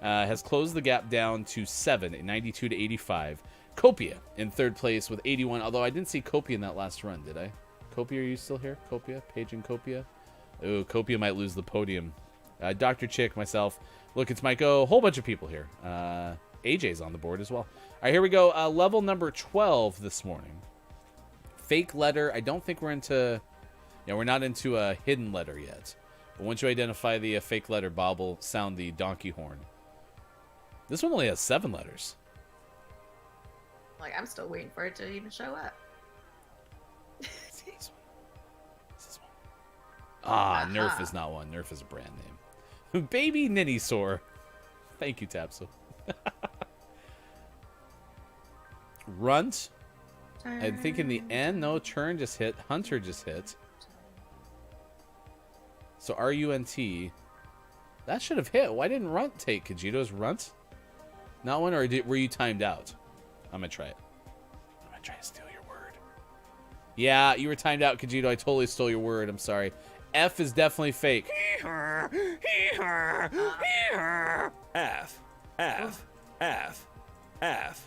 has closed the gap down to 7 at 92 to 85. Copia in third place with 81, although I didn't see Copia in that last run, did I? Copia, are you still here? Copia? Paige and Copia? Oh, Copia might lose the podium. Dr. Chick, myself. Look, it's Mike O. A whole bunch of people here. AJ's on the board as well. All right, here we go. Level number 12 this morning. Fake letter. I don't think we're into... Yeah, we're not into a hidden letter yet. But once you identify the fake letter, Bob will sound the donkey horn. This one only has 7 letters. Like, I'm still waiting for it to even show up. Ah, Nerf is not one. Nerf is a brand name. Baby Ninnysaur. Thank you, Tapso. Runt. I think in the end, no, Churn just hit. Hunter just hit. So R-U-N-T. That should have hit. Why didn't Runt take Kajito's Runt? Not one, or were you timed out? I'm going to try it. I'm going to try to steal your word. Yeah, you were timed out, Kajito. I totally stole your word. I'm sorry. F is definitely fake. F.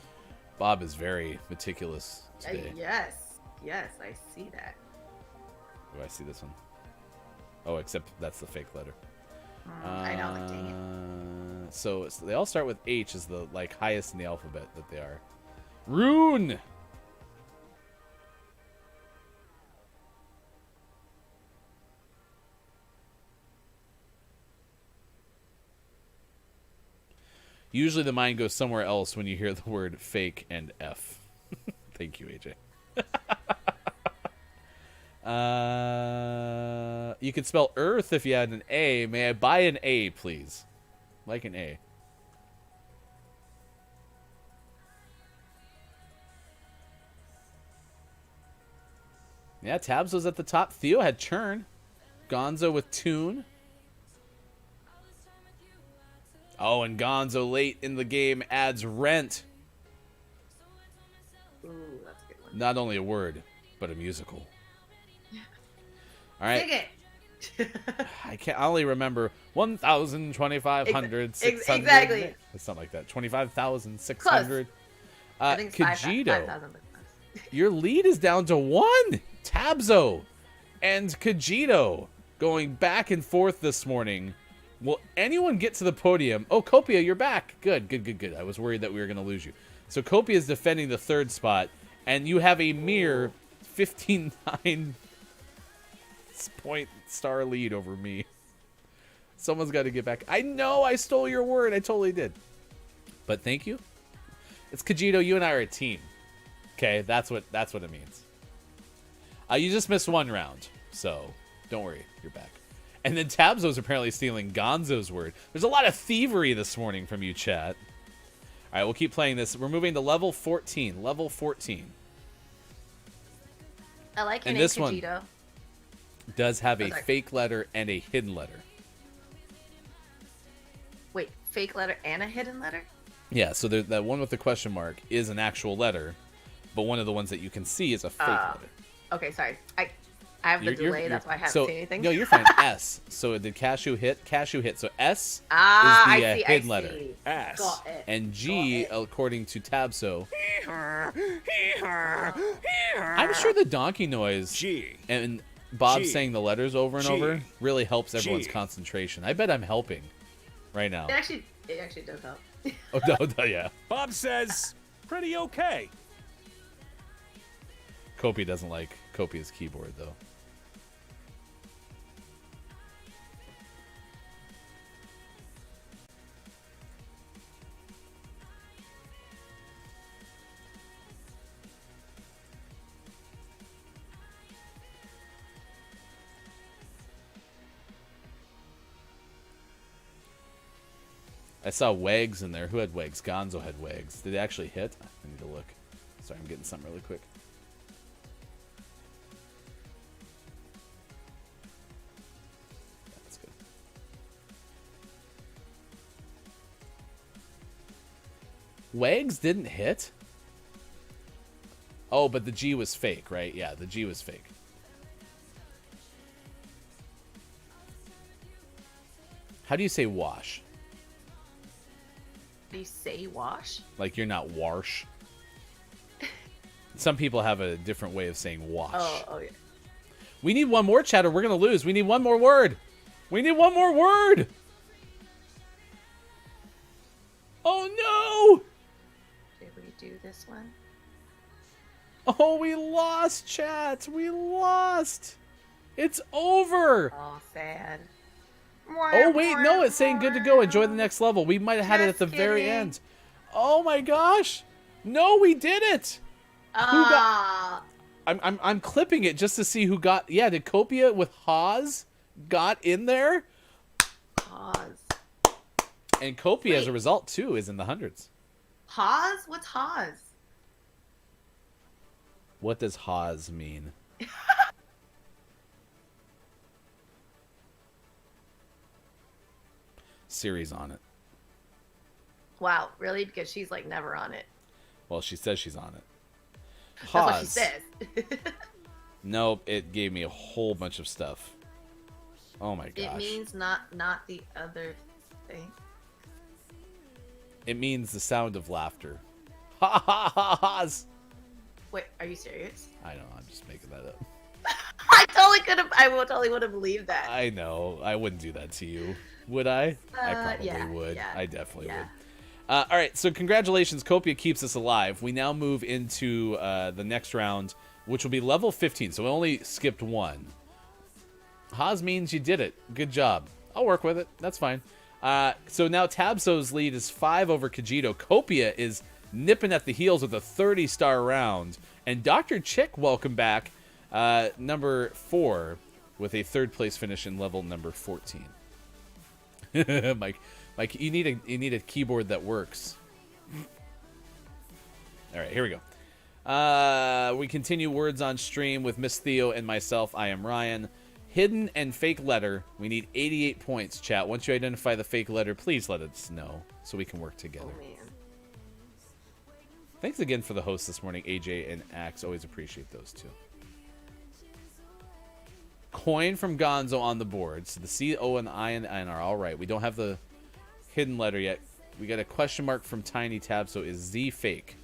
Bob is very meticulous today. Yes, I see that. Do I see this one? Oh, except that's the fake letter. I know, like, dang it. So they all start with H as the highest in the alphabet that they are. Rune. Usually the mind goes somewhere else when you hear the word fake and F. Thank you, AJ. You could spell Earth if you had an A. May I buy an A, please? Like an A. Yeah, Tabs was at the top. Theo had Churn. Gonzo with Tune. Oh, and Gonzo late in the game adds Rent. Ooh, that's a good one. Not only a word, but a musical. All right. Sing it. I only remember 1,2,500, 600. Exactly. It's something like that. 25,600. I think it's Kajito, 5,000. but close. your lead is down to 1. Tabzo and Kajito going back and forth this morning. Will anyone get to the podium? Oh, Copia, you're back. Good. I was worried that we were going to lose you. So Copia is defending the 3rd spot, and you have a mere 59 point star lead over me. Someone's got to get back. I know I stole your word. I totally did. But thank you. It's Kajito. You and I are a team. Okay, that's what it means. You just missed 1 round, so don't worry. You're back. And then Tabzo's apparently stealing Gonzo's word. There's a lot of thievery this morning from you, chat. All right, we'll keep playing this. We're moving to level 14. Level 14. I like your And name, this one Kajito. does have a sorry. fake letter and a hidden letter. Wait, fake letter and a hidden letter? Yeah, so that one with the question mark is an actual letter, but one of the ones that you can see is a fake letter. Okay, sorry. I have the delay, that's why I haven't seen anything. No, you're fine. S. So did Cashew hit? Cashew hit. So S Ah, is the I see, hidden I letter. see. S. Got it. And G, according to Tabso. I'm sure the donkey noise G. and Bob G. saying the letters over and G. over really helps everyone's G. concentration. I bet I'm helping right now. It actually does help. Oh, no, yeah. Bob says, pretty okay. Kopi doesn't like Kopi's keyboard, though. I saw Wags in there. Who had Wags? Gonzo had Wags. Did it actually hit? I need to look. Sorry, I'm getting something really quick. That's good. Wags didn't hit? Oh, but the G was fake, right? Yeah, the G was fake. How do you say wash? Do you say wash? Like you're not wash. Some people have a different way of saying wash. Oh yeah. We need one more, chat, or we're going to lose. We need one more word. We need one more word. Oh, no. Did we do this one? Oh, we lost, chat. We lost. It's over. Oh, sad. Oh, wait. No, it's saying good to go. Enjoy the next level. We might have had it at the very kidding. end. Oh, my gosh. No, we did it. Ah. I'm clipping it just to see who got... Yeah, did Copia with Haas got in there? Haas. And Copia, as a Wait. result, too, is in the hundreds. Haas? What's Haas? What does Haas mean? Siri's on it. Wow, really? Because she's like never on it. Well, she says she's on it. That's what she Haas. says. Nope, it gave me a whole bunch of stuff. Oh my gosh. It means not the other thing. It means the sound of laughter. Ha ha ha ha's. Wait, are you serious? I know, I'm just making that up. I totally would have believed that. I know. I wouldn't do that to you. Would I? I probably yeah, would. yeah, I definitely yeah. would. All right, so congratulations. Copia keeps us alive. We now move into the next round, which will be level 15. So we only skipped one. Haas means you did it. Good job. I'll work with it. That's fine. So now Tabso's lead is 5 over Kajito. Copia is nipping at the heels with a 30-star round. And Dr. Chick, welcome back, number 4, with a 3rd place finish in level number 14. Mike, you need a keyboard that works. All right, here we go. We continue words on stream with Miss Theo and myself. I am Ryan. Hidden and fake letter. We need 88 points, chat. Once you identify the fake letter, please let us know so we can work together. Oh man. Thanks again for the host this morning, AJ and Axe. Always appreciate those two. Coin from Gonzo on the board. So the C, O, and the I and the N are all right. We don't have the hidden letter yet. We got a question mark from Tiny Tab, so is Z fake?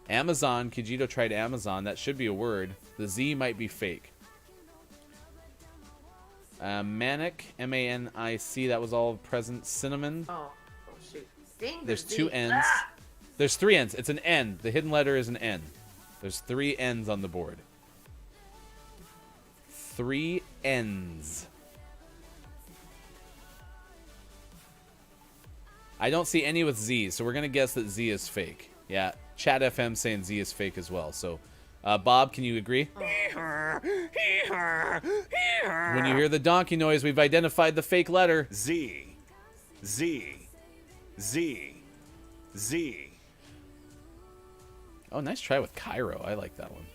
Amazon. Kijito tried Amazon. That should be a word. The Z might be fake. Manic. M-A-N-I-C. That was all present. Cinnamon. Oh shoot. Ding, There's Z. 2 N's. Ah! There's 3 N's. It's an N. The hidden letter is an N. There's 3 N's on the board. 3 N's. I don't see any with Z, so we're going to guess that Z is fake. Yeah, Chat FM saying Z is fake as well. So, Bob, can you agree? When you hear the donkey noise, we've identified the fake letter. Z. Z. Z. Z. Oh, nice try with Cairo. I like that one.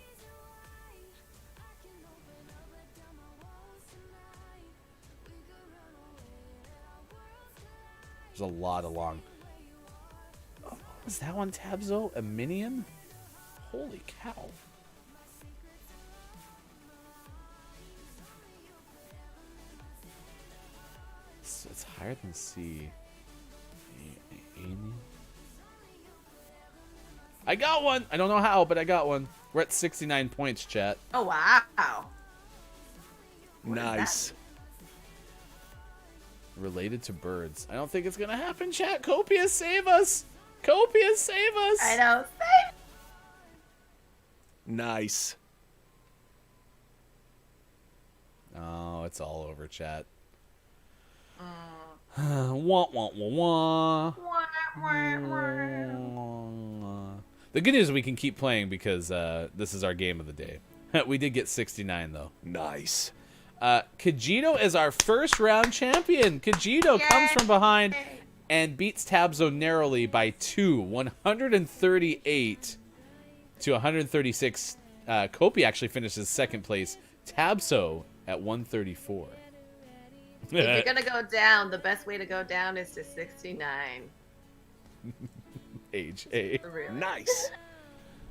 There's a lot of long. Oh, what was that one, Tabzo? A minion? Holy cow. It's higher than C. I got one! I don't know how, but I got one. We're at 69 points, chat. Oh wow. Nice. Related to birds. I don't think it's gonna happen, chat. Copious, save us! Copious, save us! I know. Nice. Oh, it's all over, chat. Wah, wah, wah, wah. The good news is we can keep playing because this is our game of the day. We did get 69, though. Nice. Kijito is our first round champion. Kijito comes from behind and beats Tabzo narrowly by 2, 138 to 136. Kopi actually finishes second place. Tabzo at 134. If you're gonna go down, the best way to go down is to 69. AJ. Really. Nice.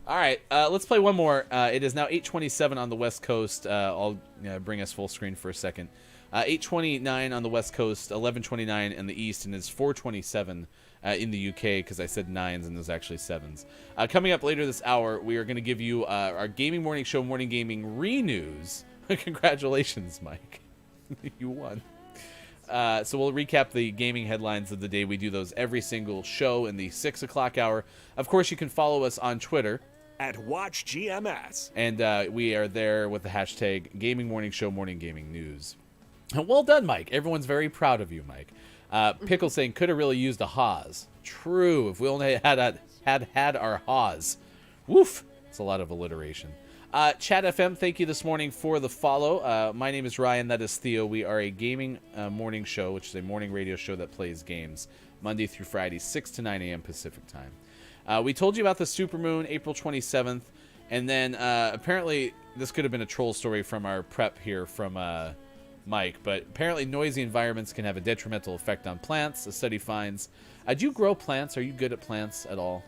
All right, let's play one more. It is now 8:27 on the West Coast. I'll bring us full screen for a second. 8:29 on the West Coast, 11:29 in the East, and it's 4:27 in the UK because I said 9s and there's actually 7s. Coming up later this hour, we are going to give you our Gaming Morning Show Morning Gaming re-news. Congratulations, Mike. You won. So we'll recap the gaming headlines of the day. We do those every single show in the 6 o'clock hour. Of course, you can follow us on Twitter at WatchGMS. And we are there with the hashtag Gaming Morning Show Morning Gaming News. Well done, Mike. Everyone's very proud of you, Mike. Pickle saying, could have really used a Haas. True. If we only had our Haas. Woof. It's a lot of alliteration. Chat FM, thank you this morning for the follow. My name is Ryan. That is Theo. We are a gaming morning show, which is a morning radio show that plays games Monday through Friday, 6 to 9 a.m. Pacific time. We told you about the supermoon, April 27th, and then apparently this could have been a troll story from our prep here from Mike, but apparently noisy environments can have a detrimental effect on plants. A study finds. Do you grow plants? Are you good at plants at all?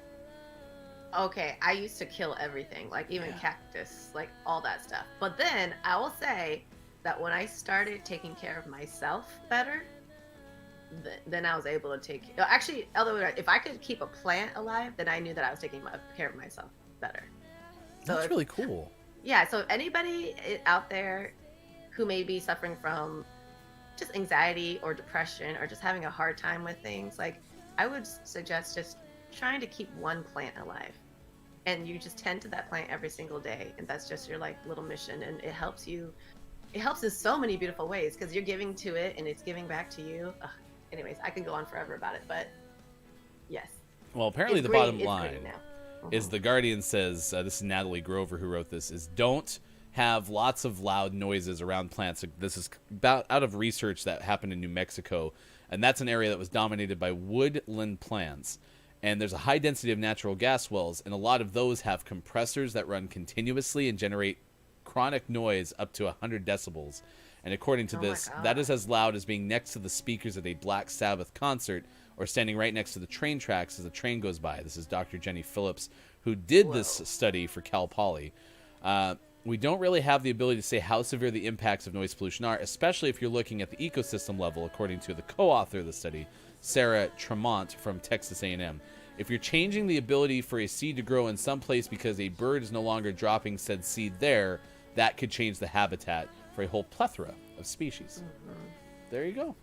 Okay, I used to kill everything, like even cactus, like all that stuff. But then I will say that when I started taking care of myself better, then I was able to take. Actually, although if I could keep a plant alive, then I knew that I was taking care of myself better. So That's really cool. Yeah. So anybody out there who may be suffering from just anxiety or depression or just having a hard time with things, like I would suggest just trying to keep one plant alive, and you just tend to that plant every single day, and that's just your like little mission, and it helps you. It helps in so many beautiful ways because you're giving to it and it's giving back to you. Ugh. Anyways, I can go on forever about it, but yes. Well, apparently It's the green- bottom it's line green now. is The Guardian says, this is Natalie Grover who wrote this, is don't have lots of loud noises around plants. This is about out of research that happened in New Mexico, and that's an area that was dominated by woodland plants. And there's a high density of natural gas wells, and a lot of those have compressors that run continuously and generate chronic noise up to 100 decibels. And according to this, that is as loud as being next to the speakers at a Black Sabbath concert or standing right next to the train tracks as the train goes by. This is Dr. Jenny Phillips who did this study for Cal Poly. We don't really have the ability to say how severe the impacts of noise pollution are, especially if you're looking at the ecosystem level, according to the co-author of the study, Sarah Tremont from Texas A&M. If you're changing the ability for a seed to grow in some place because a bird is no longer dropping said seed there, that could change the habitat for a whole plethora of species. There you go.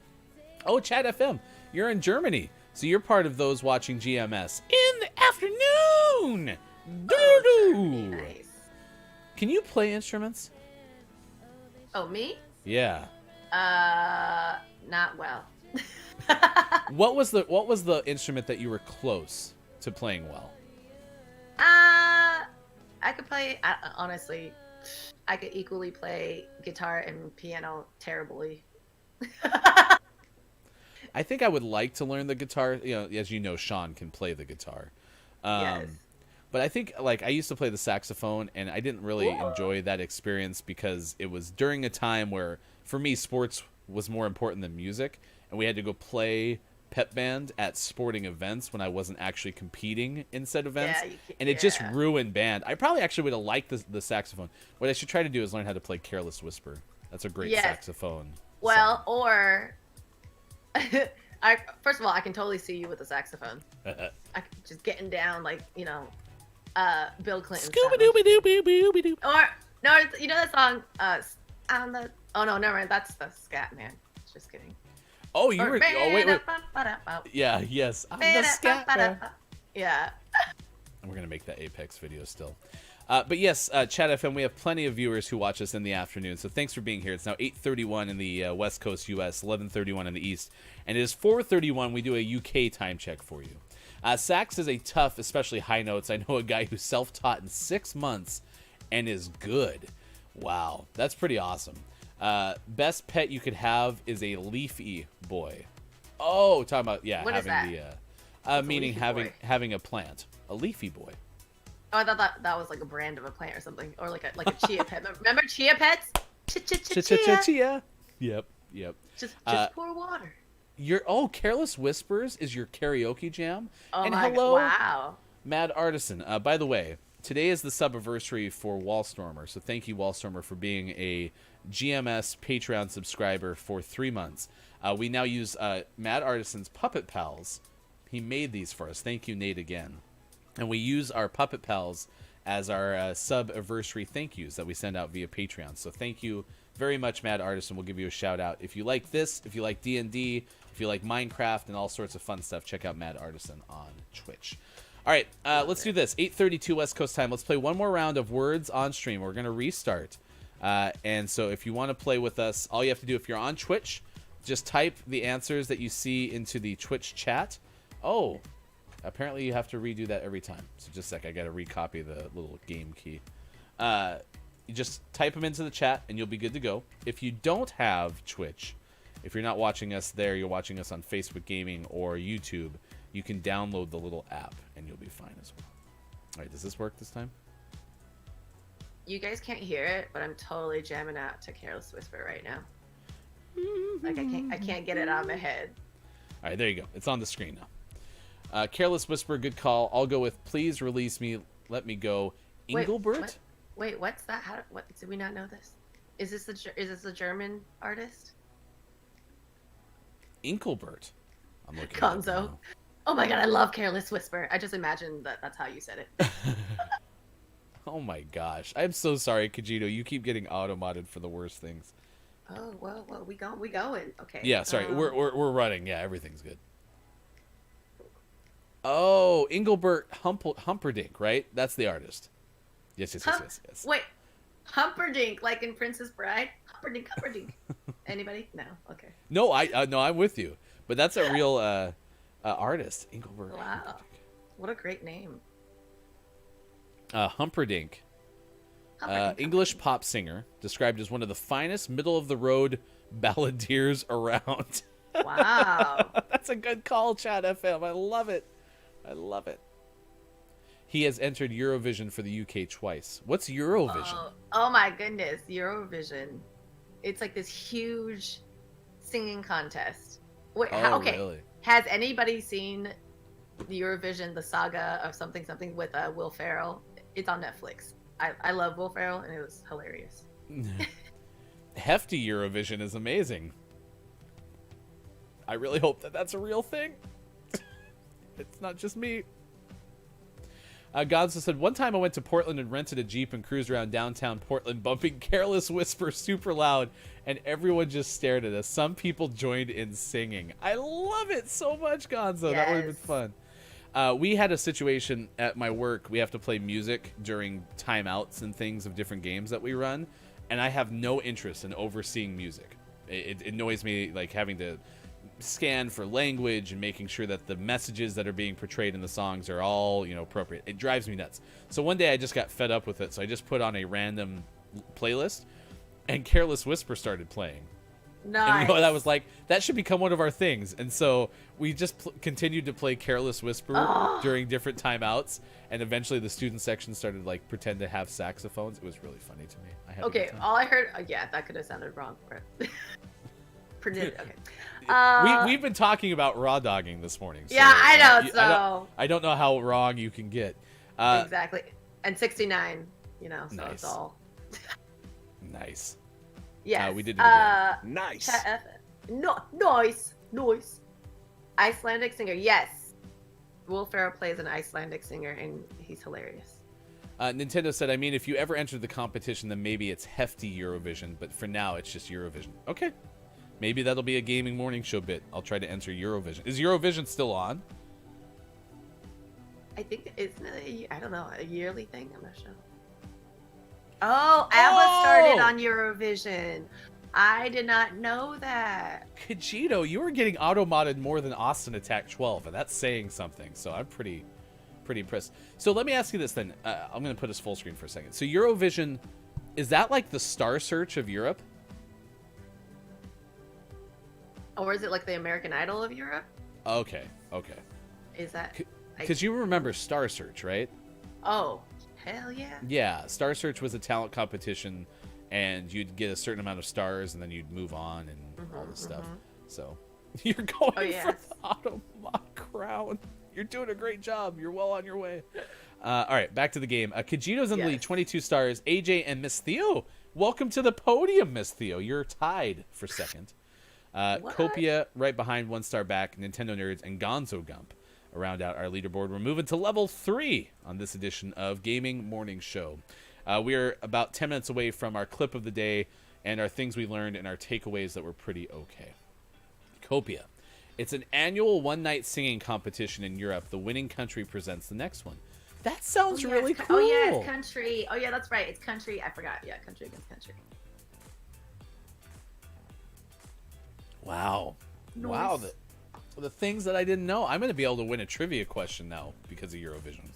Oh, Chat FM, you're in Germany, so you're part of those watching GMS in the afternoon. Doo-doo. Nice. Can you play instruments? Oh, me? Yeah. Not well. What was the instrument that you were close to playing well? I could play. Honestly, I could equally play guitar and piano terribly. I think I would like to learn the guitar. You know, as you know, Sean can play the guitar. Yes. But I think, like, I used to play the saxophone, and I didn't really enjoy that experience because it was during a time where, for me, sports was more important than music, and we had to go play pep band at sporting events when I wasn't actually competing in said events, and it just ruined band. I probably actually would have liked the saxophone. What I should try to do is learn how to play Careless Whisper. That's a great saxophone. Well, or first of all, I can totally see you with a saxophone. Just getting down, like, you know, Bill Clinton. Scooby-Dooby-Dooby-Dooby-Doo. Or no, you know that song? On the oh no, never mind. That's the Scat Man. Just kidding. Oh, you were. Oh, wait. Yeah, yes. I'm the Scat Man. Yeah. And we're gonna make that Apex video still. But yes, Chat FM, we have plenty of viewers who watch us in the afternoon, so thanks for being here. It's now 8:31 in the West Coast US, 11:31 in the East, and it is 4:31. We do a UK time check for you. Sax is a tough, especially high notes. I know a guy who self-taught in 6 months and is good. Wow, that's pretty awesome. Best pet you could have is a leafy boy. Oh, talking about what having is meaning having a plant, a leafy boy. Oh, I thought that was like a brand of a plant or something, or like a chia pet. Remember chia pets? Chia. Yep. Just pour water. Careless Whispers is your karaoke jam. Oh and my hello, God. Wow. Mad Artisan. By the way, today is the sub-anniversary for Wallstormer, so thank you, Wallstormer, for being a GMS Patreon subscriber for 3 months. We now use Mad Artisan's Puppet Pals. He made these for us. Thank you, Nate, again. And we use our Puppet Pals as our sub-anniversary thank yous that we send out via Patreon. So thank you very much, Mad Artisan. We'll give you a shout-out. If you like this, if you like D&D, if you like Minecraft and all sorts of fun stuff, check out Mad Artisan on Twitch. All right, let's do this. 8:32 West Coast time. Let's play one more round of Words on Stream. We're going to restart. And so if you want to play with us, all you have to do, if you're on Twitch, just type the answers that you see into the Twitch chat. Oh, apparently you have to redo that every time. So just a sec, I got to recopy the little game key. You just type them into the chat and you'll be good to go. If you don't have Twitch, if you're not watching us there, you're watching us on Facebook Gaming or YouTube, you can download the little app and you'll be fine as well. All right, does this work this time? You guys can't hear it, but I'm totally jamming out to Careless Whisper right now. Like I can't get it out of my head. All right, there you go. It's on the screen now. Careless Whisper, good call. I'll go with Please Release Me, Let Me Go. Engelbert? Wait, what's that? What did we not know this? Is this a German artist? Engelbert. I'm looking. Gonzo. Oh my God, I love Careless Whisper. I just imagined that's how you said it. Oh my gosh, I'm so sorry, Kajito. You keep getting automodded for the worst things. Oh well, we going. Okay. Yeah, sorry, we're running. Yeah, everything's good. Oh, Engelbert Humperdinck, right? That's the artist. Yes. Wait, Humperdinck, like in Princess Bride? Humperdinck. Anybody? No. Okay. No, I'm with you. But that's a real artist, Engelbert. Wow, Humperdinck. What a great name. Humperdinck. English pop singer, described as one of the finest middle-of-the-road balladeers around. Wow. That's a good call, Chat FM. I love it. He has entered Eurovision for the UK twice. What's Eurovision? Oh my goodness, Eurovision. It's like this huge singing contest. Wait, okay. Really? Has anybody seen the Eurovision, the saga of something something with Will Ferrell. It's on Netflix. I love Will Ferrell, and it was hilarious. Hefty Eurovision is amazing. I really hope that that's a real thing. It's not just me. Gonzo said, one time I went to Portland and rented a Jeep and cruised around downtown Portland bumping Careless Whisper super loud, and everyone just stared at us. Some people joined in singing. I love it so much, Gonzo. That would have been fun. We had a situation at my work. We have to play music during timeouts and things of different games that we run, and I have no interest in overseeing music. It annoys me, like, having to scan for language and making sure that the messages that are being portrayed in the songs are all, appropriate. It drives me nuts. So one day I just got fed up with it, so I just put on a random playlist, and Careless Whisper started playing. Nice. And I was like, that should become one of our things. And so we just continued to play Careless Whisper during different timeouts, and eventually the student section started like pretend to have saxophones. It was really funny to me. I had a good Okay, time. all I heard, yeah, that could have sounded wrong. Okay. We've been talking about raw dogging this morning. So, Yeah, I know. So I don't know how wrong you can get. exactly, and 69. So Nice. it's all. Nice. Yes. We did it again. Nice. Noise. Icelandic singer. Yes. Will Ferrell plays an Icelandic singer, and he's hilarious. Nintendo said, I mean, if you ever entered the competition, then maybe it's hefty Eurovision, but for now, it's just Eurovision. Okay. Maybe that'll be a gaming morning show bit. I'll try to enter Eurovision. Is Eurovision still on? I think I don't know, a yearly thing. I'm not sure. Oh, ABBA started on Eurovision. I did not know that. Kajito, you were getting auto-modded more than Austin Attack 12, and that's saying something, so I'm pretty impressed. So let me ask you this then. I'm going to put us full screen for a second. So Eurovision, is that like the Star Search of Europe? Or is it like the American Idol of Europe? Okay. Is that? Because you remember Star Search, right? Oh, hell yeah. Yeah, Star Search was a talent competition, and you'd get a certain amount of stars, and then you'd move on and all this stuff. So you're going for the auto-mod crown. You're doing a great job. You're well on your way. All right, back to the game. Kajito's in the lead, 22 stars. AJ and Miss Theo, welcome to the podium, Miss Theo. You're tied for second. Copia right behind, 1 star back. Nintendo Nerds and Gonzo Gump round out our leaderboard. We're moving to level 3 on this edition of Gaming Morning Show. We're about 10 minutes away from our clip of the day and our things we learned and our takeaways that were pretty okay. Copia. It's an annual one-night singing competition in Europe. The winning country presents the next one. That sounds really cool. Oh, yeah, it's country. Oh, yeah, that's right. It's country. I forgot. Yeah, country against country. Wow. Nice. Wow. The things that I didn't know. I'm going to be able to win a trivia question now because of Eurovision.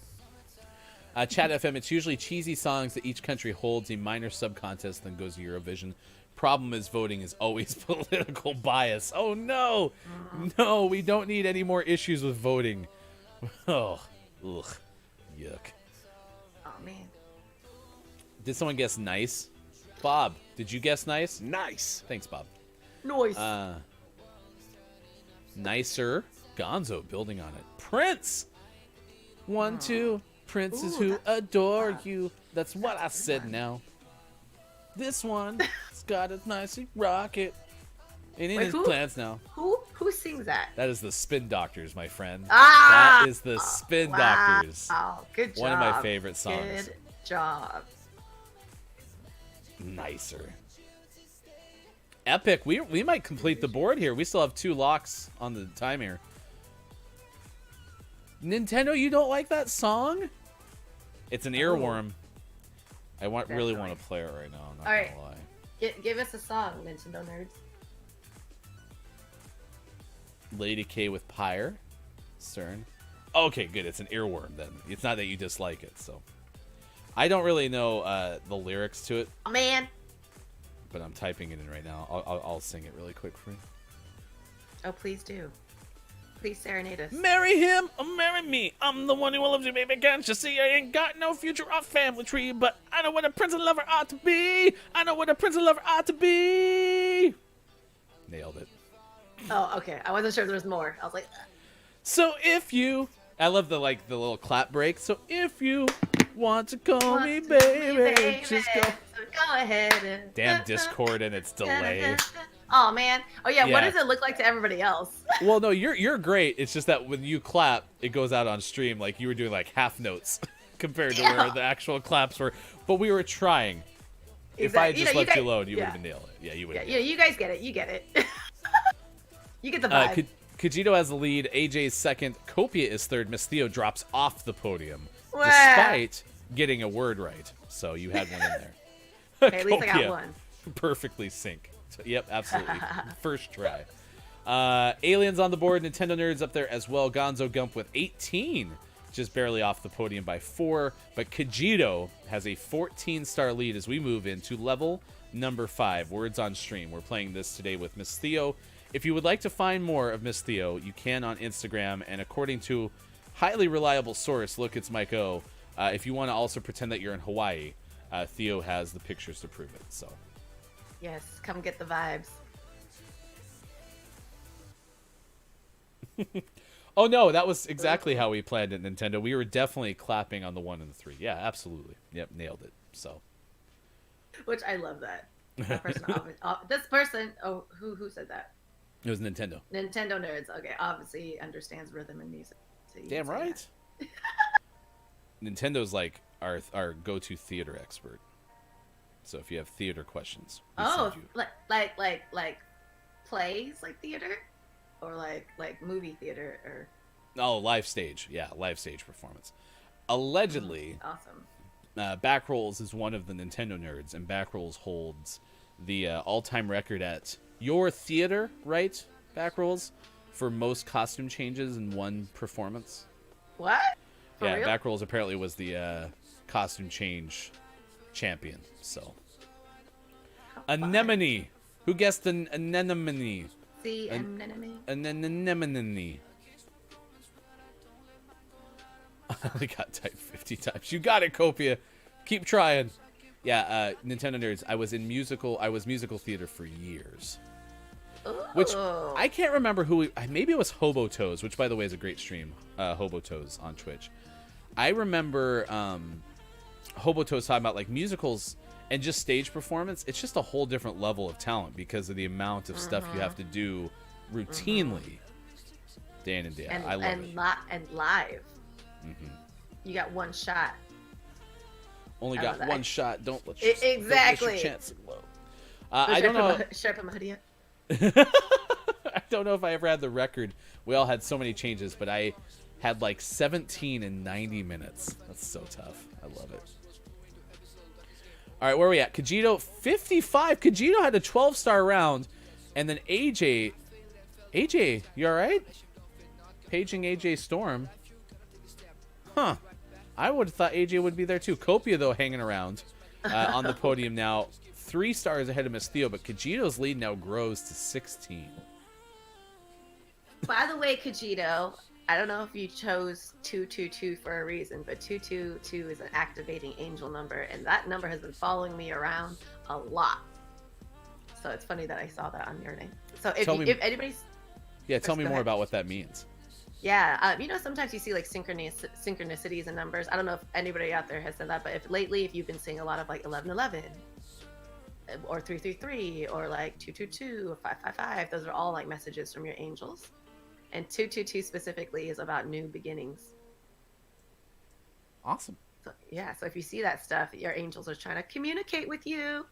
Chat FM, it's usually cheesy songs that each country holds a minor sub-contest, then goes to Eurovision. Problem is voting is always political bias. Oh, no. No, we don't need any more issues with voting. Oh, ugh. Yuck. Oh, man. Did someone guess nice? Bob, did you guess nice? Nice. Thanks, Bob. Noise. Nicer. Gonzo building on it. Prince. 1, 2. Princes who adore you. That's what I said now. This one, it's got a nice rocket. And in his plans now. Who sings that? That is the Spin Doctors, my friend. Ah! That is the Spin Doctors. Oh, good job. One of my favorite songs. Good job. Nicer. Epic. We might complete the board here. We still have 2 locks on the time here. Nintendo, you don't like that song? It's an earworm. I really want to play it right now. I'm not gonna lie. Give us a song, Nintendo Nerds. Lady K with Pyre. CERN. Okay, good. It's an earworm then. It's not that you dislike it, so. I don't really know the lyrics to it. Oh, man. But I'm typing it in right now. I'll sing it really quick for you. Oh, please do. Please serenade us. Marry him or marry me. I'm the one who loves you, baby. Can't you see I ain't got no future or family tree, but I know what a prince and lover ought to be. I know what a prince and lover ought to be. Nailed it. Oh, okay. I wasn't sure there was more. I was like, So if you I love the little clap break. So if you want to call Want me to call me baby, just go. So go ahead. And Damn Discord and its delay. Oh man. Oh yeah. What Yeah. does it look like to everybody else? Well, no, you're great. It's just that when you clap, it goes out on stream like you were doing like half notes compared to where the actual claps were. But we were trying. If I had Exactly. just You left you guys- alone, you would yeah. have been nailed it. Yeah, you would. Yeah, you guys get it. You get it. You get the vibe. Kajito has the lead. AJ's second. Copia is third. Miss Theo drops off the podium Wow. despite getting a word right. So you had one in there. Okay, at least I got Copia, one. perfectly sync. So, yep, absolutely. First try. Aliens on the board. Nintendo Nerds up there as well. Gonzo Gump with 18. Just barely off the podium by 4. But Kajito has a 14-star lead as we move into level number 5. Words on stream. We're playing this today with Miss Theo. If you would like to find more of Miss Theo, you can on Instagram. And according to highly reliable source, look, it's Mike O. If you want to also pretend that you're in Hawaii, Theo has the pictures to prove it. So Yes, come get the vibes. Oh no, that was exactly how we planned it, Nintendo. We were definitely clapping on the 1 and the 3. Yeah, absolutely. Yep, nailed it. So Which I love that. That person, this person. Oh, who said that? it was Nintendo. Nintendo Nerds. Okay, obviously understands rhythm and music. So you Damn can say right. Nintendo's like our go-to theater expert. So if you have theater questions, we that. Oh, send you. like plays, like theater, or like movie theater, or Oh, live stage. Yeah, live stage performance. Allegedly, awesome. Backrolls is one of the Nintendo Nerds, and Backrolls holds the all-time record at your theater, right, Backrolls, for most costume changes in one performance. What? For Yeah, real? Backrolls apparently was the costume change champion. So, anemone. Who guessed an anemone? See, An- enemy. An anemone. I only got typed 50 times. You got it, Copia. Keep trying. Yeah, Nintendo Nerds. I was musical theater for years. Which Ooh. I can't remember who. Maybe it was Hobo Toes, which by the way is a great stream. Hobo Toes on Twitch. I remember Hobo Toes talking about like musicals and just stage performance. It's just a whole different level of talent because of the amount of stuff you have to do routinely, day in and day out. I love it. And live. Mm-hmm. You got one shot. Only I got love one that. shot. Don't let Exactly. your chance blow. I don't know. Should I put my hoodie up? I don't know if I ever had the record. We all had so many changes, but I had like 17 in 90 minutes. That's so tough. I love it. All right, where are we at? Kajito, 55. Kajito had a 12-star round. And then AJ, you all right? Paging AJ Storm. Huh. I would have thought AJ would be there too. Copia, though, hanging around on the podium now. 3 stars ahead of Miss Theo, but Kajito's lead now grows to 16. By the way, Kajito, I don't know if you chose 222 for a reason, but 222 is an activating angel number, and that number has been following me around a lot. So it's funny that I saw that on your name. So if anybody's... Yeah, tell me go more ahead. about what that means. Yeah, sometimes you see like synchronicities and numbers. I don't know if anybody out there has said that, but if you've been seeing a lot of like 1111 or 333 or like 222 or 555, those are all like messages from your angels. And 222 specifically is about new beginnings. Awesome. So, yeah, so if you see that stuff, your angels are trying to communicate with you.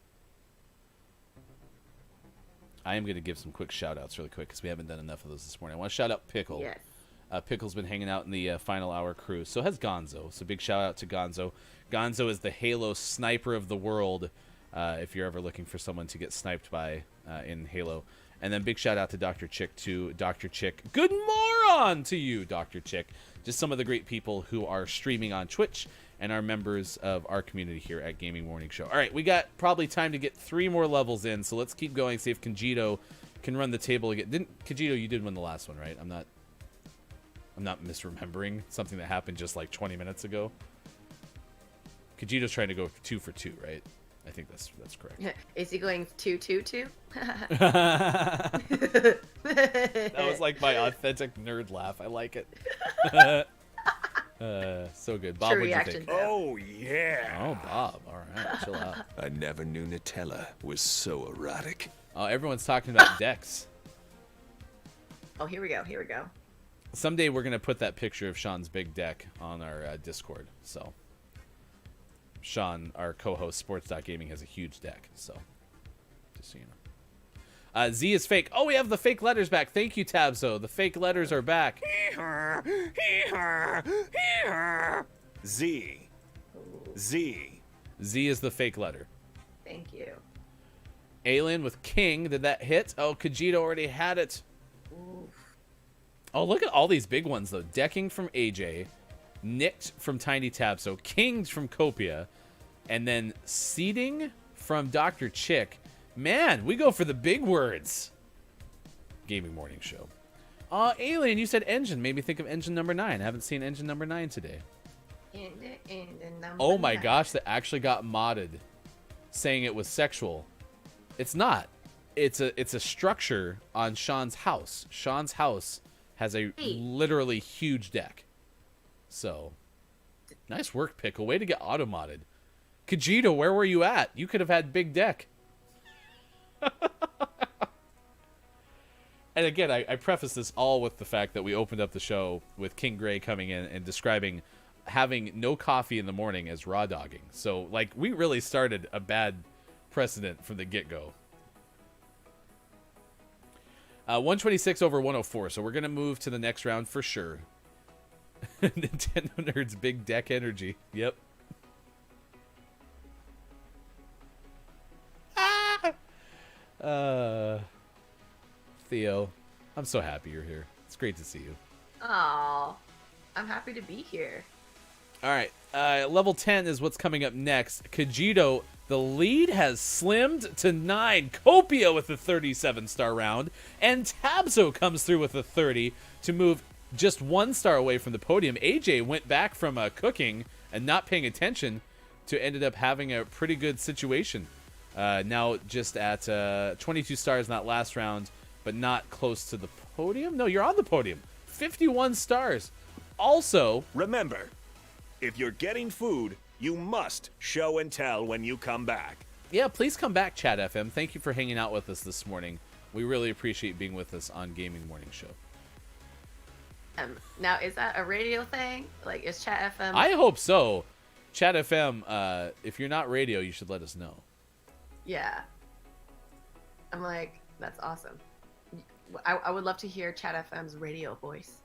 I am going to give some quick shout-outs really quick because we haven't done enough of those this morning. I want to shout out Pickle. Yes. Pickle's been hanging out in the final hour crew. So has Gonzo. So big shout-out to Gonzo. Gonzo is the Halo sniper of the world if you're ever looking for someone to get sniped by in Halo. And then big shout-out to Dr. Chick, too. Dr. Chick, good moron to you, Dr. Chick. Just some of the great people who are streaming on Twitch and are members of our community here at Gaming Morning Show. All right, we got probably time to get 3 more levels in, so let's keep going, see if Kajito can run the table again. Kajito, you did win the last one, right? I'm not misremembering something that happened just like 20 minutes ago. Kajito's trying to go 2 for 2, right? I think that's correct. Is he going 222? That was like my authentic nerd laugh. I like it. So good. Bob, True what'd you reaction. think? though. Oh, yeah. Oh, Bob. All right, chill out. I never knew Nutella was so erotic. Oh, everyone's talking about decks. Oh, here we go. Here we go. Someday we're gonna put that picture of Sean's big deck on our Discord. So, Sean, our co-host, Sports.Gaming, has a huge deck. So, just so you know. Z is fake. Oh, we have the fake letters back. Thank you, Tabzo. The fake letters are back. Z. Z. Z is the fake letter. Thank you. Alien with King. Did that hit? Oh, Khajiit already had it. Oof. Oh, look at all these big ones, though. Decking from AJ. Nicked from Tiny Tabzo. Kinged from Copia. And then Seeding from Dr. Chick. Man, we go for the big words. Gaming Morning Show. Alien, you said engine. Made me think of engine number 9. I haven't seen engine number 9 today. Oh my gosh, that actually got modded. Saying it was sexual. It's not. It's a structure on Sean's house. Sean's house has a literally huge deck. So, nice work, Pickle. Way to get auto-modded. Khajiit, where were you at? You could have had big deck. And again, I preface this all with the fact that we opened up the show with King Gray coming in and describing having no coffee in the morning as raw dogging. So, like, we really started a bad precedent from the get-go. 126 over 104, so we're going to move to the next round for sure. Nintendo Nerds big deck energy. Yep. Theo, I'm so happy you're here. It's great to see you. Oh, I'm happy to be here. All right, level 10 is what's coming up next. Khajiit, the lead has slimmed to 9. Copia with a 37-star round, and Tabzo comes through with a 30 to move just 1 star away from the podium. AJ went back from cooking and not paying attention to ended up having a pretty good situation. Now just at 22 stars in that last round, but not close to the podium. No, you're on the podium. 51 stars. Also, Remember, if you're getting food, you must show and tell when you come back. yeah, please come back, Chat FM. Thank you for hanging out with us this morning. We really appreciate being with us on Gaming Morning Show. Now, is that a radio thing? Like, is Chat FM? I hope so. Chat FM, if you're not radio, you should let us know. Yeah. I'm like, that's awesome. I would love to hear Chat FM's radio voice.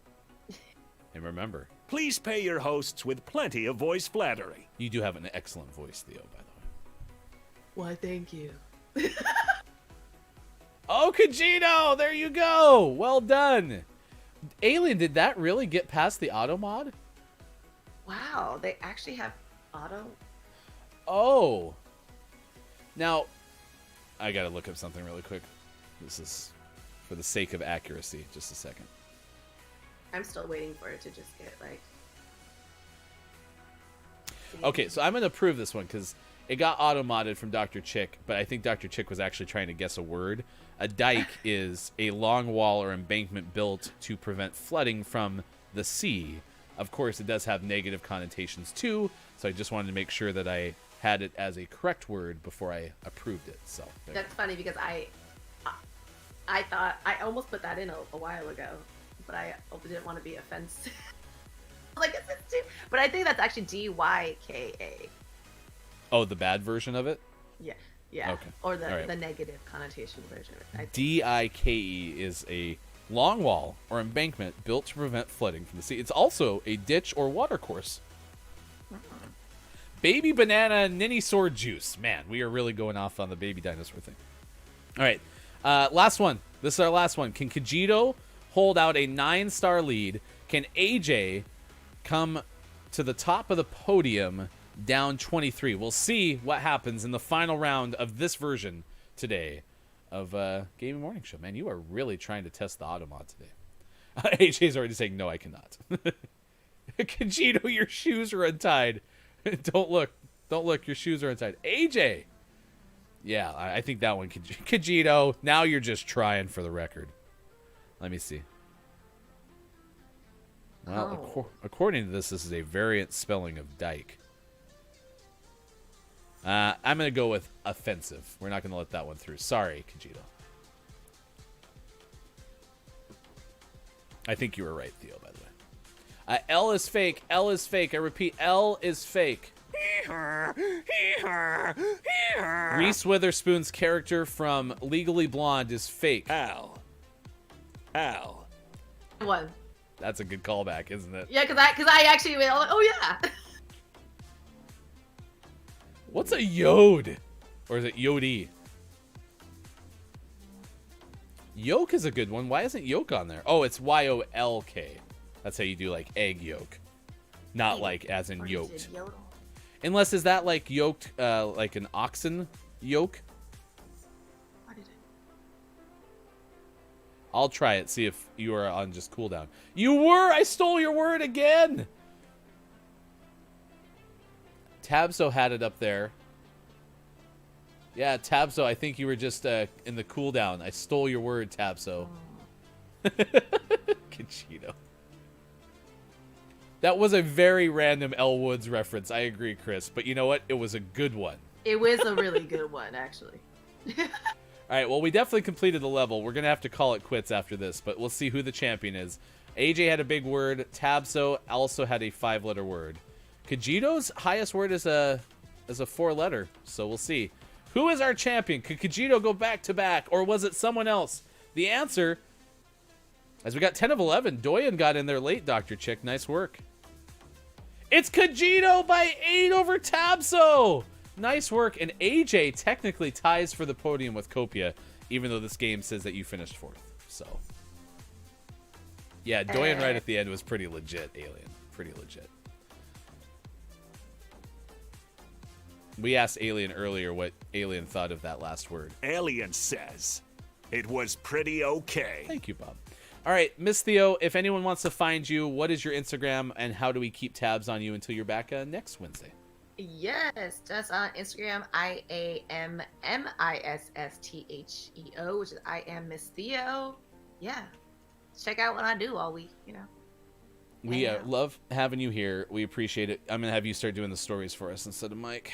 And remember, Please pay your hosts with plenty of voice flattery. you do have an excellent voice, Theo, by the way. Why, thank you. Oh, Khajiit, there you go. Well done. Alien, did that really get past the auto mod? Wow, they actually have auto. Oh. Now, I gotta look up something really quick. This is for the sake of accuracy. Just a second. I'm still waiting for it to just get like. Okay, so I'm gonna prove this one because it got auto-modded from Dr. Chick, but I think Dr. Chick was actually trying to guess a word. A dike is a long wall or embankment built to prevent flooding from the sea. Of course, it does have negative connotations too, so I just wanted to make sure that I had it as a correct word before I approved it. So there you That's funny because I thought I almost put that in a while ago, but I didn't want to be offensive. Like it's too, but I think that's actually DYKA. Oh, the bad version of it? Yeah, yeah. Okay. Or the All right. the negative connotation version. I think. Dike is a long wall or embankment built to prevent flooding from the sea. It's also a ditch or watercourse. Baby banana ninny sword juice. Man, we are really going off on the baby dinosaur thing. All right, last one. This is our last one. Can Khajiit hold out a 9-star lead? Can AJ come to the top of the podium down 23? We'll see what happens in the final round of this version today of Gaming Morning Show. Man, you are really trying to test the automod today. AJ's already saying, no, I cannot. Khajiit, your shoes are untied. Don't look. Don't look. Your shoes are untied. AJ. Yeah, I think that one. Khajiit, now you're just trying for the record. Let me see. Well, Oh. according to this is a variant spelling of dyke. I'm going to go with offensive. We're not going to let that one through. Sorry, Kajito. I think you were right, Theo, by the way. L is fake. L is fake. I repeat, L is fake. Reese Witherspoon's character from Legally Blonde is fake. Al. One. That's a good callback, isn't it? Yeah, cause I actually went, oh yeah. What's a yod? Or is it yodi? Yolk is a good one. Why isn't yolk on there? Oh, it's Y-O-L-K. That's how you do like egg yolk. Not like as in yoked. Unless is that like yoked, like an oxen yoke? I'll try it, see if you are on just cooldown. You were! I stole your word again! Tabso had it up there. Yeah, Tabso, I think you were just in the cooldown. I stole your word, Tabso. Kachito. That was a very random Elle Woods reference. I agree, Chris. But you know what? It was a good one. It was a really good one, actually. All right, well, we definitely completed the level. We're going to have to call it quits after this, but we'll see who the champion is. AJ had a big word. Tabso also had a 5-letter word. Kajito's highest word is a 4-letter, so we'll see. Who is our champion? Could Kajito go back-to-back, or was it someone else? The answer, as we got 10 of 11, Doyen got in there late, Dr. Chick. Nice work. It's Kajito by 8 over Tabso! Nice work, and AJ technically ties for the podium with Copia, even though this game says that you finished 4th. So, yeah, Doyen right at the end was pretty legit, Alien. Pretty legit. We asked Alien earlier what Alien thought of that last word. Alien says it was pretty okay. Thank you, Bob. All right, Miss Theo, if anyone wants to find you, what is your Instagram, and how do we keep tabs on you until you're back next Wednesday? Yes, just on Instagram, IAMMISSTHEO, which is I am Miss Theo. Yeah, check out what I do all week, you know. We love having you here. We appreciate it. I'm gonna have you start doing the stories for us instead of Mike,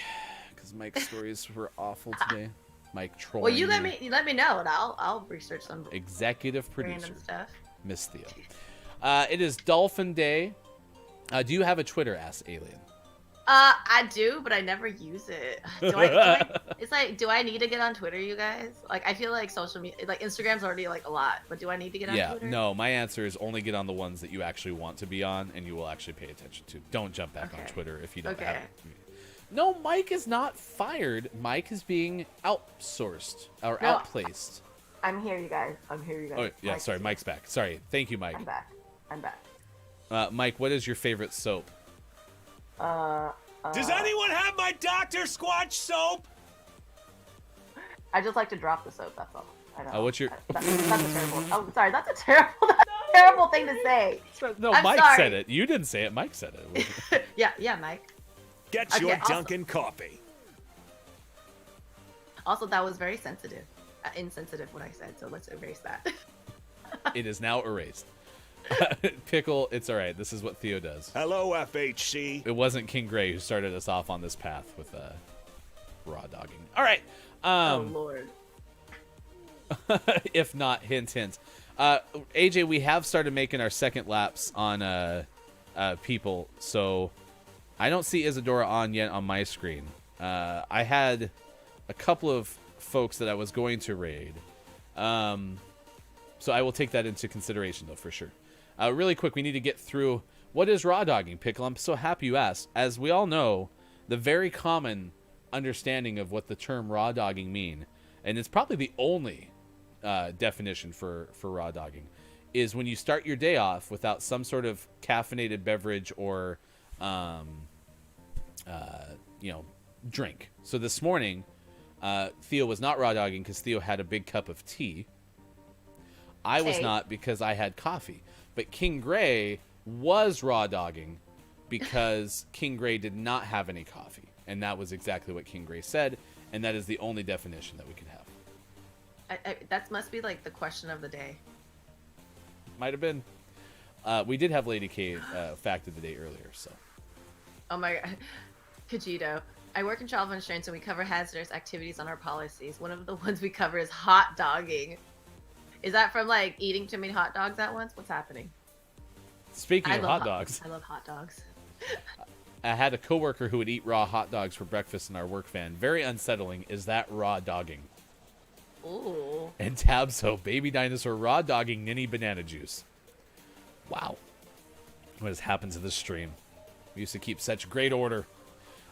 because Mike's stories were awful today. Mike trolling. Well, you let me know, and I'll research some executive producer, random stuff. Miss Theo. It is Dolphin Day. Do you have a Twitter? Asked Alien. I do, but I never use it. It's like, do I need to get on Twitter, you guys? Like, I feel like social media, like Instagram's already like a lot, but do I need to get on Twitter? Yeah, no, my answer is only get on the ones that you actually want to be on and you will actually pay attention to. Don't jump back on Twitter if you don't have it. No, Mike is not fired. Mike is being outsourced or outplaced. I'm here, you guys. I'm here, you guys. Oh, yeah, sorry, Mike's back. Sorry. Thank you, Mike. I'm back. I'm back. Mike, what is your favorite soap? Does anyone have my Dr. Squatch soap? I just like to drop the soap, that's all. I know. What's your... That's a terrible... Oh, sorry, that's a terrible thing to say. No, I'm Mike sorry. said it. You didn't say it. Mike said it. Yeah, Mike. Get your Dunkin' coffee. Also, that was very sensitive. Insensitive what I said, so let's erase that. It is now erased. Pickle, it's all right. This is what Theo does. Hello, FHC. It wasn't King Gray who started us off on this path with raw dogging. All right. Oh, Lord. If not, hint, hint. AJ, we have started making our second laps on people, so I don't see Isadora on yet on my screen. I had a couple of folks that I was going to raid. So I will take that into consideration, though, for sure. Really quick, we need to get through what is raw dogging, Pickle. I'm so happy you asked. As we all know, the very common understanding of what the term raw dogging mean, and it's probably the only definition for raw dogging, is when you start your day off without some sort of caffeinated beverage or drink. So this morning, Theo was not raw dogging because Theo had a big cup of tea. I was not because I had coffee. But King Gray was raw dogging because King Gray did not have any coffee. And that was exactly what King Gray said. And that is the only definition that we can have. That must be like the question of the day. Might have been. We did have Lady K fact of the day earlier, so. Oh my god. Kajito. I work in travel insurance and we cover hazardous activities on our policies. One of the ones we cover is hot dogging. Is that from like eating too many hot dogs at once? What's happening? Speaking of love hot dogs, I love hot dogs. I had a coworker who would eat raw hot dogs for breakfast in our work van. Very unsettling. Is that raw dogging? Ooh. And Tabso, baby dinosaur raw dogging Ninny banana juice. Wow. What has happened to this stream? We used to keep such great order.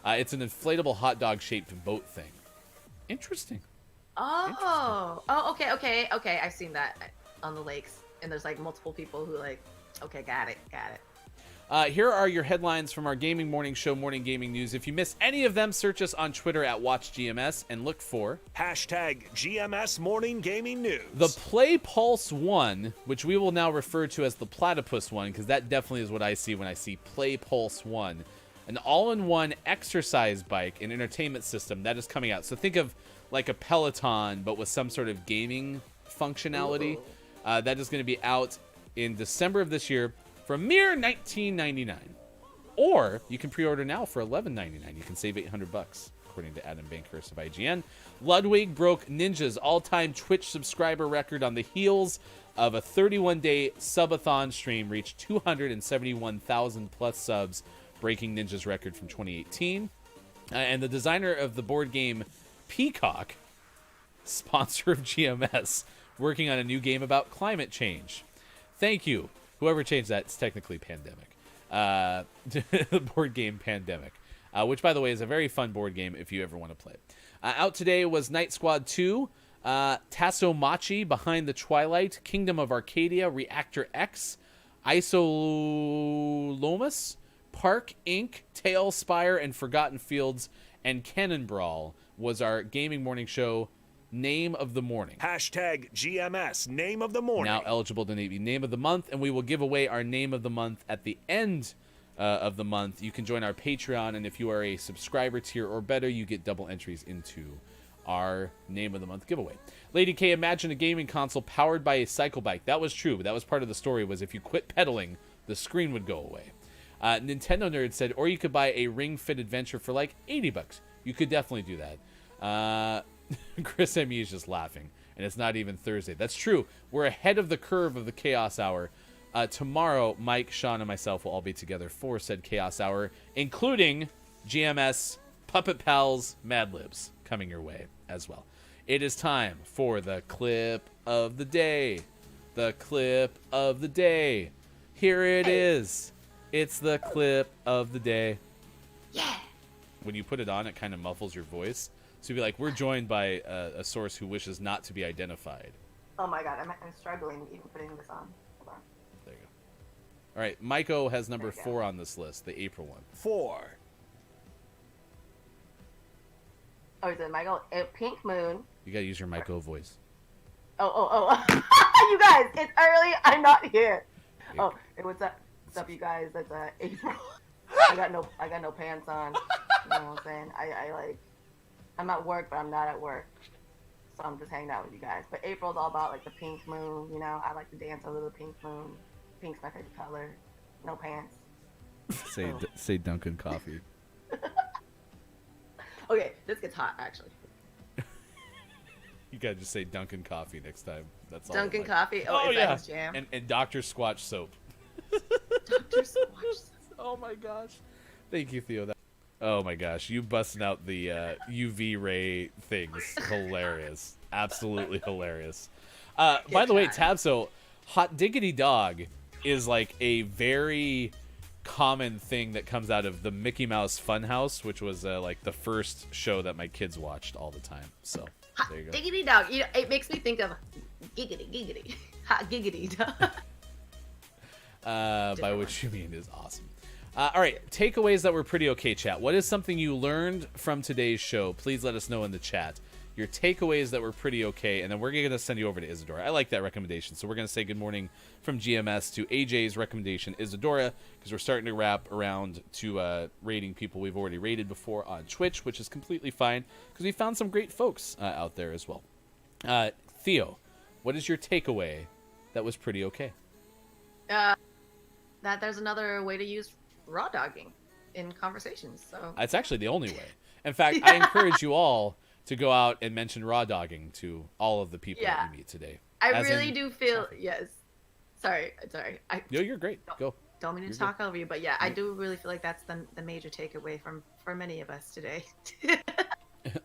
It's an inflatable hot dog shaped boat thing. Interesting. Oh. Oh, okay. I've seen that on the lakes. And there's like multiple people who like, okay, got it. Here are your headlines from our Gaming Morning Show Morning Gaming News. If you miss any of them, search us on Twitter at WatchGMS and look for Hashtag GMS Morning Gaming News. the Play Pulse 1, which we will now refer to as the Platypus 1, because that definitely is what I see when I see Play Pulse 1. An all-in-one exercise bike and entertainment system that is coming out. So think of like a Peloton, but with some sort of gaming functionality. That is going to be out in December of this year for a mere $19.99. Or you can pre-order now for $11.99. You can save $800, according to Adam Bankhurst of IGN. Ludwig broke Ninja's all-time Twitch subscriber record on the heels of a 31-day subathon stream, reached 271,000 plus subs, breaking Ninja's record from 2018. And the designer of the board game Peacock, sponsor of GMS, working on a new game about climate change. Thank you. Whoever changed that, it's technically Pandemic. The board game Pandemic, which, by the way, is a very fun board game if you ever want to play it. Out today was Night Squad 2, Tassomachi, Behind the Twilight, Kingdom of Arcadia, Reactor X, Isolomus, Park Inc., Tailspire, and Forgotten Fields, and Cannon Brawl was our Gaming Morning Show Name of the Morning. Hashtag GMS Name of the Morning. Now eligible to be Name of the Month, and we will give away our Name of the Month at the end of the month. You can join our Patreon, and if you are a subscriber tier or better, you get double entries into our Name of the Month giveaway. Lady K, imagine a gaming console powered by a cycle bike. That was true, but that was part of the story, was if you quit pedaling, the screen would go away. Nintendo Nerd said, or you could buy a Ring Fit Adventure for like $80. You could definitely do that. Chris M.E. is just laughing, and it's not even Thursday. That's true. We're ahead of the curve of the Chaos Hour. Tomorrow, Mike, Sean, and myself will all be together for said Chaos Hour, including GMS, Puppet Pals, Mad Libs coming your way as well. It is time for the clip of the day. The clip of the day. Here it is. It's the clip of the day. Yeah. When you put it on, it kind of muffles your voice. So you'd be like, we're joined by a source who wishes not to be identified. Oh my god, I'm struggling even putting this on. Hold on. There you go. All right, Maiko has number 4 on this list, the April one. 4. Oh, is it Michael? Pink Moon. You gotta use your Maiko voice. Oh. You guys, it's early. I'm not here. Oh, hey, what's up? What's up, you guys? It's April. I got no pants on. You know what I'm saying? I'm at work, but I'm not at work. So I'm just hanging out with you guys. But April's all about like the pink moon, you know. I like to dance over the pink moon. Pink's my favorite color. No pants. Say Dunkin' Coffee. Okay, this gets hot actually. You gotta just say Dunkin' Coffee next time. That's all. Dunkin' Coffee. Oh, yeah. That his jam? And Dr. Squatch soap. Dr. Squatch. Oh my gosh. Thank you, Theo. Oh my gosh, you busting out the UV ray things. Hilarious. Absolutely hilarious. By the way, Tabso, Hot Diggity Dog is like a very common thing that comes out of the Mickey Mouse Funhouse, which was like the first show that my kids watched all the time. So there you go. Diggity dog. You know, it makes me think of giggity. Hot giggity dog. By which you mean is awesome. All right, takeaways that were pretty okay, chat. What is something you learned from today's show? Please let us know in the chat. Your takeaways that were pretty okay, and then we're going to send you over to Isadora. I like that recommendation. So we're going to say good morning from GMS to AJ's recommendation, Isadora, because we're starting to wrap around to rating people we've already rated before on Twitch, which is completely fine, because we found some great folks out there as well. Theo, what is your takeaway that was pretty okay? that there's another way to use raw dogging in conversations. So It's actually the only way. In fact, I encourage you all to go out and mention raw dogging to all of the people that you meet today. I As really in- do feel yes. Sorry. No, you're great. Go. Don't mean to You're good. talk over you, but yeah, I do really feel like that's the major takeaway for many of us today.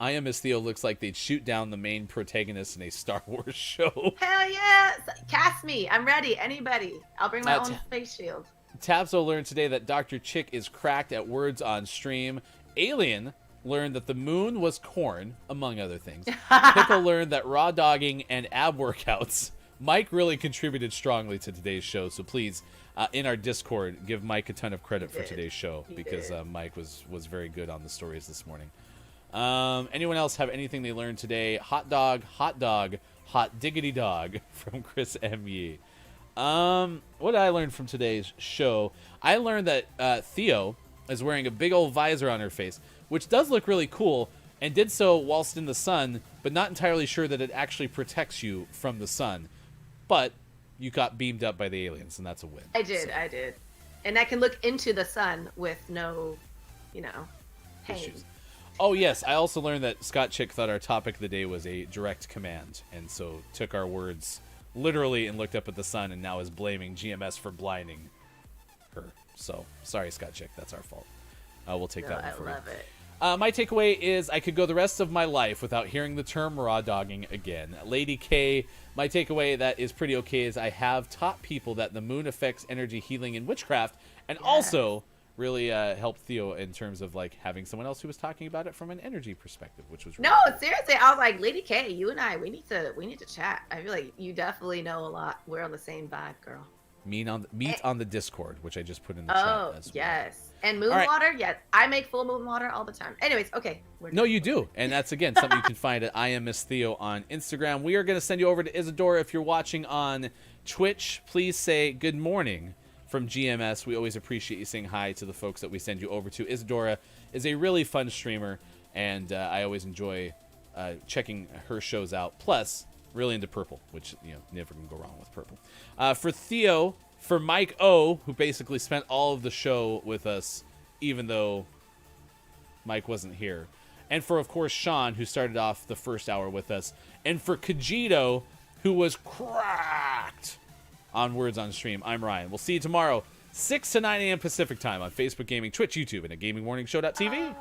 I Am Miss Theo looks like they'd shoot down the main protagonist in a Star Wars show. Hell yeah! Cast me. I'm ready. Anybody. I'll bring my That's- own face shield. Tabzo learned today that Dr. Chick is cracked at words on stream. Alien learned that the moon was corn, among other things. Pickle learned that raw dogging and ab workouts. Mike really contributed strongly to today's show, so please, in our Discord, give Mike a ton of credit for today's show because Mike was very good on the stories this morning. Anyone else have anything they learned today? Hot dog, hot diggity dog from Chris M. Yee. What did I learn from today's show? I learned that Theo is wearing a big old visor on her face, which does look really cool, and did so whilst in the sun, but not entirely sure that it actually protects you from the sun. But you got beamed up by the aliens, and that's a win. I did. And I can look into the sun with no, pain. Issues. Oh, yes. I also learned that Scott Chick thought our topic of the day was a direct command, and so took our words literally and looked up at the sun and now is blaming GMS for blinding her. So, sorry, Scott Chick. That's our fault. We'll take that one for you. I love it. My takeaway is I could go the rest of my life without hearing the term raw dogging again. Lady K, my takeaway that is pretty okay is I have taught people that the moon affects energy healing and witchcraft, and also really helped Theo in terms of like having someone else who was talking about it from an energy perspective, which was really No, cool. seriously, I was like, Lady K, you and I, we need to chat. I feel like you definitely know a lot. We're on the same vibe, girl. Meet on the Discord, which I just put in the chat Oh, as well. yes. And moon All right. water, yes. I make full moon water all the time. Anyways, okay. No, you do. And that's, again, something you can find at I Am Miss Theo on Instagram. We are going to send you over to Isadora. If you're watching on Twitch, please say good morning from GMS. We always appreciate you saying hi to the folks that we send you over to. Isadora is a really fun streamer, and I always enjoy checking her shows out. Plus, really into purple, which, never can go wrong with purple. For Theo, for Mike O, who basically spent all of the show with us, even though Mike wasn't here. And for, of course, Sean, who started off the first hour with us. And for Kajito, who was cracked on Words on Stream. I'm Ryan. We'll see you tomorrow, 6 to 9 a.m. Pacific time on Facebook Gaming, Twitch, YouTube, and at GamingMorningshow.tv.